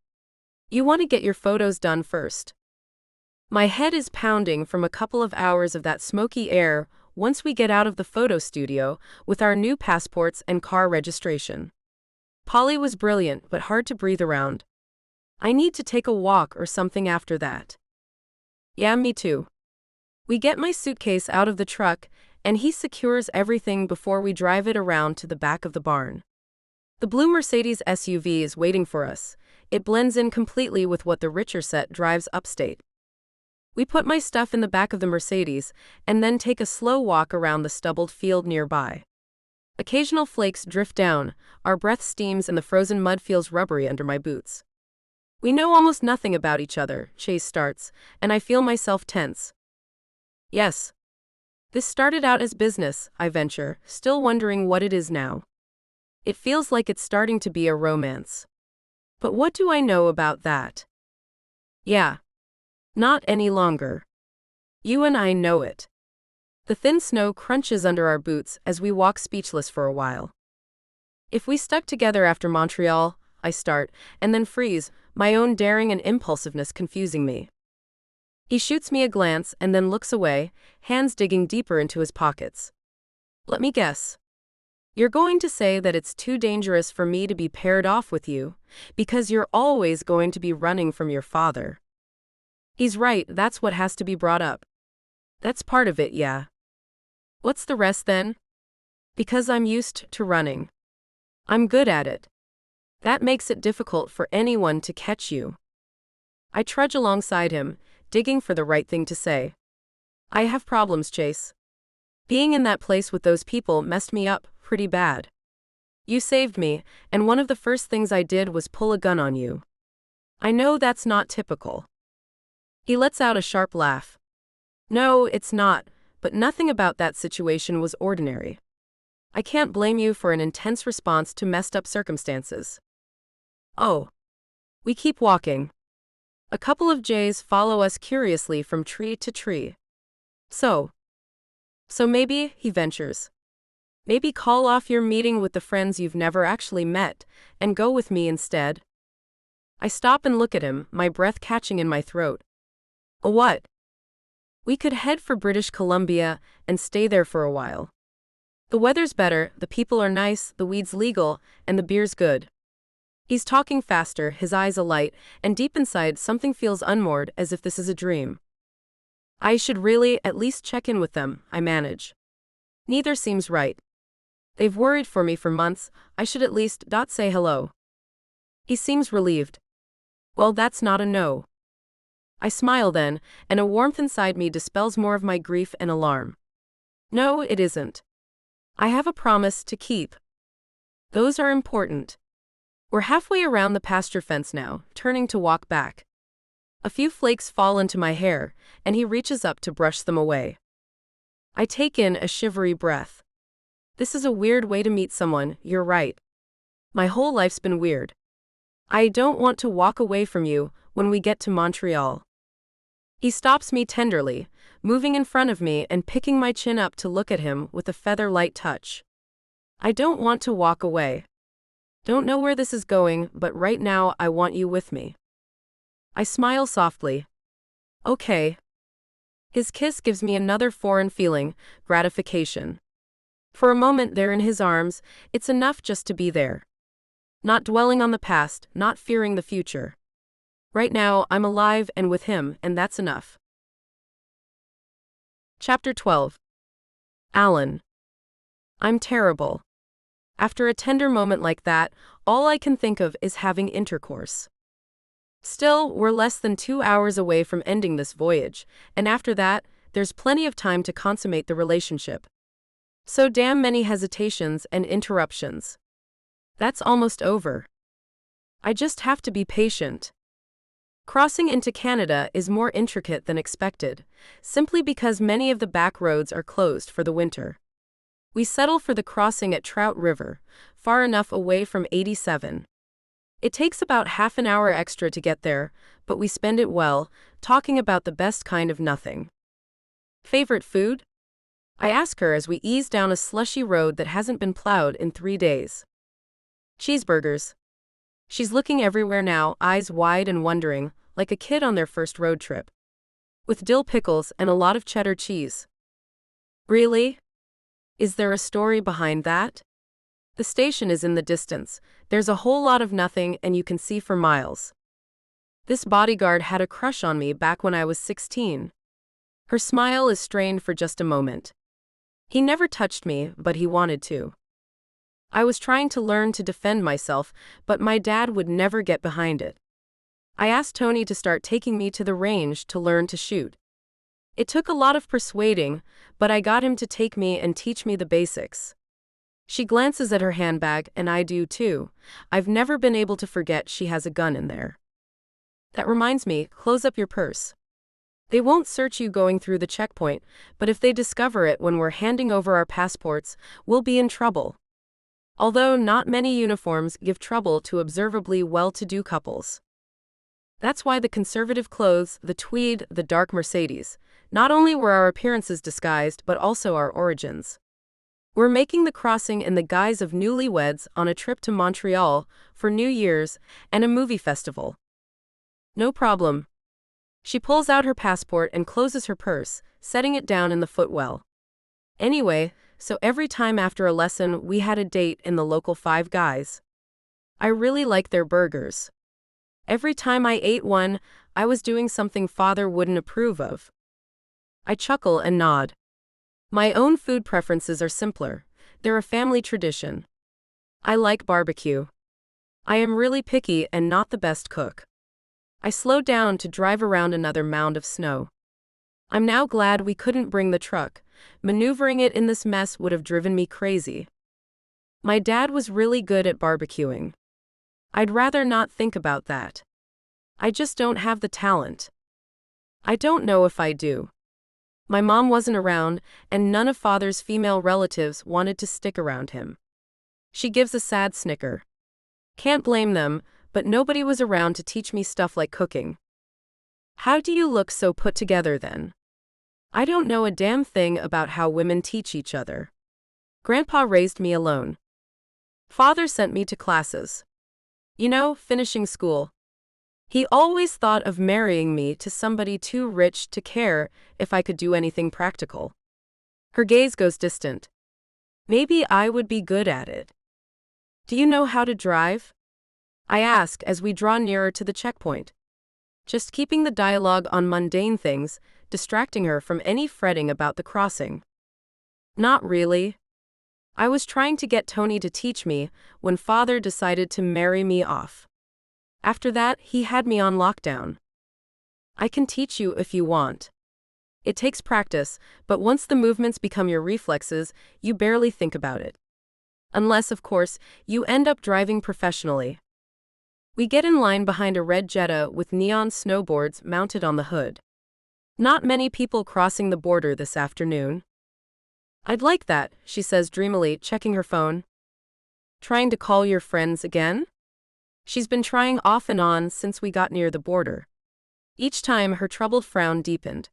"You want to get your photos done first." My head is pounding from a couple of hours of that smoky air once we get out of the photo studio with our new passports and car registration. Polly was brilliant but hard to breathe around. I need to take a walk or something after that. "Yeah, me too." We get my suitcase out of the truck, and he secures everything before we drive it around to the back of the barn. The blue Mercedes SUV is waiting for us. It blends in completely with what the richer set drives upstate. We put my stuff in the back of the Mercedes, and then take a slow walk around the stubbled field nearby. Occasional flakes drift down, our breath steams and the frozen mud feels rubbery under my boots. "We know almost nothing about each other," Chase starts, and I feel myself tense. "Yes. This started out as business," I venture, still wondering what it is now. "It feels like it's starting to be a romance. But what do I know about that?" "Yeah. Not any longer. You and I know it. The thin snow crunches under our boots as we walk speechless for a while. If we stuck together after Montreal, I start, and then freeze, my own daring and impulsiveness confusing me. He shoots me a glance and then looks away, hands digging deeper into his pockets. Let me guess. You're going to say that it's too dangerous for me to be paired off with you, because you're always going to be running from your father. He's right, that's what has to be brought up. That's part of it, yeah. What's the rest then? Because I'm used to running. I'm good at it. That makes it difficult for anyone to catch you. I trudge alongside him, digging for the right thing to say. I have problems, Chase. Being in that place with those people messed me up pretty bad. You saved me, and one of the first things I did was pull a gun on you. I know that's not typical. He lets out a sharp laugh. No, it's not, but nothing about that situation was ordinary. I can't blame you for an intense response to messed up circumstances. Oh. We keep walking. A couple of jays follow us curiously from tree to tree. So maybe, he ventures. Maybe call off your meeting with the friends you've never actually met, and go with me instead. I stop and look at him, my breath catching in my throat. A what? We could head for British Columbia and stay there for a while. The weather's better, the people are nice, the weed's legal, and the beer's good. He's talking faster, his eyes alight, and deep inside something feels unmoored, as if this is a dream. I should really at least check in with them, I manage. Neither seems right. They've worried for me for months, I should at least say hello. He seems relieved. Well, that's not a no. I smile then, and a warmth inside me dispels more of my grief and alarm. No, it isn't. I have a promise to keep. Those are important. We're halfway around the pasture fence now, turning to walk back. A few flakes fall into my hair, and he reaches up to brush them away. I take in a shivery breath. This is a weird way to meet someone, you're right. My whole life's been weird. I don't want to walk away from you when we get to Montreal. He stops me tenderly, moving in front of me and picking my chin up to look at him with a feather-light touch. I don't want to walk away. Don't know where this is going, but right now I want you with me. I smile softly. Okay. His kiss gives me another foreign feeling, gratification. For a moment there in his arms, it's enough just to be there. Not dwelling on the past, not fearing the future. Right now, I'm alive and with him, and that's enough. Chapter 12. Alan. I'm terrible. After a tender moment like that, all I can think of is having intercourse. Still, we're less than 2 hours away from ending this voyage, and after that, there's plenty of time to consummate the relationship. So damn many hesitations and interruptions. That's almost over. I just have to be patient. Crossing into Canada is more intricate than expected, simply because many of the back roads are closed for the winter. We settle for the crossing at Trout River, far enough away from 87. It takes about half an hour extra to get there, but we spend it well, talking about the best kind of nothing. Favorite food? I ask her as we ease down a slushy road that hasn't been plowed in 3 days. Cheeseburgers. She's looking everywhere now, eyes wide and wondering, like a kid on their first road trip. With dill pickles and a lot of cheddar cheese. Really? Is there a story behind that? The station is in the distance. There's a whole lot of nothing and you can see for miles. This bodyguard had a crush on me back when I was 16. Her smile is strained for just a moment. He never touched me, but he wanted to. I was trying to learn to defend myself, but my dad would never get behind it. I asked Tony to start taking me to the range to learn to shoot. It took a lot of persuading, but I got him to take me and teach me the basics. She glances at her handbag, and I do too. I've never been able to forget she has a gun in there. That reminds me, close up your purse. They won't search you going through the checkpoint, but if they discover it when we're handing over our passports, we'll be in trouble. Although not many uniforms give trouble to observably well-to-do couples. That's why the conservative clothes, the tweed, the dark Mercedes. Not only were our appearances disguised, but also our origins. We're making the crossing in the guise of newlyweds on a trip to Montreal for New Year's and a movie festival. No problem. She pulls out her passport and closes her purse, setting it down in the footwell. Anyway, so every time after a lesson we had a date in the local Five Guys. I really like their burgers. Every time I ate one, I was doing something father wouldn't approve of. I chuckle and nod. My own food preferences are simpler. They're a family tradition. I like barbecue. I am really picky and not the best cook. I slowed down to drive around another mound of snow. I'm now glad we couldn't bring the truck. Maneuvering it in this mess would have driven me crazy. My dad was really good at barbecuing. I'd rather not think about that. I just don't have the talent. I don't know if I do. My mom wasn't around, and none of father's female relatives wanted to stick around him. She gives a sad snicker. Can't blame them, but nobody was around to teach me stuff like cooking. How do you look so put together then? I don't know a damn thing about how women teach each other. Grandpa raised me alone. Father sent me to classes. You know, finishing school. He always thought of marrying me to somebody too rich to care if I could do anything practical. Her gaze goes distant. Maybe I would be good at it. Do you know how to drive? I ask as we draw nearer to the checkpoint. Just keeping the dialogue on mundane things, distracting her from any fretting about the crossing. Not really. I was trying to get Tony to teach me when father decided to marry me off. After that, he had me on lockdown. I can teach you if you want. It takes practice, but once the movements become your reflexes, you barely think about it. Unless, of course, you end up driving professionally. We get in line behind a red Jetta with neon snowboards mounted on the hood. Not many people crossing the border this afternoon. I'd like that, she says dreamily, checking her phone. Trying to call your friends again? She's been trying off and on since we got near the border. Each time her troubled frown deepened.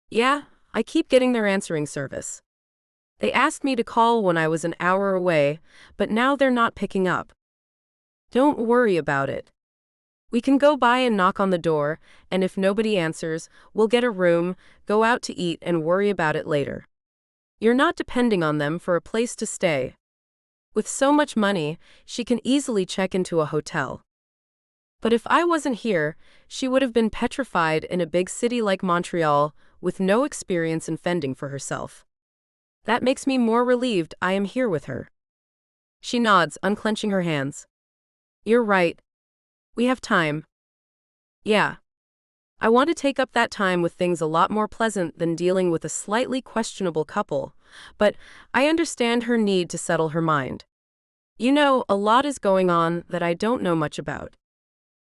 Yeah, I keep getting their answering service. They asked me to call when I was an hour away, but now they're not picking up. Don't worry about it. We can go by and knock on the door, and if nobody answers, we'll get a room, go out to eat and worry about it later. You're not depending on them for a place to stay. With so much money, she can easily check into a hotel. But if I wasn't here, she would have been petrified in a big city like Montreal, with no experience in fending for herself. That makes me more relieved I am here with her. She nods, unclenching her hands. You're right. We have time. Yeah. I want to take up that time with things a lot more pleasant than dealing with a slightly questionable couple, but I understand her need to settle her mind. You know, a lot is going on that I don't know much about.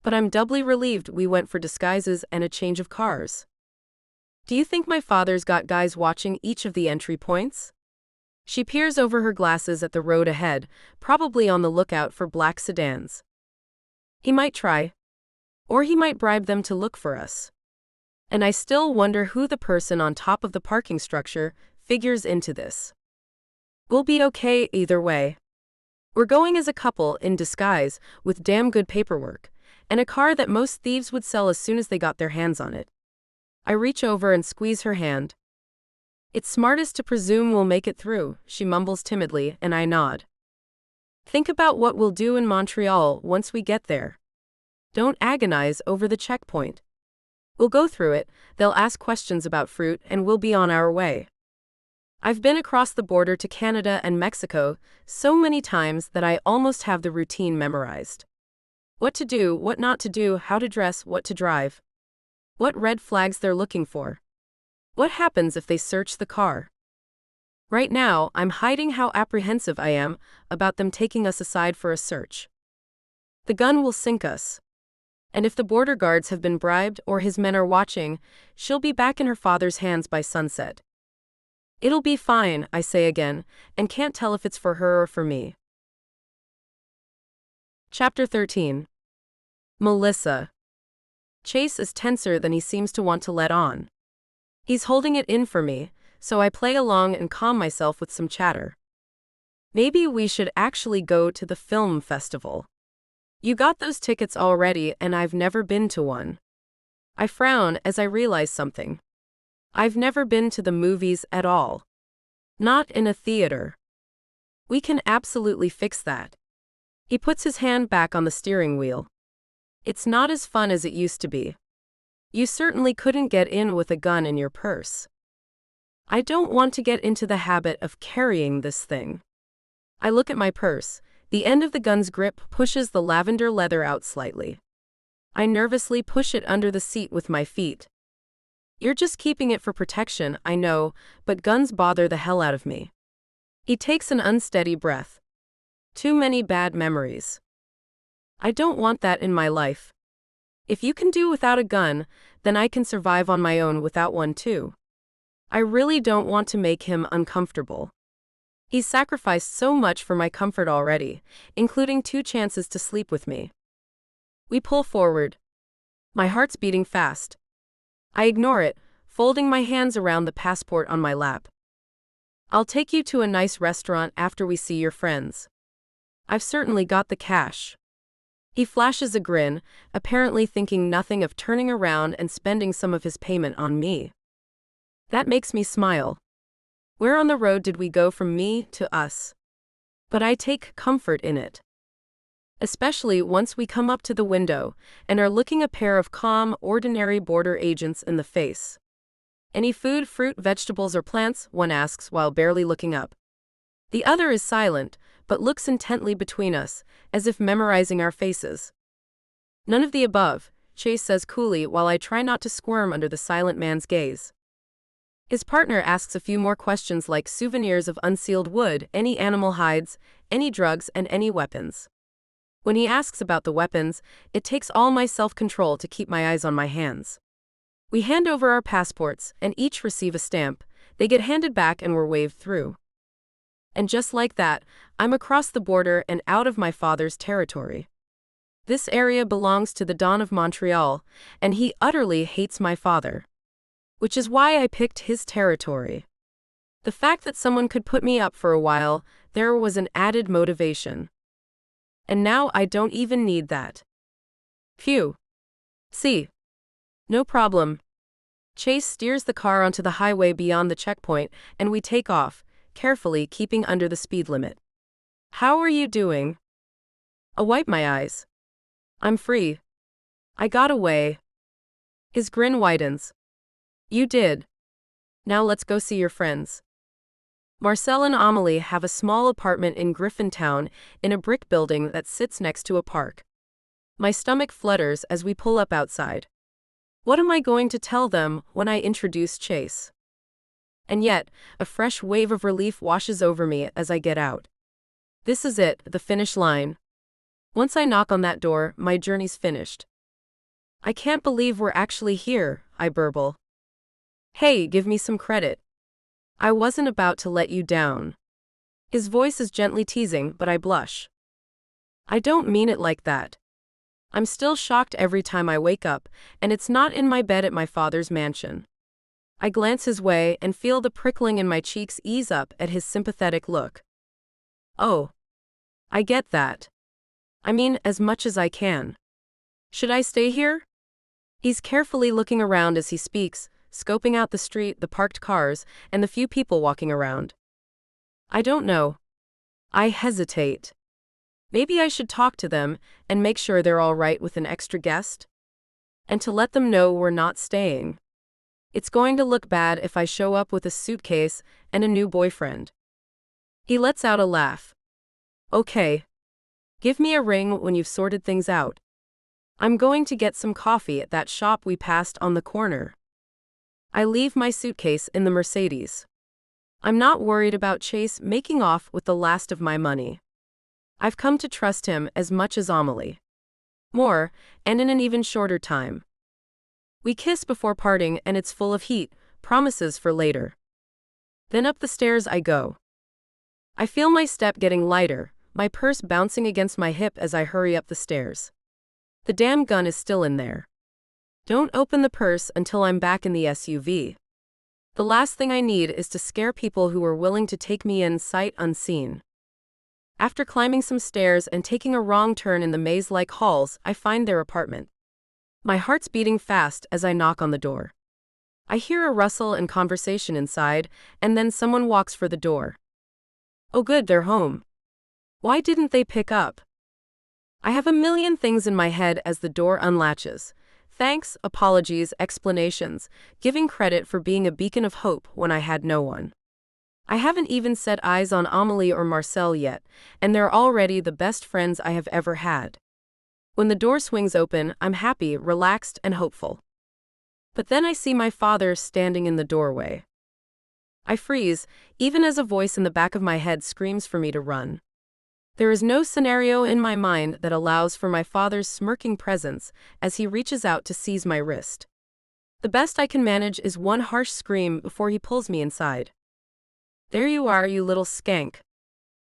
But I'm doubly relieved we went for disguises and a change of cars. Do you think my father's got guys watching each of the entry points? She peers over her glasses at the road ahead, probably on the lookout for black sedans. He might try. Or he might bribe them to look for us. And I still wonder who the person on top of the parking structure figures into this. We'll be okay either way. We're going as a couple in disguise with damn good paperwork, and a car that most thieves would sell as soon as they got their hands on it. I reach over and squeeze her hand. It's smartest to presume we'll make it through, she mumbles timidly, and I nod. Think about what we'll do in Montreal once we get there. Don't agonize over the checkpoint. We'll go through it, they'll ask questions about fruit, and we'll be on our way. I've been across the border to Canada and Mexico so many times that I almost have the routine memorized. What to do, what not to do, how to dress, what to drive. What red flags they're looking for. What happens if they search the car? Right now, I'm hiding how apprehensive I am about them taking us aside for a search. The gun will sink us. And if the border guards have been bribed or his men are watching, she'll be back in her father's hands by sunset. It'll be fine, I say again, and can't tell if it's for her or for me. Chapter 13. Melissa. Chase is tenser than he seems to want to let on. He's holding it in for me, so I play along and calm myself with some chatter. Maybe we should actually go to the film festival. You got those tickets already, and I've never been to one. I frown as I realize something. I've never been to the movies at all. Not in a theater. We can absolutely fix that. He puts his hand back on the steering wheel. It's not as fun as it used to be. You certainly couldn't get in with a gun in your purse. I don't want to get into the habit of carrying this thing. I look at my purse. The end of the gun's grip pushes the lavender leather out slightly. I nervously push it under the seat with my feet. You're just keeping it for protection, I know, but guns bother the hell out of me. He takes an unsteady breath. Too many bad memories. I don't want that in my life. If you can do without a gun, then I can survive on my own without one too. I really don't want to make him uncomfortable. He's sacrificed so much for my comfort already, including 2 chances to sleep with me. We pull forward. My heart's beating fast. I ignore it, folding my hands around the passport on my lap. I'll take you to a nice restaurant after we see your friends. I've certainly got the cash. He flashes a grin, apparently thinking nothing of turning around and spending some of his payment on me. That makes me smile. Where on the road did we go from me to us? But I take comfort in it. Especially once we come up to the window and are looking a pair of calm, ordinary border agents in the face. Any food, fruit, vegetables, or plants? One asks while barely looking up. The other is silent, but looks intently between us, as if memorizing our faces. None of the above, Chase says coolly while I try not to squirm under the silent man's gaze. His partner asks a few more questions like souvenirs of unsealed wood, any animal hides, any drugs, and any weapons. When he asks about the weapons, it takes all my self-control to keep my eyes on my hands. We hand over our passports and each receive a stamp. They get handed back and we're waved through. And just like that, I'm across the border and out of my father's territory. This area belongs to the Don of Montreal, and he utterly hates my father. Which is why I picked his territory. The fact that someone could put me up for a while, there was an added motivation. And now I don't even need that. Phew. See. No problem. Chase steers the car onto the highway beyond the checkpoint, and we take off, carefully keeping under the speed limit. How are you doing? I wipe my eyes. I'm free. I got away. His grin widens. You did. Now let's go see your friends. Marcel and Amelie have a small apartment in Griffintown in a brick building that sits next to a park. My stomach flutters as we pull up outside. What am I going to tell them when I introduce Chase? And yet, a fresh wave of relief washes over me as I get out. This is it, the finish line. Once I knock on that door, my journey's finished. I can't believe we're actually here, I burble. Hey, give me some credit. I wasn't about to let you down. His voice is gently teasing, but I blush. I don't mean it like that. I'm still shocked every time I wake up, and it's not in my bed at my father's mansion. I glance his way and feel the prickling in my cheeks ease up at his sympathetic look. Oh. I get that. I mean, as much as I can. Should I stay here? He's carefully looking around as he speaks, scoping out the street, the parked cars, and the few people walking around. I don't know. I hesitate. Maybe I should talk to them and make sure they're all right with an extra guest? And to let them know we're not staying. It's going to look bad if I show up with a suitcase and a new boyfriend. He lets out a laugh. Okay. Give me a ring when you've sorted things out. I'm going to get some coffee at that shop we passed on the corner. I leave my suitcase in the Mercedes. I'm not worried about Chase making off with the last of my money. I've come to trust him as much as Amelie. More, and in an even shorter time. We kiss before parting and it's full of heat, promises for later. Then up the stairs I go. I feel my step getting lighter, my purse bouncing against my hip as I hurry up the stairs. The damn gun is still in there. Don't open the purse until I'm back in the SUV. The last thing I need is to scare people who are willing to take me in sight unseen. After climbing some stairs and taking a wrong turn in the maze-like halls, I find their apartment. My heart's beating fast as I knock on the door. I hear a rustle and conversation inside, and then someone walks for the door. Oh good, they're home. Why didn't they pick up? I have a million things in my head as the door unlatches. Thanks, apologies, explanations, giving credit for being a beacon of hope when I had no one. I haven't even set eyes on Amelie or Marcel yet, and they're already the best friends I have ever had. When the door swings open, I'm happy, relaxed, and hopeful. But then I see my father standing in the doorway. I freeze, even as a voice in the back of my head screams for me to run. There is no scenario in my mind that allows for my father's smirking presence as he reaches out to seize my wrist. The best I can manage is one harsh scream before he pulls me inside. There you are, you little skank.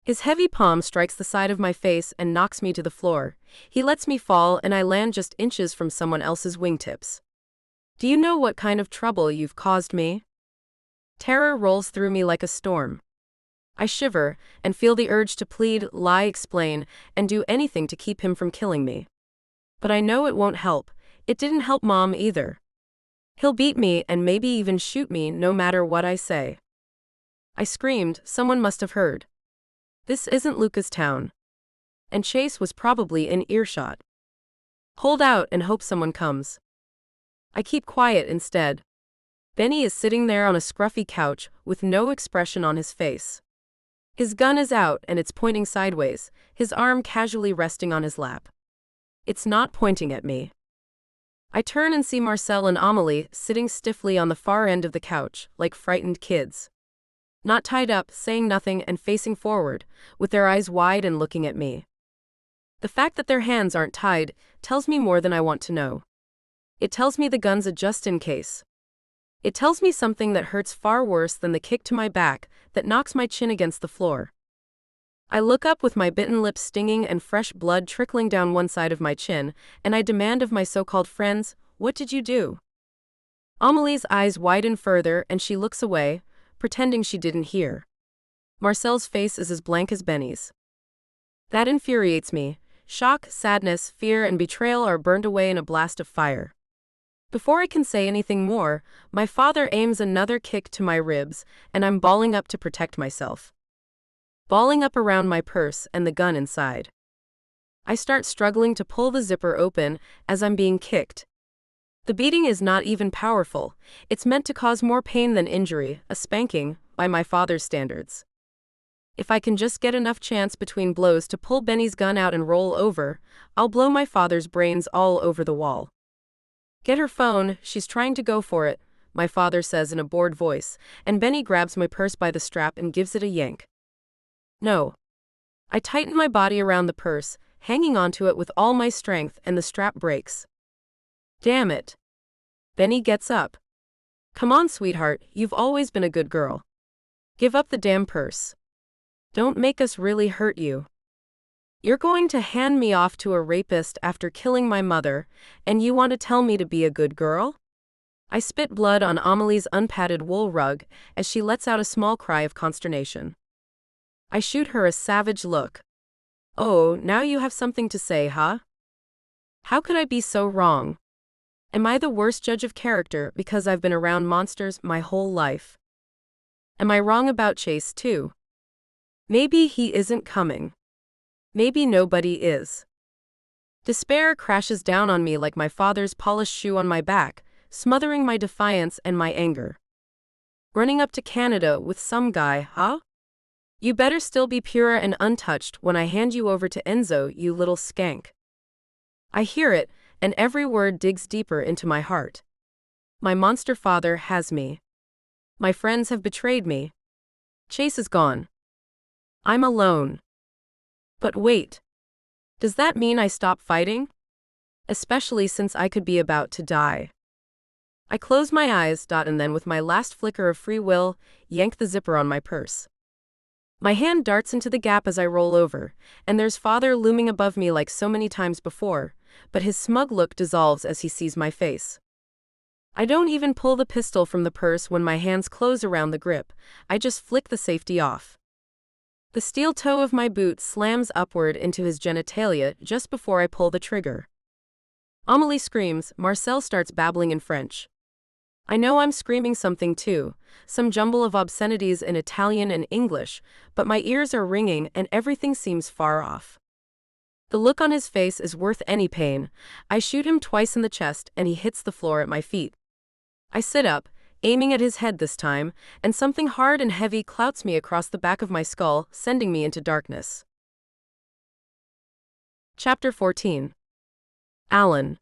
His heavy palm strikes the side of my face and knocks me to the floor. He lets me fall and I land just inches from someone else's wingtips. Do you know what kind of trouble you've caused me? Terror rolls through me like a storm. I shiver and feel the urge to plead, lie, explain, and do anything to keep him from killing me. But I know it won't help. It didn't help Mom either. He'll beat me and maybe even shoot me no matter what I say. I screamed, someone must have heard. This isn't Luca's town. And Chase was probably in earshot. Hold out and hope someone comes. I keep quiet instead. Benny is sitting there on a scruffy couch with no expression on his face. His gun is out and it's pointing sideways, his arm casually resting on his lap. It's not pointing at me. I turn and see Marcel and Amelie sitting stiffly on the far end of the couch, like frightened kids. Not tied up, saying nothing and facing forward, with their eyes wide and looking at me. The fact that their hands aren't tied tells me more than I want to know. It tells me the gun's a just in case. It tells me something that hurts far worse than the kick to my back that knocks my chin against the floor. I look up with my bitten lips stinging and fresh blood trickling down one side of my chin, and I demand of my so-called friends, what did you do? Amelie's eyes widen further and she looks away, pretending she didn't hear. Marcel's face is as blank as Benny's. That infuriates me. Shock, sadness, fear, and betrayal are burned away in a blast of fire. Before I can say anything more, my father aims another kick to my ribs, and I'm balling up to protect myself. Balling up around my purse and the gun inside. I start struggling to pull the zipper open as I'm being kicked. The beating is not even powerful. It's meant to cause more pain than injury, a spanking, by my father's standards. If I can just get enough chance between blows to pull Benny's gun out and roll over, I'll blow my father's brains all over the wall. Get her phone, she's trying to go for it, my father says in a bored voice, and Benny grabs my purse by the strap and gives it a yank. No. I tighten my body around the purse, hanging onto it with all my strength, and the strap breaks. Damn it. Benny gets up. Come on, sweetheart, you've always been a good girl. Give up the damn purse. Don't make us really hurt you. You're going to hand me off to a rapist after killing my mother, and you want to tell me to be a good girl? I spit blood on Amelie's unpadded wool rug as she lets out a small cry of consternation. I shoot her a savage look. Oh, now you have something to say, huh? How could I be so wrong? Am I the worst judge of character because I've been around monsters my whole life? Am I wrong about Chase, too? Maybe he isn't coming. Maybe nobody is. Despair crashes down on me like my father's polished shoe on my back, smothering my defiance and my anger. Running up to Canada with some guy, huh? You better still be pure and untouched when I hand you over to Enzo, you little skank. I hear it, and every word digs deeper into my heart. My monster father has me. My friends have betrayed me. Chase is gone. I'm alone. But wait. Does that mean I stop fighting? Especially since I could be about to die. I close my eyes, and then with my last flicker of free will, yank the zipper on my purse. My hand darts into the gap as I roll over, and there's father looming above me like so many times before, but his smug look dissolves as he sees my face. I don't even pull the pistol from the purse when my hands close around the grip, I just flick the safety off. The steel toe of my boot slams upward into his genitalia just before I pull the trigger. Amélie screams, Marcel starts babbling in French. I know I'm screaming something too, some jumble of obscenities in Italian and English, but my ears are ringing and everything seems far off. The look on his face is worth any pain. I shoot him twice in the chest and he hits the floor at my feet. I sit up, aiming at his head this time, and something hard and heavy clouts me across the back of my skull, sending me into darkness. Chapter 14. Alan.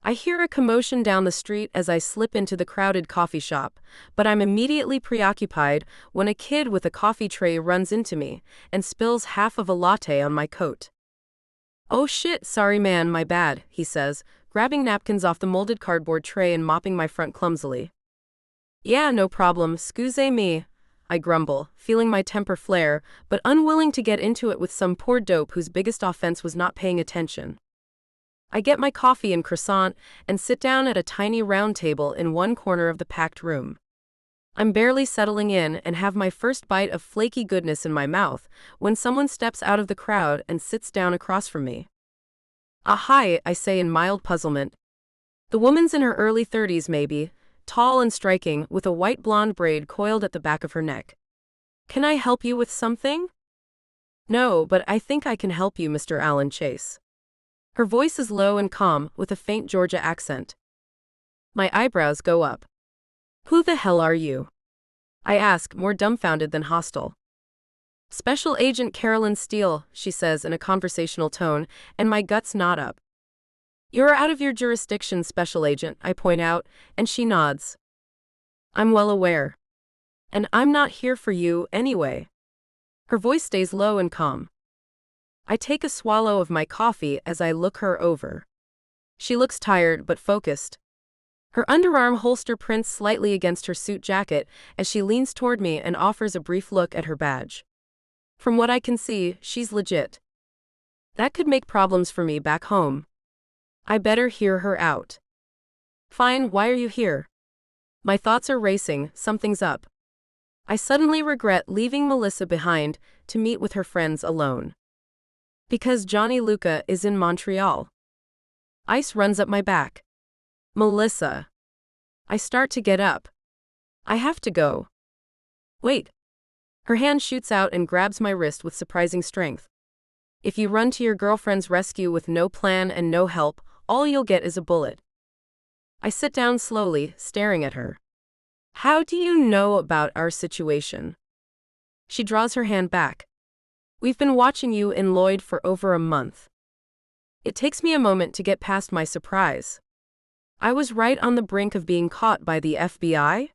I hear a commotion down the street as I slip into the crowded coffee shop, but I'm immediately preoccupied when a kid with a coffee tray runs into me and spills half of a latte on my coat. Oh shit, sorry man, my bad, he says, grabbing napkins off the molded cardboard tray and mopping my front clumsily. Yeah, no problem, excuse me, I grumble, feeling my temper flare, but unwilling to get into it with some poor dope whose biggest offense was not paying attention. I get my coffee and croissant and sit down at a tiny round table in one corner of the packed room. I'm barely settling in and have my first bite of flaky goodness in my mouth when someone steps out of the crowd and sits down across from me. Hi, I say in mild puzzlement. The woman's in her early 30s maybe, tall and striking, with a white blonde braid coiled at the back of her neck. Can I help you with something? No, but I think I can help you, Mr. Alan Chase. Her voice is low and calm, with a faint Georgia accent. My eyebrows go up. Who the hell are you? I ask, more dumbfounded than hostile. Special Agent Carolyn Steele, she says in a conversational tone, and my guts knot up. You're out of your jurisdiction, Special Agent, I point out, and she nods. I'm well aware. And I'm not here for you, anyway. Her voice stays low and calm. I take a swallow of my coffee as I look her over. She looks tired but focused. Her underarm holster prints slightly against her suit jacket as she leans toward me and offers a brief look at her badge. From what I can see, she's legit. That could make problems for me back home. I better hear her out. Fine, why are you here? My thoughts are racing, something's up. I suddenly regret leaving Melissa behind to meet with her friends alone. Because Johnny Luca is in Montreal. Ice runs up my back. Melissa. I start to get up. I have to go. Wait. Her hand shoots out and grabs my wrist with surprising strength. If you run to your girlfriend's rescue with no plan and no help, all you'll get is a bullet. I sit down slowly, staring at her. How do you know about our situation? She draws her hand back. We've been watching you in Lloyd for over a month. It takes me a moment to get past my surprise. I was right on the brink of being caught by the FBI?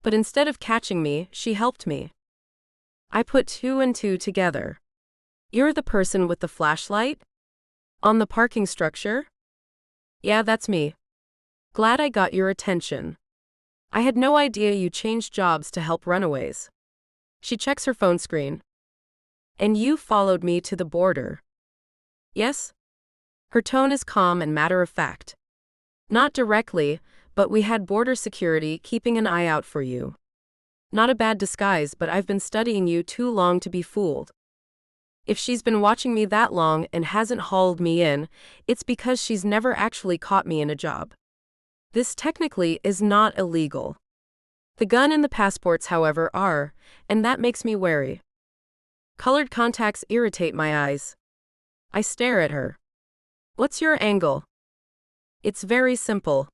But instead of catching me, she helped me. I put two and two together. You're the person with the flashlight? On the parking structure? Yeah, that's me. Glad I got your attention. I had no idea you changed jobs to help runaways. She checks her phone screen. And you followed me to the border. Yes? Her tone is calm and matter-of-fact. Not directly, but we had border security keeping an eye out for you. Not a bad disguise, but I've been studying you too long to be fooled. If she's been watching me that long and hasn't hauled me in, it's because she's never actually caught me in a job. This technically is not illegal. The gun and the passports, however, are, and that makes me wary. Colored contacts irritate my eyes. I stare at her. What's your angle? It's very simple.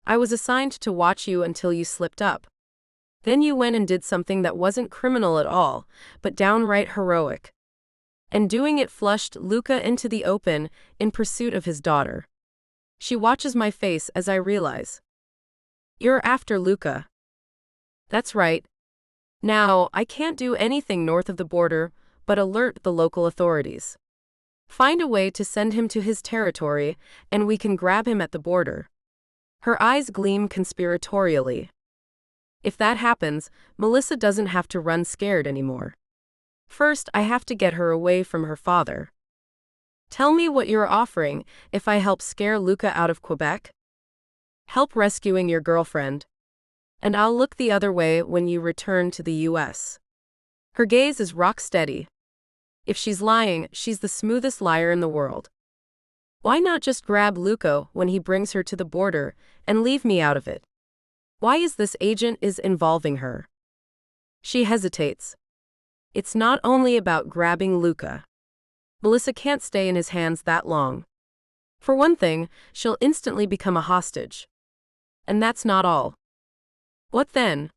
I was assigned to watch you until you slipped up. Then you went and did something that wasn't criminal at all, but downright heroic. And doing it flushed Luca into the open in pursuit of his daughter. She watches my face as I realize. You're after Luca. That's right. Now, I can't do anything north of the border, but alert the local authorities. Find a way to send him to his territory, and we can grab him at the border. Her eyes gleam conspiratorially. If that happens, Melissa doesn't have to run scared anymore. First, I have to get her away from her father. Tell me what you're offering if I help scare Luca out of Quebec? Help rescuing your girlfriend. And I'll look the other way when you return to the US. Her gaze is rock steady. If she's lying, she's the smoothest liar in the world. Why not just grab Luca when he brings her to the border and leave me out of it? Why is this agent is involving her? She hesitates. It's not only about grabbing Luca. Melissa can't stay in his hands that long. For one thing, she'll instantly become a hostage. And that's not all. What then?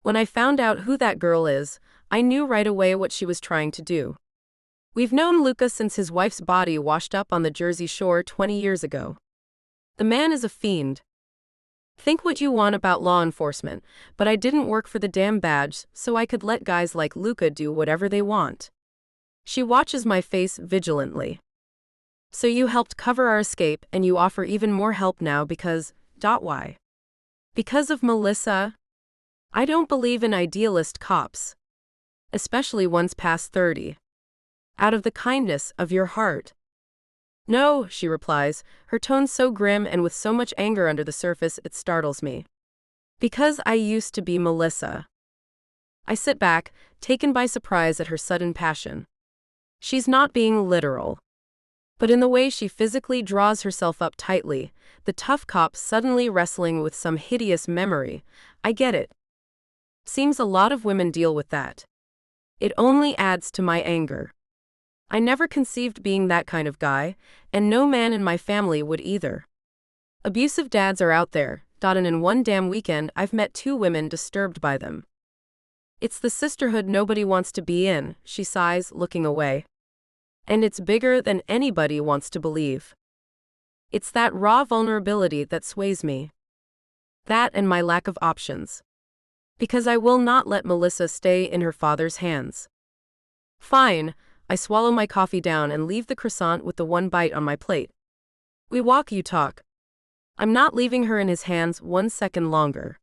When I found out who that girl is, I knew right away what she was trying to do. We've known Luca since his wife's body washed up on the Jersey Shore 20 years ago. The man is a fiend. Think what you want about law enforcement, but I didn't work for the damn badge so I could let guys like Luca do whatever they want. She watches my face vigilantly. So you helped cover our escape and you offer even more help now because, why? Because of Melissa? I don't believe in idealist cops. Especially ones past 30. Out of the kindness of your heart. No, she replies, her tone so grim and with so much anger under the surface it startles me. Because I used to be Melissa. I sit back, taken by surprise at her sudden passion. She's not being literal. But in the way she physically draws herself up tightly, the tough cop suddenly wrestling with some hideous memory, I get it. Seems a lot of women deal with that. It only adds to my anger. I never conceived being that kind of guy, and no man in my family would either. Abusive dads are out there, and in one damn weekend I've met 2 women disturbed by them. It's the sisterhood nobody wants to be in, she sighs, looking away. And it's bigger than anybody wants to believe. It's that raw vulnerability that sways me. That and my lack of options. Because I will not let Melissa stay in her father's hands. Fine, I swallow my coffee down and leave the croissant with the one bite on my plate. We walk, you talk. I'm not leaving her in his hands 1 second longer.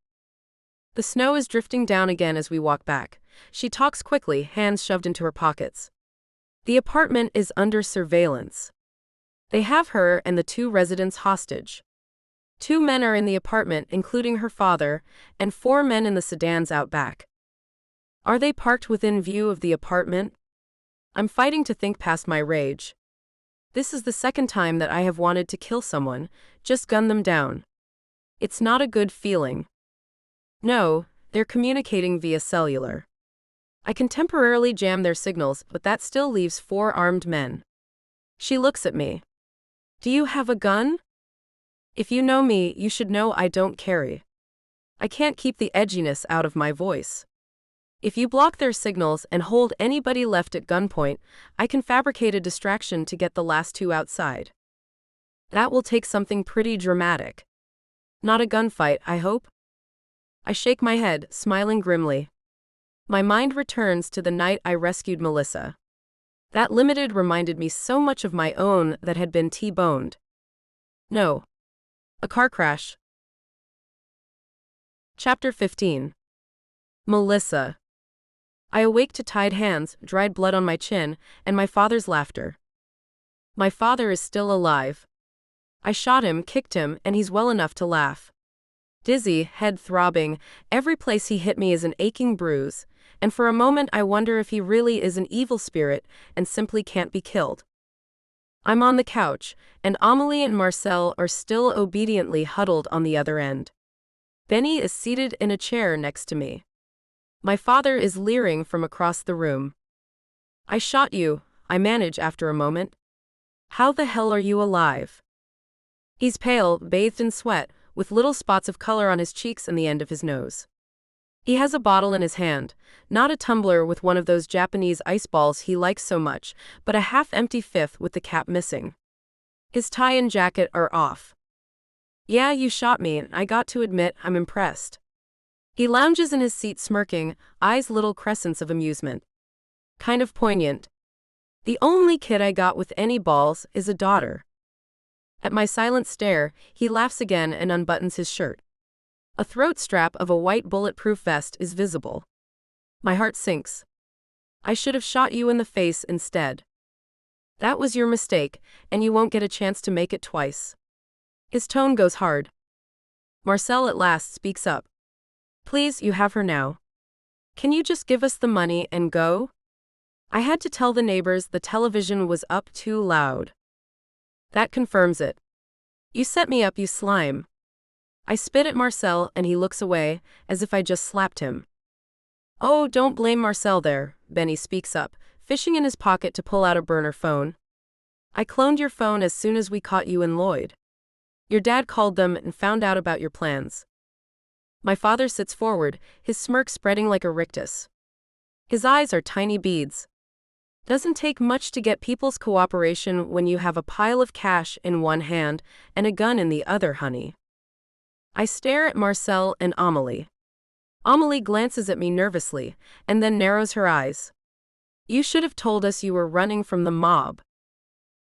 The snow is drifting down again as we walk back. She talks quickly, hands shoved into her pockets. The apartment is under surveillance. They have her and the 2 residents hostage. 2 men are in the apartment, including her father, and 4 men in the sedans out back. Are they parked within view of the apartment? I'm fighting to think past my rage. This is the second time that I have wanted to kill someone, just gun them down. It's not a good feeling. No, they're communicating via cellular. I can temporarily jam their signals, but that still leaves 4 armed men. She looks at me. Do you have a gun? If you know me, you should know I don't carry. I can't keep the edginess out of my voice. If you block their signals and hold anybody left at gunpoint, I can fabricate a distraction to get the last 2 outside. That will take something pretty dramatic. Not a gunfight, I hope? I shake my head, smiling grimly. My mind returns to the night I rescued Melissa. That limited reminded me so much of my own that had been T-boned. No. A car crash. Chapter 15. Melissa. I awake to tied hands, dried blood on my chin, and my father's laughter. My father is still alive. I shot him, kicked him, and he's well enough to laugh. Dizzy, head throbbing, every place he hit me is an aching bruise, and for a moment I wonder if he really is an evil spirit and simply can't be killed. I'm on the couch, and Amelie and Marcel are still obediently huddled on the other end. Benny is seated in a chair next to me. My father is leering from across the room. I shot you, I manage after a moment. How the hell are you alive? He's pale, bathed in sweat, with little spots of color on his cheeks and the end of his nose. He has a bottle in his hand, not a tumbler with one of those Japanese ice balls he likes so much, but a half-empty fifth with the cap missing. His tie and jacket are off. Yeah, you shot me, and I got to admit I'm impressed. He lounges in his seat smirking, eyes little crescents of amusement. Kind of poignant. The only kid I got with any balls is a daughter. At my silent stare, he laughs again and unbuttons his shirt. A throat strap of a white bulletproof vest is visible. My heart sinks. I should have shot you in the face instead. That was your mistake, and you won't get a chance to make it twice. His tone goes hard. Marcel at last speaks up. Please, you have her now. Can you just give us the money and go? I had to tell the neighbors the television was up too loud. That confirms it. You set me up, you slime. I spit at Marcel and he looks away, as if I just slapped him. Oh, don't blame Marcel there, Benny speaks up, fishing in his pocket to pull out a burner phone. I cloned your phone as soon as we caught you and Lloyd. Your dad called them and found out about your plans. My father sits forward, his smirk spreading like a rictus. His eyes are tiny beads. Doesn't take much to get people's cooperation when you have a pile of cash in one hand and a gun in the other, honey. I stare at Marcel and Amelie. Amelie glances at me nervously, and then narrows her eyes. You should have told us you were running from the mob.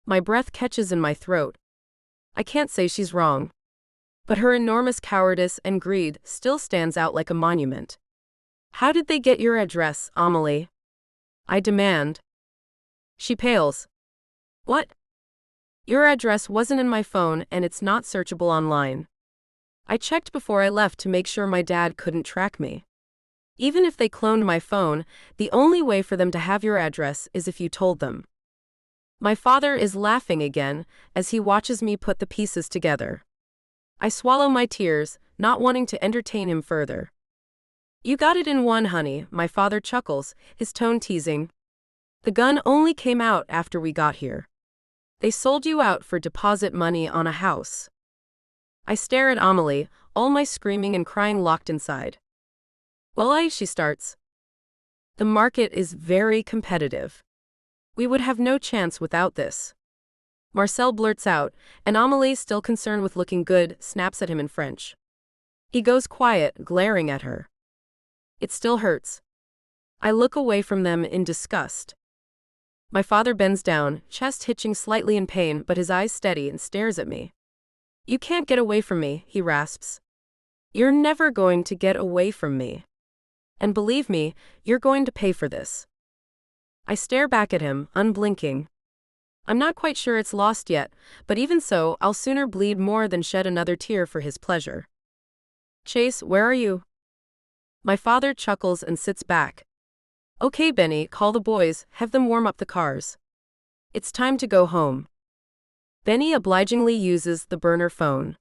My breath catches in my throat. I can't say she's wrong. But her enormous cowardice and greed still stands out like a monument. How did they get your address, Amelie? I demand. She pales. What? Your address wasn't in my phone and it's not searchable online. I checked before I left to make sure my dad couldn't track me. Even if they cloned my phone, the only way for them to have your address is if you told them. My father is laughing again as he watches me put the pieces together. I swallow my tears, not wanting to entertain him further. You got it in one, honey, my father chuckles, his tone teasing. The gun only came out after we got here. They sold you out for deposit money on a house. I stare at Amelie, all my screaming and crying locked inside. Well, she starts. The market is very competitive. We would have no chance without this. Marcel blurts out, and Amelie, still concerned with looking good, snaps at him in French. He goes quiet, glaring at her. It still hurts. I look away from them in disgust. My father bends down, chest hitching slightly in pain, but his eyes steady, and stares at me. You can't get away from me, he rasps. You're never going to get away from me. And believe me, you're going to pay for this. I stare back at him, unblinking. I'm not quite sure it's lost yet, but even so, I'll sooner bleed more than shed another tear for his pleasure. Chase, where are you? My father chuckles and sits back. Okay, Benny, call the boys, have them warm up the cars. It's time to go home. Benny obligingly uses the burner phone.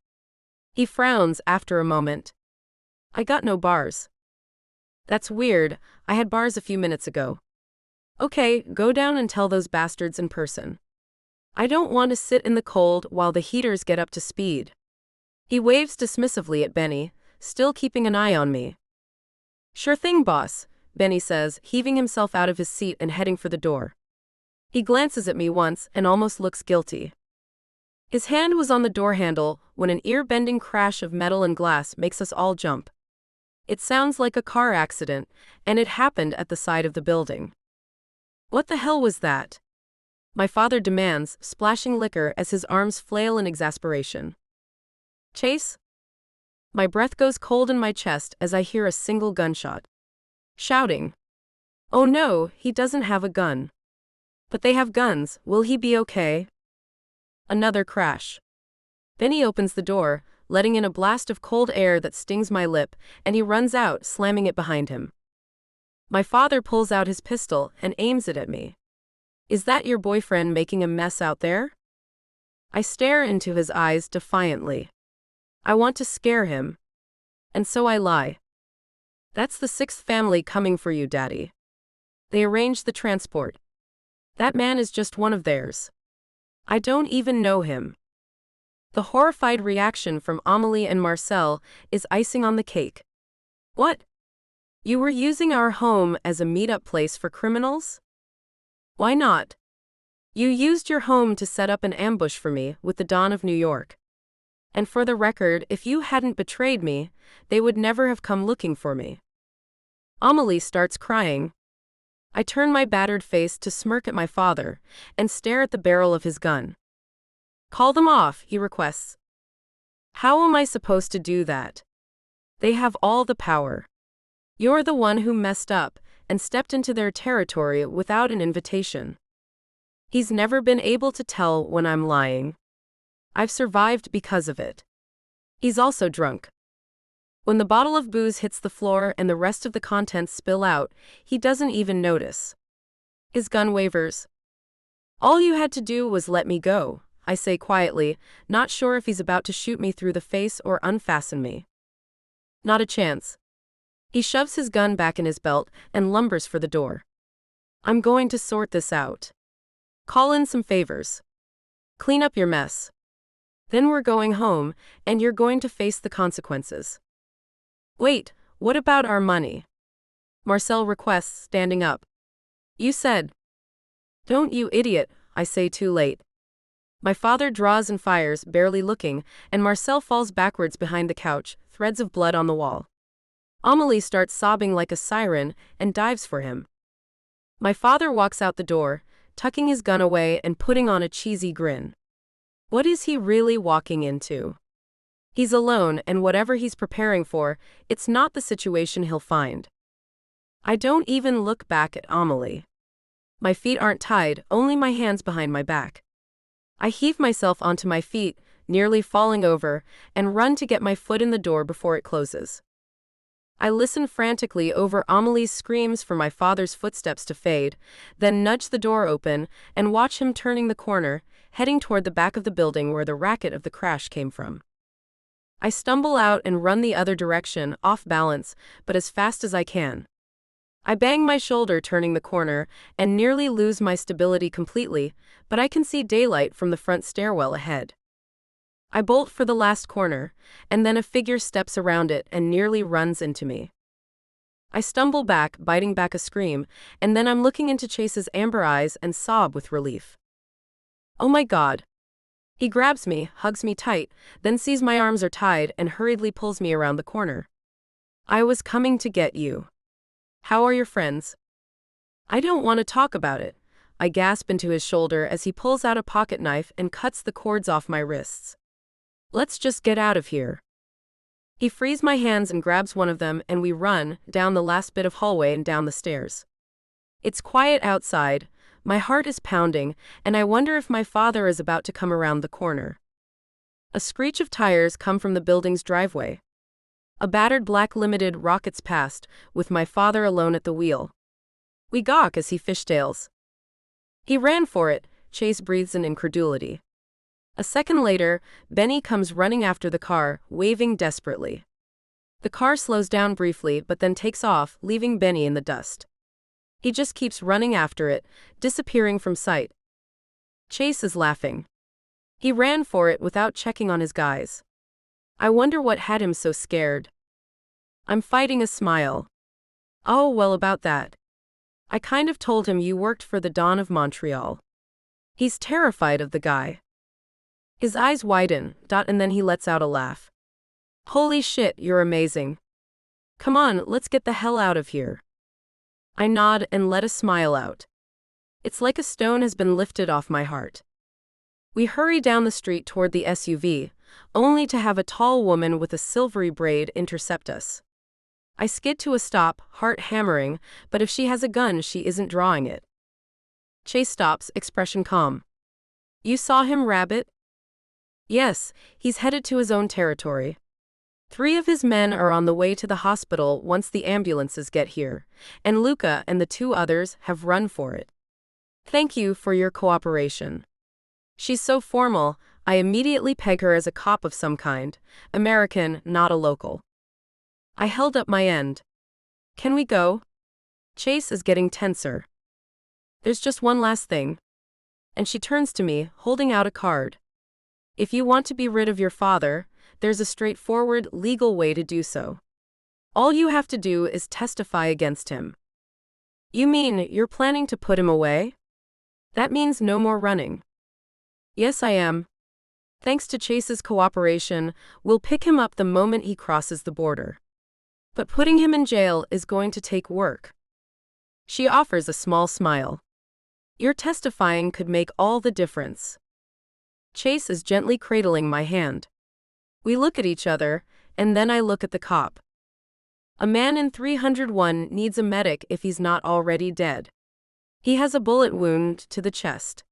He frowns after a moment. I got no bars. That's weird, I had bars a few minutes ago. Okay, go down and tell those bastards in person. I don't want to sit in the cold while the heaters get up to speed. He waves dismissively at Benny, still keeping an eye on me. Sure thing, boss, Benny says, heaving himself out of his seat and heading for the door. He glances at me once and almost looks guilty. His hand was on the door handle when an ear-bending crash of metal and glass makes us all jump. It sounds like a car accident, and it happened at the side of the building. What the hell was that? My father demands, splashing liquor as his arms flail in exasperation. Chase? My breath goes cold in my chest as I hear a single gunshot. Shouting. Oh no, he doesn't have a gun. But they have guns, will he be okay? Another crash. Benny opens the door, letting in a blast of cold air that stings my lip, and he runs out, slamming it behind him. My father pulls out his pistol and aims it at me. Is that your boyfriend making a mess out there? I stare into his eyes defiantly. I want to scare him. And so I lie. That's the sixth family coming for you, Daddy. They arranged the transport. That man is just one of theirs. I don't even know him. The horrified reaction from Amelie and Marcel is icing on the cake. What? You were using our home as a meet-up place for criminals? Why not? You used your home to set up an ambush for me with the Dawn of New York. And for the record, if you hadn't betrayed me, they would never have come looking for me. Amelie starts crying. I turn my battered face to smirk at my father and stare at the barrel of his gun. Call them off, he requests. How am I supposed to do that? They have all the power. You're the one who messed up and stepped into their territory without an invitation. He's never been able to tell when I'm lying. I've survived because of it. He's also drunk. When the bottle of booze hits the floor and the rest of the contents spill out, he doesn't even notice. His gun wavers. "All you had to do was let me go," I say quietly, not sure if he's about to shoot me through the face or unfasten me. Not a chance. He shoves his gun back in his belt and lumbers for the door. "I'm going to sort this out. Call in some favors. Clean up your mess. Then we're going home, and you're going to face the consequences." "Wait, what about our money?" Marcel requests, standing up. "You said." "Don't you idiot," I say too late. My father draws and fires, barely looking, and Marcel falls backwards behind the couch, threads of blood on the wall. Amélie starts sobbing like a siren and dives for him. My father walks out the door, tucking his gun away and putting on a cheesy grin. What is he really walking into? He's alone, and whatever he's preparing for, it's not the situation he'll find. I don't even look back at Amélie. My feet aren't tied, only my hands behind my back. I heave myself onto my feet, nearly falling over, and run to get my foot in the door before it closes. I listen frantically over Amélie's screams for my father's footsteps to fade, then nudge the door open and watch him turning the corner, heading toward the back of the building where the racket of the crash came from. I stumble out and run the other direction, off balance, but as fast as I can. I bang my shoulder turning the corner and nearly lose my stability completely, but I can see daylight from the front stairwell ahead. I bolt for the last corner, and then a figure steps around it and nearly runs into me. I stumble back, biting back a scream, and then I'm looking into Chase's amber eyes and sob with relief. "Oh my God." He grabs me, hugs me tight, then sees my arms are tied and hurriedly pulls me around the corner. "I was coming to get you. How are your friends?" "I don't want to talk about it." I gasp into his shoulder as he pulls out a pocket knife and cuts the cords off my wrists. "Let's just get out of here." He frees my hands and grabs one of them, and we run down the last bit of hallway and down the stairs. It's quiet outside, my heart is pounding, and I wonder if my father is about to come around the corner. A screech of tires come from the building's driveway. A battered black Limited rockets past, with my father alone at the wheel. We gawk as he fishtails. "He ran for it," Chase breathes in incredulity. A second later, Benny comes running after the car, waving desperately. The car slows down briefly but then takes off, leaving Benny in the dust. He just keeps running after it, disappearing from sight. Chase is laughing. He ran for it without checking on his guys. I wonder what had him so scared. I'm fighting a smile. "Oh, well, about that. I kind of told him you worked for the Don of Montreal." He's terrified of the guy. His eyes widen, and then he lets out a laugh. "Holy shit, you're amazing. Come on, let's get the hell out of here." I nod and let a smile out. It's like a stone has been lifted off my heart. We hurry down the street toward the SUV, only to have a tall woman with a silvery braid intercept us. I skid to a stop, heart hammering, but if she has a gun, she isn't drawing it. Chase stops, expression calm. "You saw him, Rabbit?" "Yes, he's headed to his own territory. 3 of his men are on the way to the hospital once the ambulances get here, and Luca and the 2 others have run for it. Thank you for your cooperation." She's so formal, I immediately peg her as a cop of some kind, American, not a local. I held up my end. "Can we go?" Chase is getting tenser. "There's just one last thing." And she turns to me, holding out a card. "If you want to be rid of your father, there's a straightforward, legal way to do so. All you have to do is testify against him." "You mean you're planning to put him away?" "That means no more running." "Yes, I am. Thanks to Chase's cooperation, we'll pick him up the moment he crosses the border. But putting him in jail is going to take work." She offers a small smile. "Your testifying could make all the difference." Chase is gently cradling my hand. We look at each other, and then I look at the cop. A man in 301 needs a medic if he's not already dead. He has a bullet wound to the chest.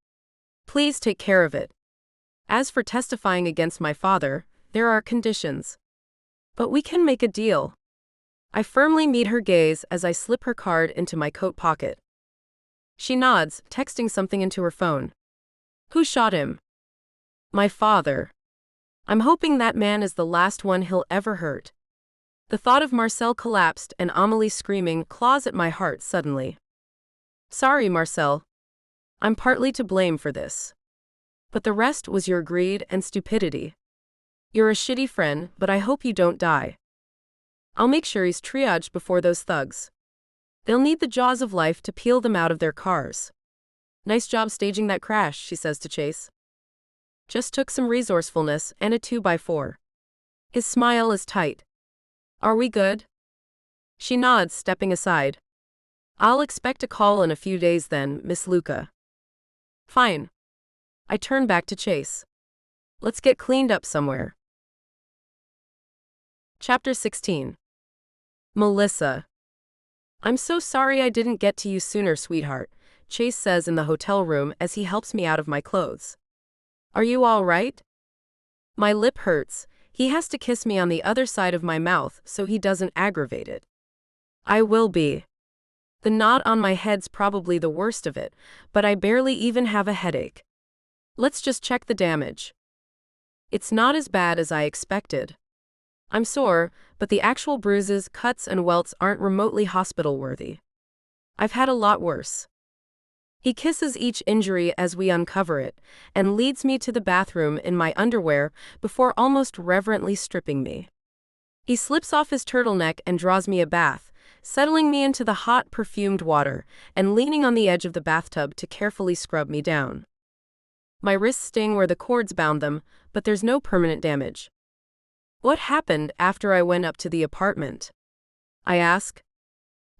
Please take care of it. As for testifying against my father, there are conditions. But we can make a deal. I firmly meet her gaze as I slip her card into my coat pocket. She nods, texting something into her phone. Who shot him? My father. I'm hoping that man is the last one he'll ever hurt. The thought of Marcel collapsed and Amelie screaming claws at my heart suddenly. Sorry, Marcel. I'm partly to blame for this. But the rest was your greed and stupidity. You're a shitty friend, but I hope you don't die. I'll make sure he's triaged before those thugs. They'll need the jaws of life to peel them out of their cars. Nice job staging that crash, she says to Chase. Just took some resourcefulness and a 2x4. His smile is tight. Are we good? She nods, stepping aside. I'll expect a call in a few days then, Miss Luca. Fine. I turn back to Chase. Let's get cleaned up somewhere. Chapter 16. Melissa. I'm so sorry I didn't get to you sooner, sweetheart, Chase says in the hotel room as he helps me out of my clothes. Are you all right? My lip hurts. He has to kiss me on the other side of my mouth so he doesn't aggravate it. I will be. The knot on my head's probably the worst of it, but I barely even have a headache. Let's just check the damage. It's not as bad as I expected. I'm sore, but the actual bruises, cuts, and welts aren't remotely hospital-worthy. I've had a lot worse. He kisses each injury as we uncover it, and leads me to the bathroom in my underwear before almost reverently stripping me. He slips off his turtleneck and draws me a bath, settling me into the hot, perfumed water, and leaning on the edge of the bathtub to carefully scrub me down. My wrists sting where the cords bound them, but there's no permanent damage. What happened after I went up to the apartment? I ask.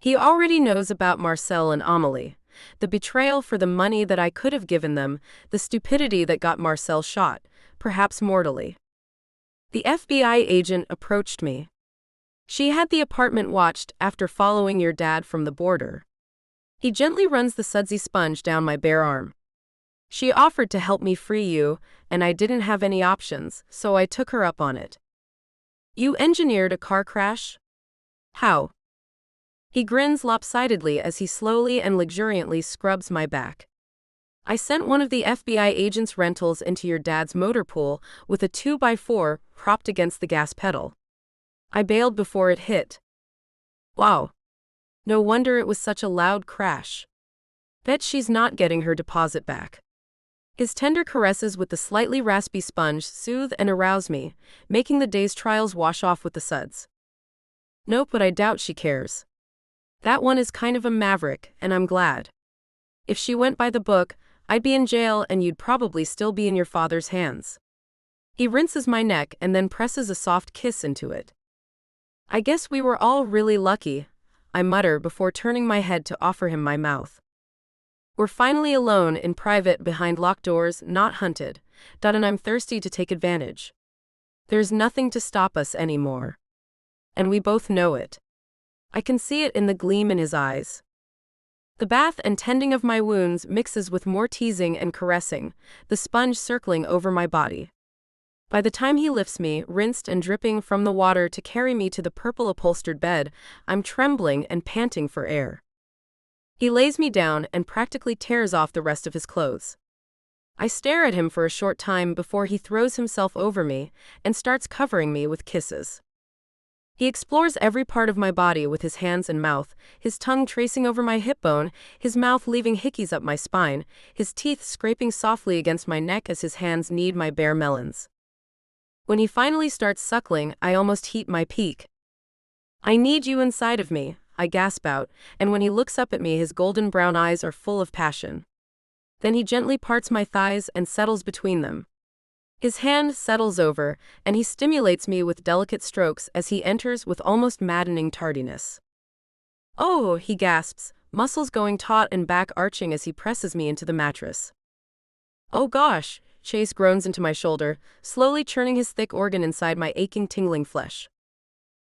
He already knows about Marcel and Amelie, the betrayal for the money that I could have given them, the stupidity that got Marcel shot, perhaps mortally. The FBI agent approached me. She had the apartment watched after following your dad from the border. He gently runs the sudsy sponge down my bare arm. She offered to help me free you, and I didn't have any options, so I took her up on it. You engineered a car crash? How? He grins lopsidedly as he slowly and luxuriantly scrubs my back. I sent one of the FBI agent's rentals into your dad's motor pool with a 2x4 propped against the gas pedal. I bailed before it hit. Wow. No wonder it was such a loud crash. Bet she's not getting her deposit back. His tender caresses with the slightly raspy sponge soothe and arouse me, making the day's trials wash off with the suds. Nope, but I doubt she cares. That one is kind of a maverick, and I'm glad. If she went by the book, I'd be in jail and you'd probably still be in your father's hands. He rinses my neck and then presses a soft kiss into it. I guess we were all really lucky, I mutter before turning my head to offer him my mouth. We're finally alone in private behind locked doors, not hunted, and I'm thirsty to take advantage. There's nothing to stop us anymore. And we both know it. I can see it in the gleam in his eyes. The bath and tending of my wounds mixes with more teasing and caressing, the sponge circling over my body. By the time he lifts me, rinsed and dripping from the water to carry me to the purple upholstered bed, I'm trembling and panting for air. He lays me down and practically tears off the rest of his clothes. I stare at him for a short time before he throws himself over me and starts covering me with kisses. He explores every part of my body with his hands and mouth, his tongue tracing over my hip bone, his mouth leaving hickeys up my spine, his teeth scraping softly against my neck as his hands knead my bare melons. When he finally starts suckling, I almost heat my peak. I need you inside of me, I gasp out, and when he looks up at me his golden brown eyes are full of passion. Then he gently parts my thighs and settles between them. His hand settles over, and he stimulates me with delicate strokes as he enters with almost maddening tardiness. Oh, he gasps, muscles going taut and back arching as he presses me into the mattress. Oh gosh, Chase groans into my shoulder, slowly churning his thick organ inside my aching, tingling flesh.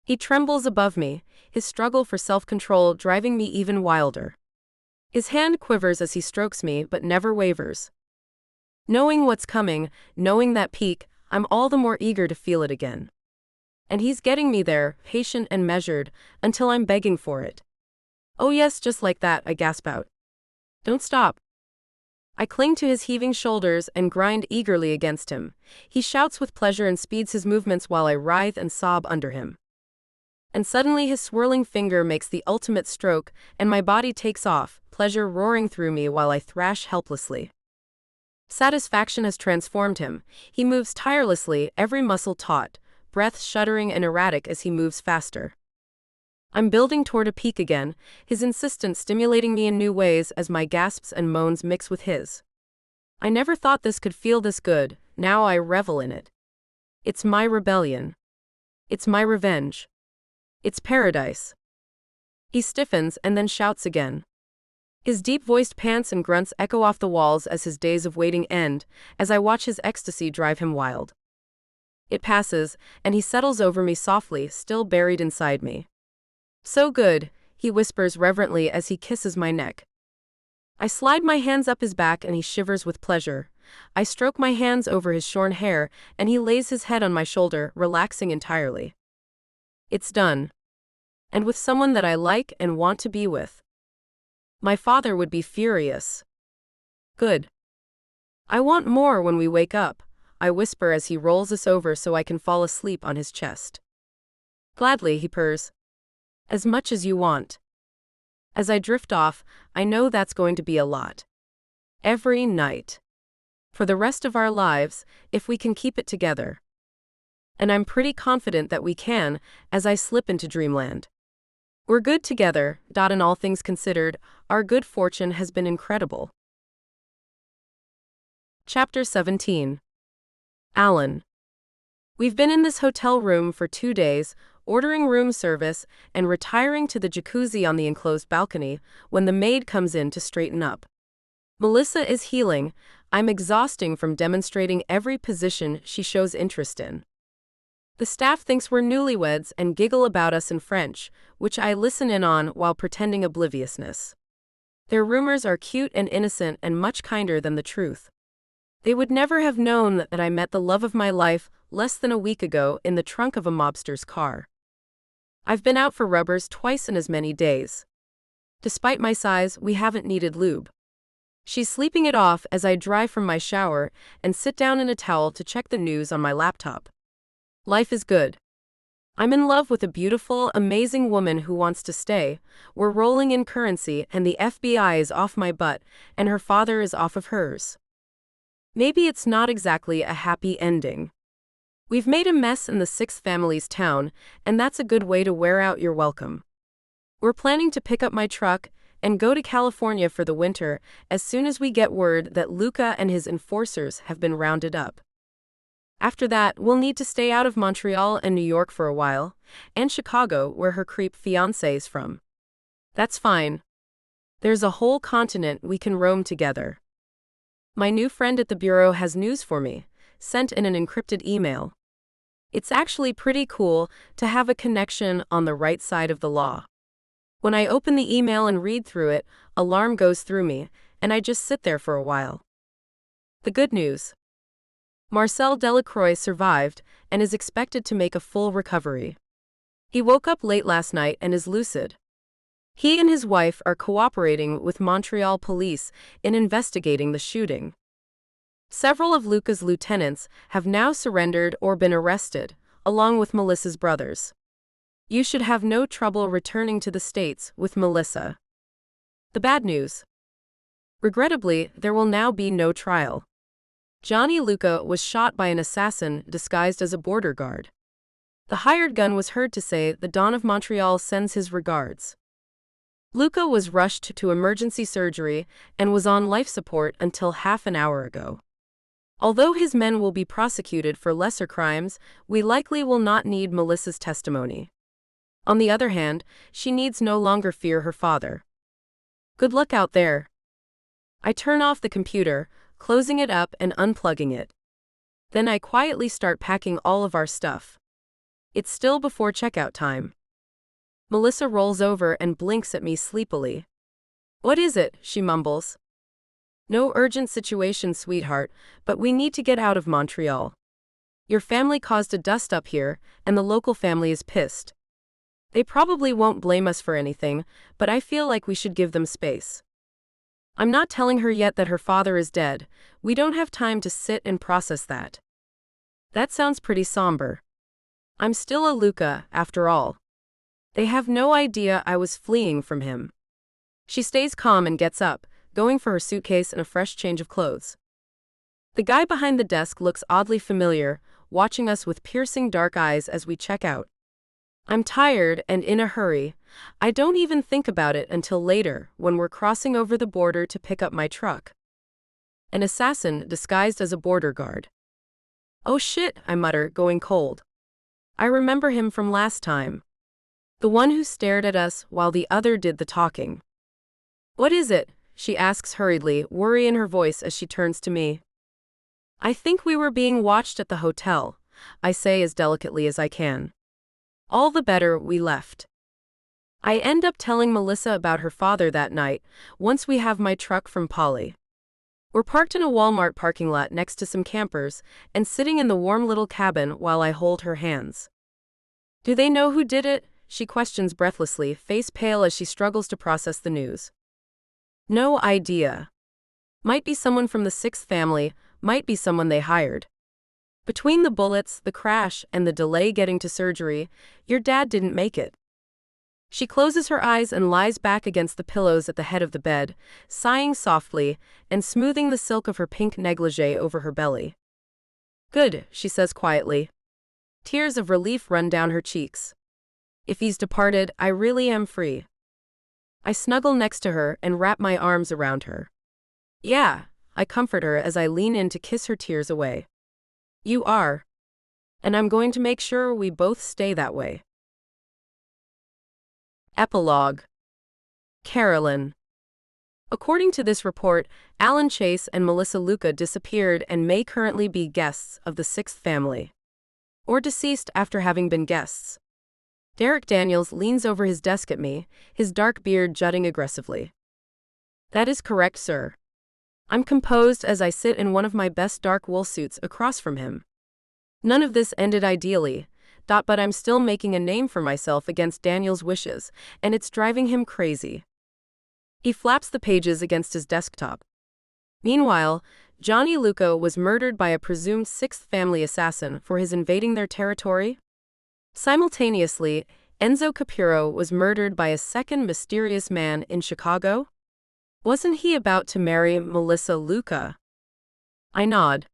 He trembles above me, his struggle for self-control driving me even wilder. His hand quivers as he strokes me but never wavers. Knowing what's coming, knowing that peak, I'm all the more eager to feel it again. And he's getting me there, patient and measured, until I'm begging for it. Oh yes, just like that, I gasp out. Don't stop. I cling to his heaving shoulders and grind eagerly against him. He shouts with pleasure and speeds his movements while I writhe and sob under him. And suddenly his swirling finger makes the ultimate stroke, and my body takes off, pleasure roaring through me while I thrash helplessly. Satisfaction has transformed him. He moves tirelessly, every muscle taut, breath shuddering and erratic as he moves faster. I'm building toward a peak again, his insistence stimulating me in new ways as my gasps and moans mix with his. I never thought this could feel this good, now I revel in it. It's my rebellion. It's my revenge. It's paradise. He stiffens and then shouts again. His deep-voiced pants and grunts echo off the walls as his days of waiting end, as I watch his ecstasy drive him wild. It passes, and he settles over me softly, still buried inside me. So good, he whispers reverently as he kisses my neck. I slide my hands up his back and he shivers with pleasure. I stroke my hands over his shorn hair, and he lays his head on my shoulder, relaxing entirely. It's done. And with someone that I like and want to be with. My father would be furious. Good. I want more when we wake up, I whisper as he rolls us over so I can fall asleep on his chest. Gladly, he purrs. As much as you want. As I drift off, I know that's going to be a lot. Every night. For the rest of our lives, if we can keep it together. And I'm pretty confident that we can, as I slip into dreamland. We're good together, and all things considered, our good fortune has been incredible. Chapter 17. Alan. We've been in this hotel room for 2 days, ordering room service and retiring to the jacuzzi on the enclosed balcony when the maid comes in to straighten up. Melissa is healing. I'm exhausting from demonstrating every position she shows interest in. The staff thinks we're newlyweds and giggle about us in French, which I listen in on while pretending obliviousness. Their rumors are cute and innocent and much kinder than the truth. They would never have known that I met the love of my life less than a week ago in the trunk of a mobster's car. I've been out for rubbers twice in as many days. Despite my size, we haven't needed lube. She's sleeping it off as I dry from my shower and sit down in a towel to check the news on my laptop. Life is good. I'm in love with a beautiful, amazing woman who wants to stay. We're rolling in currency and the FBI is off my butt and her father is off of hers. Maybe it's not exactly a happy ending. We've made a mess in the sixth family's town, and that's a good way to wear out your welcome. We're planning to pick up my truck and go to California for the winter as soon as we get word that Luca and his enforcers have been rounded up. After that, we'll need to stay out of Montreal and New York for a while, and Chicago, where her creep fiancé's from. That's fine. There's a whole continent we can roam together. My new friend at the bureau has news for me, sent in an encrypted email. It's actually pretty cool to have a connection on the right side of the law. When I open the email and read through it, alarm goes through me, and I just sit there for a while. The good news. Marcel Delacroix survived and is expected to make a full recovery. He woke up late last night and is lucid. He and his wife are cooperating with Montreal police in investigating the shooting. Several of Luca's lieutenants have now surrendered or been arrested, along with Melissa's brothers. You should have no trouble returning to the States with Melissa. The bad news. Regrettably, there will now be no trial. Johnny Luca was shot by an assassin disguised as a border guard. The hired gun was heard to say, "The Don of Montreal sends his regards." Luca was rushed to emergency surgery and was on life support until half an hour ago. Although his men will be prosecuted for lesser crimes, we likely will not need Melissa's testimony. On the other hand, she needs no longer fear her father. Good luck out there. I turn off the computer, closing it up and unplugging it. Then I quietly start packing all of our stuff. It's still before checkout time. Melissa rolls over and blinks at me sleepily. "What is it?" she mumbles. "No urgent situation, sweetheart, but we need to get out of Montreal." Your family caused a dust-up here, and the local family is pissed. They probably won't blame us for anything, but I feel like we should give them space. I'm not telling her yet that her father is dead. We don't have time to sit and process that. That sounds pretty somber. I'm still a Luca, after all. They have no idea I was fleeing from him. She stays calm and gets up, going for her suitcase and a fresh change of clothes. The guy behind the desk looks oddly familiar, watching us with piercing dark eyes as we check out. I'm tired and in a hurry. I don't even think about it until later, when we're crossing over the border to pick up my truck. An assassin disguised as a border guard. Oh shit, I mutter, going cold. I remember him from last time. The one who stared at us while the other did the talking. What is it? She asks hurriedly, worry in her voice as she turns to me. I think we were being watched at the hotel, I say as delicately as I can. All the better we left. I end up telling Melissa about her father that night, once we have my truck from Polly. We're parked in a Walmart parking lot next to some campers, and sitting in the warm little cabin while I hold her hands. Do they know who did it? She questions breathlessly, face pale as she struggles to process the news. No idea. Might be someone from the sixth family, might be someone they hired. Between the bullets, the crash, and the delay getting to surgery, your dad didn't make it. She closes her eyes and lies back against the pillows at the head of the bed, sighing softly and smoothing the silk of her pink negligee over her belly. Good, she says quietly. Tears of relief run down her cheeks. If he's departed, I really am free. I snuggle next to her and wrap my arms around her. Yeah, I comfort her as I lean in to kiss her tears away. You are. And I'm going to make sure we both stay that way. Epilogue. Carolyn. According to this report, Alan Chase and Melissa Luca disappeared and may currently be guests of the sixth family. Or deceased after having been guests. Derek Daniels leans over his desk at me, his dark beard jutting aggressively. That is correct, sir. I'm composed as I sit in one of my best dark wool suits across from him. None of this ended ideally, but I'm still making a name for myself against Daniel's wishes, and it's driving him crazy. He flaps the pages against his desktop. Meanwhile, Johnny Luca was murdered by a presumed sixth family assassin for his invading their territory. Simultaneously, Enzo Capuro was murdered by a second mysterious man in Chicago. Wasn't he about to marry Melissa Luca? I nod.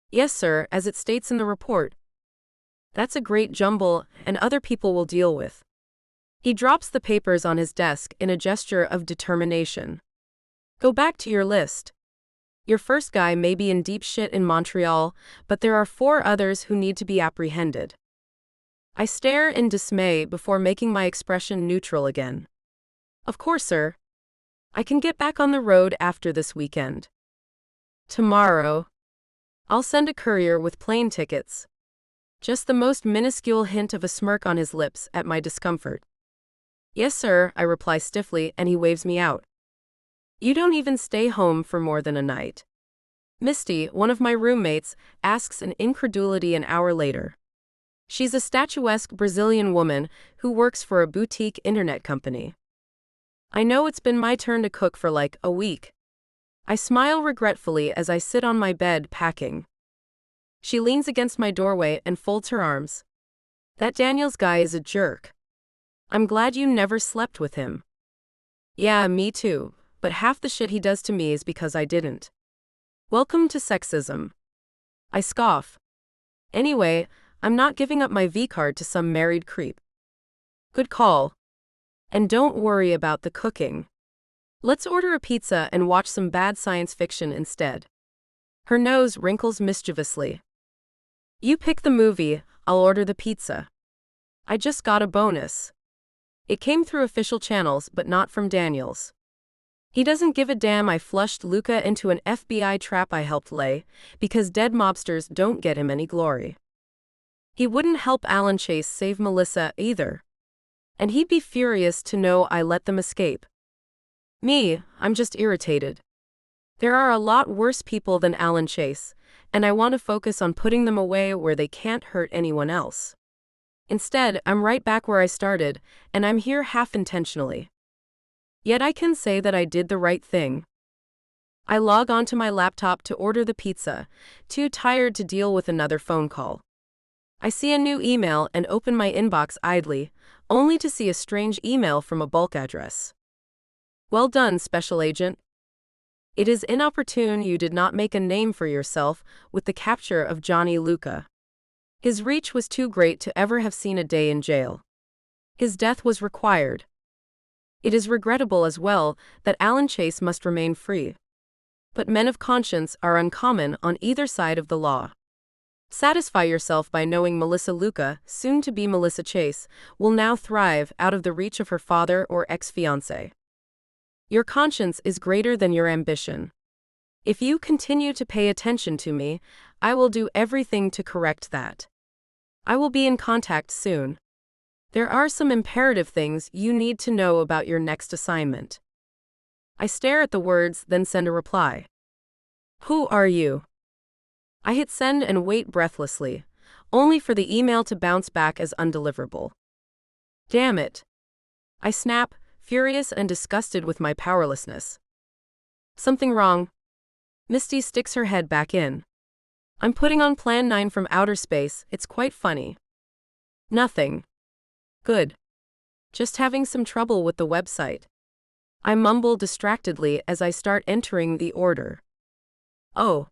Yes, sir, as it states in the report. That's a great jumble, and other people will deal with. He drops the papers on his desk in a gesture of determination. Go back to your list. Your first guy may be in deep shit in Montreal, but there are 4 others who need to be apprehended. I stare in dismay before making my expression neutral again. Of course, sir. I can get back on the road after this weekend. Tomorrow. I'll send a courier with plane tickets. Just the most minuscule hint of a smirk on his lips at my discomfort. Yes, sir, I reply stiffly, and he waves me out. You don't even stay home for more than a night. Misty, one of my roommates, asks in incredulity an hour later. She's a statuesque Brazilian woman who works for a boutique internet company. I know it's been my turn to cook for like a week. I smile regretfully as I sit on my bed packing. She leans against my doorway and folds her arms. That Daniels guy is a jerk. I'm glad you never slept with him. Yeah, me too, but half the shit he does to me is because I didn't. Welcome to sexism. I scoff. Anyway, I'm not giving up my V-card to some married creep. Good call. And don't worry about the cooking. Let's order a pizza and watch some bad science fiction instead. Her nose wrinkles mischievously. You pick the movie, I'll order the pizza. I just got a bonus. It came through official channels but not from Daniels. He doesn't give a damn I flushed Luca into an FBI trap I helped lay, because dead mobsters don't get him any glory. He wouldn't help Alan Chase save Melissa either. And he'd be furious to know I let them escape. Me, I'm just irritated. There are a lot worse people than Alan Chase, and I want to focus on putting them away where they can't hurt anyone else. Instead, I'm right back where I started, and I'm here half intentionally. Yet I can say that I did the right thing. I log onto my laptop to order the pizza, too tired to deal with another phone call. I see a new email and open my inbox idly, only to see a strange email from a bulk address. Well done, Special Agent. It is inopportune you did not make a name for yourself with the capture of Johnny Luca. His reach was too great to ever have seen a day in jail. His death was required. It is regrettable as well that Alan Chase must remain free. But men of conscience are uncommon on either side of the law. Satisfy yourself by knowing Melissa Luca, soon to be Melissa Chase, will now thrive out of the reach of her father or ex-fiancé. Your conscience is greater than your ambition. If you continue to pay attention to me, I will do everything to correct that. I will be in contact soon. There are some imperative things you need to know about your next assignment. I stare at the words, then send a reply. Who are you? I hit send and wait breathlessly, only for the email to bounce back as undeliverable. Damn it. I snap, furious and disgusted with my powerlessness. Something wrong? Misty sticks her head back in. I'm putting on Plan 9 from outer space, it's quite funny. Nothing. Good. Just having some trouble with the website. I mumble distractedly as I start entering the order. Oh.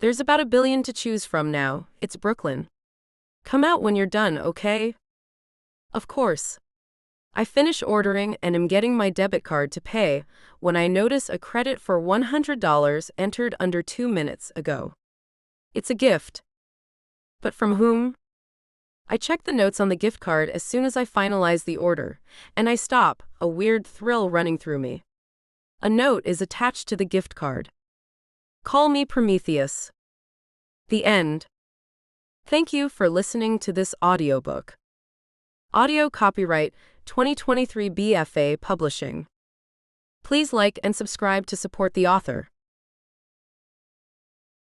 There's about 1 billion to choose from now, it's Brooklyn. Come out when you're done, okay? Of course. I finish ordering and am getting my debit card to pay when I notice a credit for $100 entered under 2 minutes ago. It's a gift. But from whom? I check the notes on the gift card as soon as I finalize the order, and I stop, a weird thrill running through me. A note is attached to the gift card. Call me Prometheus. The end. Thank you for listening to this audiobook. Audio copyright 2023 BFA Publishing. Please like and subscribe to support the author.